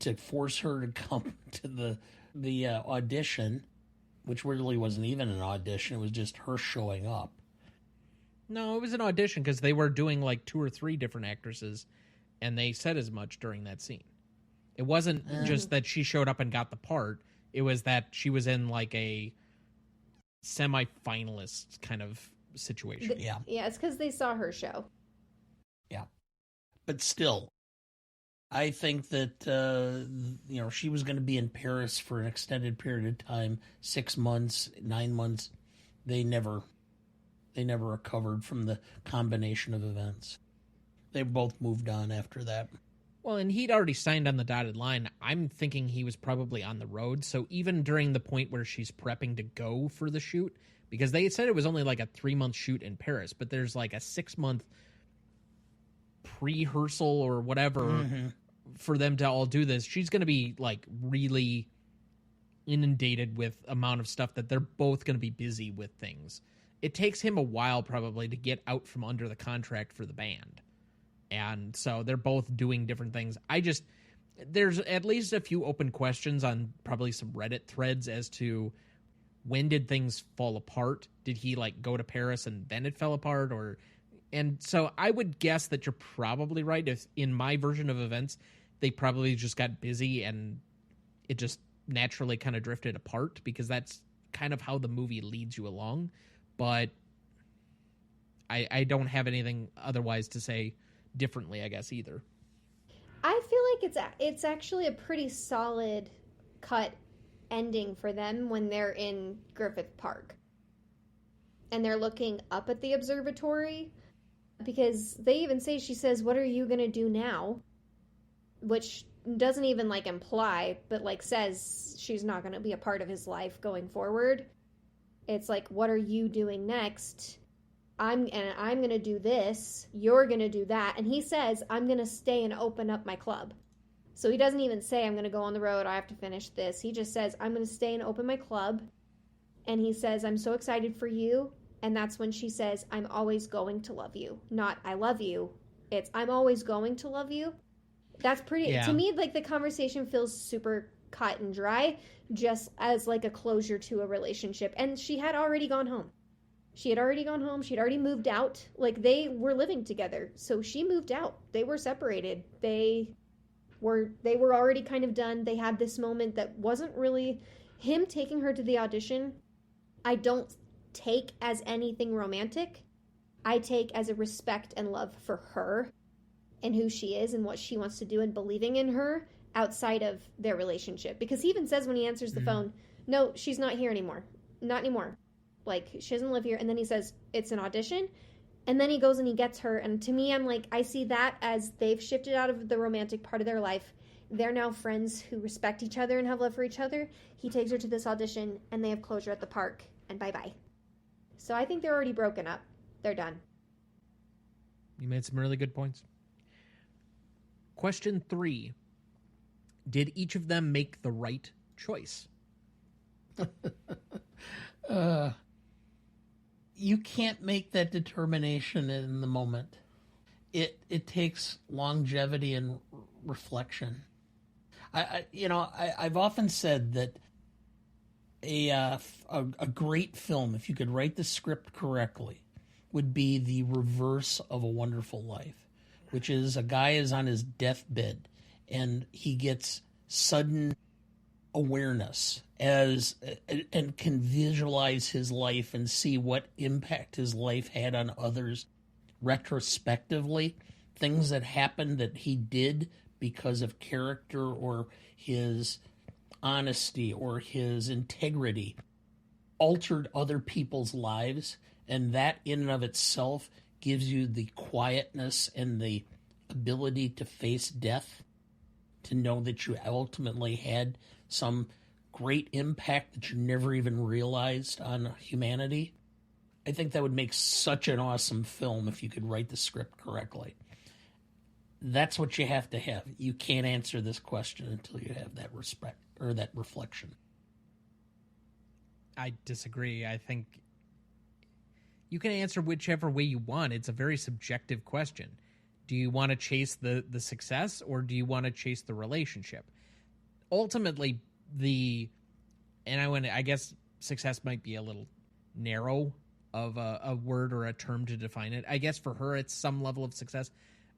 to force her to come to the audition, which really wasn't even an audition. It was just her showing up. No, it was an audition because they were doing like 2 or 3 different actresses, and they said as much during that scene. It wasn't just that she showed up and got the part. It was that she was in like a semi-finalist kind of situation. Yeah, it's because they saw her show. Yeah. But still, I think that, she was going to be in Paris for an extended period of time, 6 months, 9 months. They never recovered from the combination of events. They both moved on after that. Well, and he'd already signed on the dotted line. I'm thinking he was probably on the road. So even during the point where she's prepping to go for the shoot, because they said it was only like a 3-month shoot in Paris, but there's like a 6-month pre-rehearsal or whatever for them to all do this. She's going to be like really inundated with amount of stuff that they're both going to be busy with things. It takes him a while probably to get out from under the contract for the band. And so they're both doing different things. There's at least a few open questions on probably some Reddit threads as to when did things fall apart? Did he like go to Paris and then it fell apart? And so I would guess that you're probably right. If in my version of events, they probably just got busy and it just naturally kind of drifted apart, because that's kind of how the movie leads you along. But I don't have anything otherwise to say differently, I guess, either. I feel like it's actually a pretty solid cut ending for them when they're in Griffith Park. And they're looking up at the observatory, because they even say, she says, "What are you going to do now?" Which doesn't even like imply, but like says she's not going to be a part of his life going forward. It's like, what are you doing next? I'm going to do this. You're going to do that. And he says, "I'm going to stay and open up my club." So he doesn't even say, I'm going to go on the road, I have to finish this. He just says, I'm going to stay and open my club. And he says, I'm so excited for you. And that's when she says, I'm always going to love you. Not, I love you. It's, I'm always going to love you. That's pretty, to me, like, the conversation feels super cut and dry, just as, like, a closure to a relationship. And she had already gone home. She'd already moved out. Like, they were living together. So she moved out. They were separated. They were already kind of done. They had this moment that wasn't really him taking her to the audition. I don't take as anything romantic. I take as a respect and love for her and who she is and what she wants to do and believing in her outside of their relationship. Because he even says when he answers the phone, no, she's not here anymore. Not anymore. Like, she doesn't live here. And then he says, it's an audition. And then he goes and he gets her. And to me, I'm like, I see that as they've shifted out of the romantic part of their life. They're now friends who respect each other and have love for each other. He takes her to this audition and they have closure at the park. And bye-bye. So I think they're already broken up. They're done. You made some really good points. Question 3. Did each of them make the right choice? You can't make that determination in the moment. It takes longevity and reflection. I've often said that a great film, if you could write the script correctly, would be the reverse of A Wonderful Life, which is a guy is on his deathbed and he gets sudden awareness and can visualize his life and see what impact his life had on others retrospectively, things that happened that he did because of character or his honesty or his integrity altered other people's lives, and that in and of itself gives you the quietness and the ability to face death, to know that you ultimately had some great impact that you never even realized on humanity. I think that would make such an awesome film if you could write the script correctly. That's what you have to have. You can't answer this question until you have that respect or that reflection. I disagree. I think you can answer whichever way you want. It's a very subjective question. Do you want to chase the success or do you want to chase the relationship? Ultimately, I guess success might be a little narrow of a word or a term to define it. I guess for her, it's some level of success.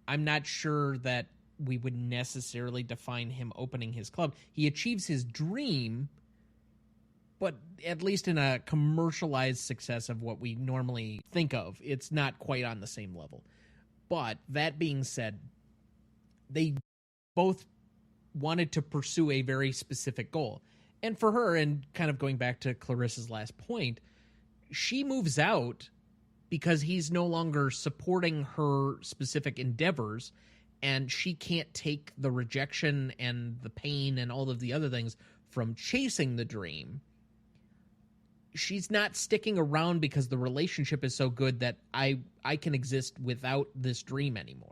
I'm not sure that we would necessarily define him opening his club. He achieves his dream, but at least in a commercialized success of what we normally think of, it's not quite on the same level. But that being said, they both wanted to pursue a very specific goal. And for her, and kind of going back to Clarissa's last point, she moves out because he's no longer supporting her specific endeavors, and she can't take the rejection and the pain and all of the other things from chasing the dream. She's not sticking around because the relationship is so good that I can exist without this dream anymore.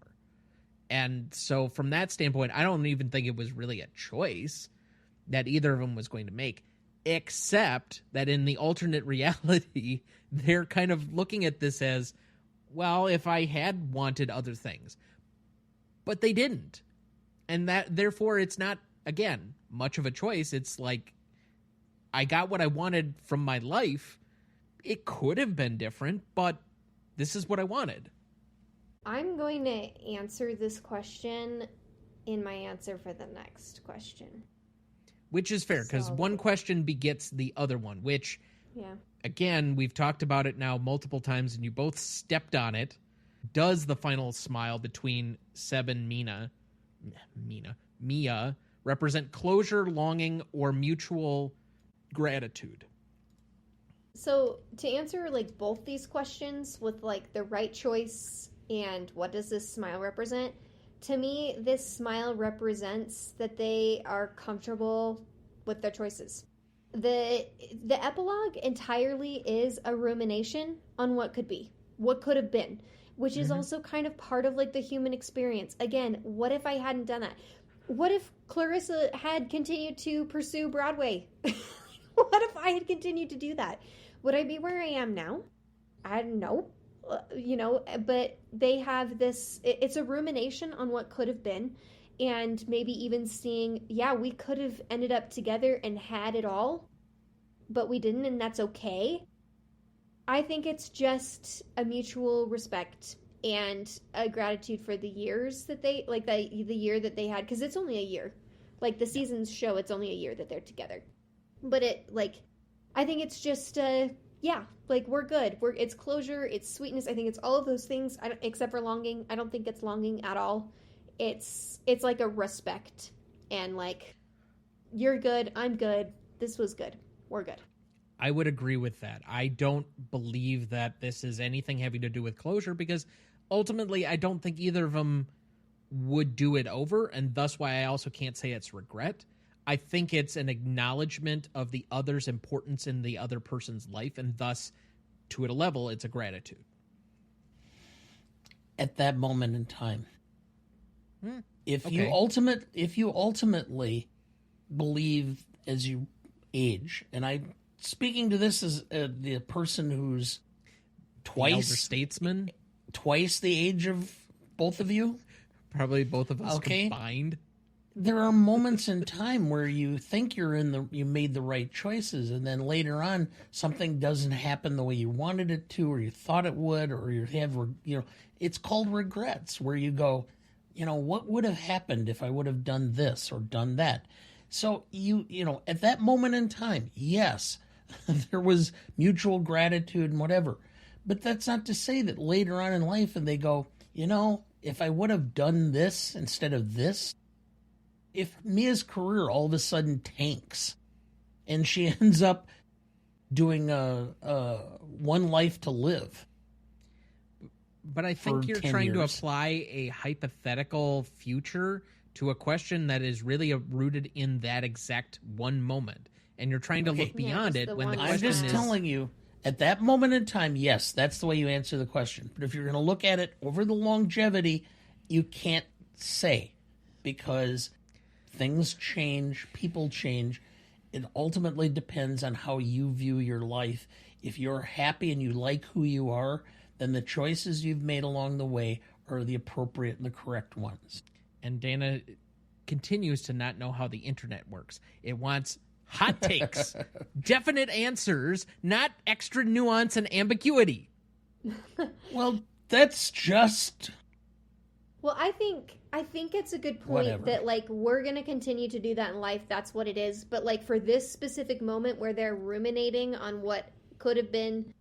And so from that standpoint, I don't even think it was really a choice that either of them was going to make, except that in the alternate reality, they're kind of looking at this as, well, if I had wanted other things. But they didn't. And that therefore it's not, again, much of a choice. It's like, I got what I wanted from my life. It could have been different, but this is what I wanted. I'm going to answer this question in my answer for the next question. Which is fair, because one question begets the other one, which, yeah, again, we've talked about it now multiple times, and you both stepped on it. Does the final smile between Seb and Mia represent closure, longing, or mutual gratitude? So to answer like both these questions with like the right choice and what does this smile represent, to me this smile represents that they are comfortable with their choices. The epilogue entirely is a rumination on what could be, what could have been, which is also kind of part of like the human experience. Again, what if I hadn't done that? what if Klarissa had continued to pursue Broadway? What if I had continued to do that? Would I be where I am now? I don't know. But they have this, it's a rumination on what could have been, and maybe even seeing, yeah, we could have ended up together and had it all, but we didn't, and that's okay. I think it's just a mutual respect and a gratitude for the years that they, like the year that they had, because it's only a year. Like the seasons show, it's only a year that they're together. But I think it's just, we're good. It's closure, it's sweetness. I think it's all of those things, except for longing. I don't think it's longing at all. It's like a respect and like, you're good, I'm good, this was good, we're good. I would agree with that. I don't believe that this is anything having to do with closure, because ultimately I don't think either of them would do it over, and thus why I also can't say it's regret. I think it's an acknowledgement of the other's importance in the other person's life, and thus, to a level, it's a gratitude. At that moment in time. If okay. you ultimately believe as you age, and I'm speaking to this as the person who's elder statesman, twice the age of both of you, probably both of us combined. There are moments in time where you think you made the right choices, and then later on something doesn't happen the way you wanted it to, or you thought it would, or you have, it's called regrets, where you go, what would have happened if I would have done this or done that? So at that moment in time, yes, there was mutual gratitude and whatever, but that's not to say that later on in life, and they go, if I would have done this instead of this. If Mia's career all of a sudden tanks and she ends up doing One Life to Live. But I think you're trying to apply a hypothetical future to a question that is really rooted in that exact one moment. And you're trying to look beyond it when the question is... I'm just telling you, at that moment in time, yes, that's the way you answer the question. But if you're going to look at it over the longevity, you can't say, because things change, people change. It ultimately depends on how you view your life. If you're happy and you like who you are, then the choices you've made along the way are the appropriate and the correct ones. And Dana continues to not know how the internet works. It wants hot takes, definite answers, not extra nuance and ambiguity. Well, that's just... Well, I think it's a good point that, we're going to continue to do that in life. That's what it is. But, for this specific moment where they're ruminating on what could have been,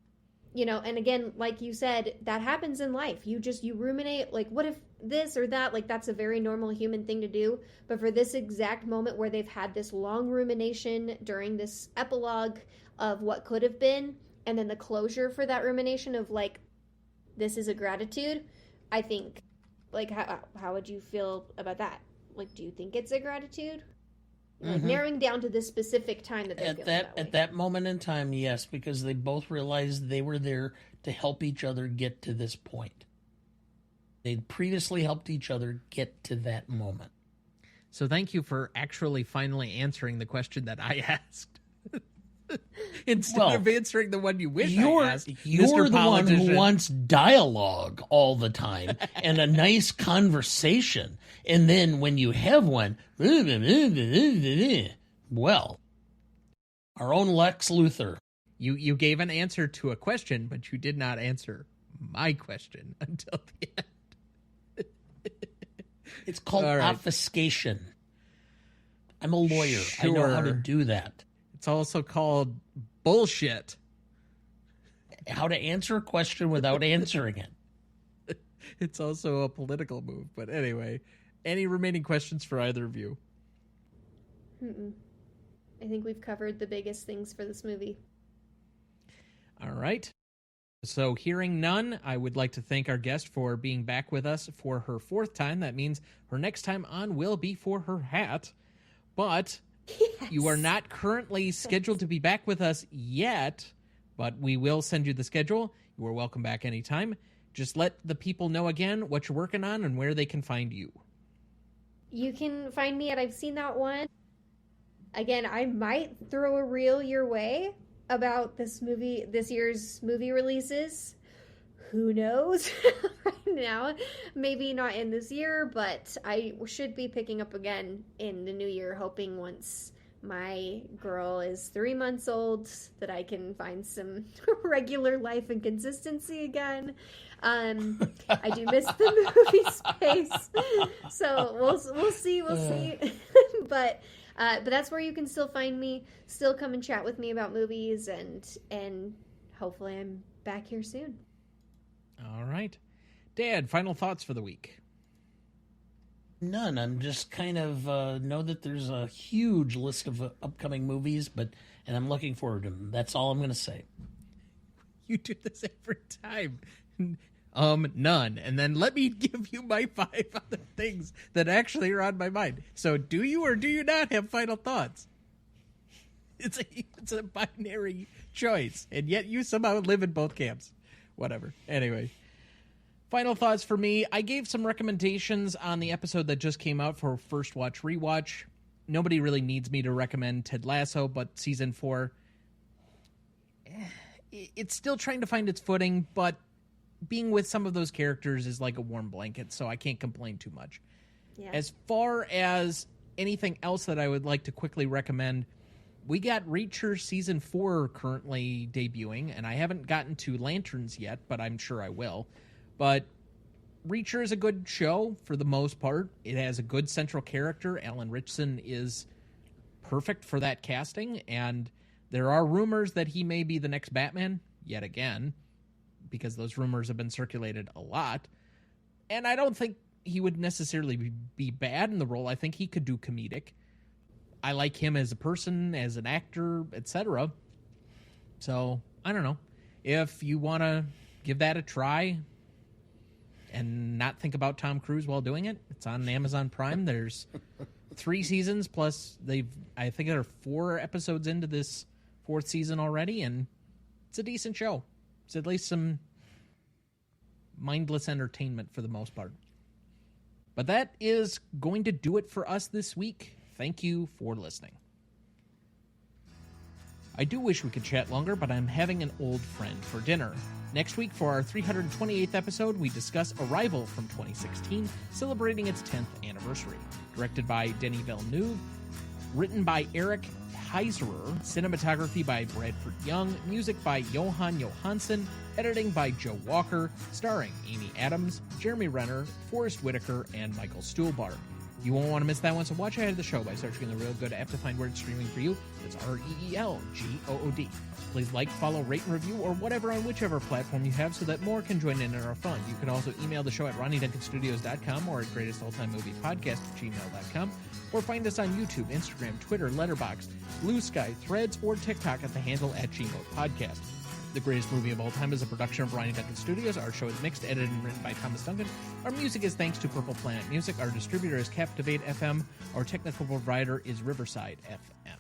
and again, like you said, that happens in life. You ruminate, what if this or that? That's a very normal human thing to do. But for this exact moment where they've had this long rumination during this epilogue of what could have been, and then the closure for that rumination of, this is a gratitude, I think... how would you feel about that? Do you think it's a gratitude? Narrowing down to this specific time that they're at that moment in time, yes, because they both realized they were there to help each other get to this point. They'd previously helped each other get to that moment. So thank you for actually finally answering the question that I asked. Instead of answering the one you wish I asked, you're the one who wants dialogue all the time and a nice conversation. And then when you have one, well, our own Lex Luthor. You gave an answer to a question, but you did not answer my question until the end. It's called obfuscation. I'm a lawyer. Sure. I know how to do that. It's also called bullshit. How to answer a question without answering it. It's also a political move. But anyway, any remaining questions for either of you? I think we've covered the biggest things for this movie. All right. So hearing none, I would like to thank our guest for being back with us for her fourth time. That means her next time on will be for her hat. But... Yes. You are not currently scheduled to be back with us yet, but we will send you the schedule. You are welcome back anytime. Just let the people know again what you're working on and where they can find you. You can find me at I've Seen That One. Again, I might throw a reel your way about this year's movie releases. Who knows? Right now, maybe not in this year, but I should be picking up again in the new year, hoping once my girl is 3 months old that I can find some regular life and consistency again. I do miss the movie space, so we'll see. But that's where you can still find me. Still come and chat with me about movies, and hopefully I'm back here soon. All right. Dad, final thoughts for the week? None. I'm just kind of know that there's a huge list of upcoming movies, and I'm looking forward to them. That's all I'm going to say. You do this every time. None. And then let me give you my 5 other things that actually are on my mind. So do you or do you not have final thoughts? It's a binary choice, and yet you somehow live in both camps. Whatever. Anyway, final thoughts for me. I gave some recommendations on the episode that just came out for First Watch Rewatch. Nobody really needs me to recommend Ted Lasso, but season 4, it's still trying to find its footing, but being with some of those characters is like a warm blanket, so I can't complain too much. Yeah. As far as anything else that I would like to quickly recommend, we got Reacher Season 4 currently debuting, and I haven't gotten to Lanterns yet, but I'm sure I will. But Reacher is a good show for the most part. It has a good central character. Alan Ritchson is perfect for that casting, and there are rumors that he may be the next Batman, yet again, because those rumors have been circulated a lot. And I don't think he would necessarily be bad in the role. I think he could do comedic. I like him as a person, as an actor, etc. So, I don't know. If you want to give that a try and not think about Tom Cruise while doing it, it's on Amazon Prime. There's 3 seasons, plus I think there are 4 episodes into this 4th season already, and it's a decent show. It's at least some mindless entertainment for the most part. But that is going to do it for us this week. Thank you for listening. I do wish we could chat longer, but I'm having an old friend for dinner. Next week, for our 328th episode, we discuss Arrival from 2016, celebrating its 10th anniversary. Directed by Denis Villeneuve, written by Eric Heiserer, cinematography by Bradford Young, music by Johan Johansson, editing by Joe Walker, starring Amy Adams, Jeremy Renner, Forrest Whitaker, and Michael Stuhlbarg. You won't want to miss that one, so watch ahead of the show by searching the Real Good app to find where it's streaming for you. It's REELGOOD. Please like, follow, rate, and review, or whatever on whichever platform you have so that more can join in our fun. You can also email the show at RonnieDuncanStudios.com or at GreatestAllTimeMoviePodcast@gmail.com, or find us on YouTube, Instagram, Twitter, Letterboxd, Blue Sky, Threads, or TikTok at the handle @GMoPodcast. The Greatest Movie of All Time is a production of Ronnie Duncan Studios. Our show is mixed, edited, and written by Thomas Duncan. Our music is thanks to Purple Planet Music. Our distributor is Captivate FM. Our technical provider is Riverside FM.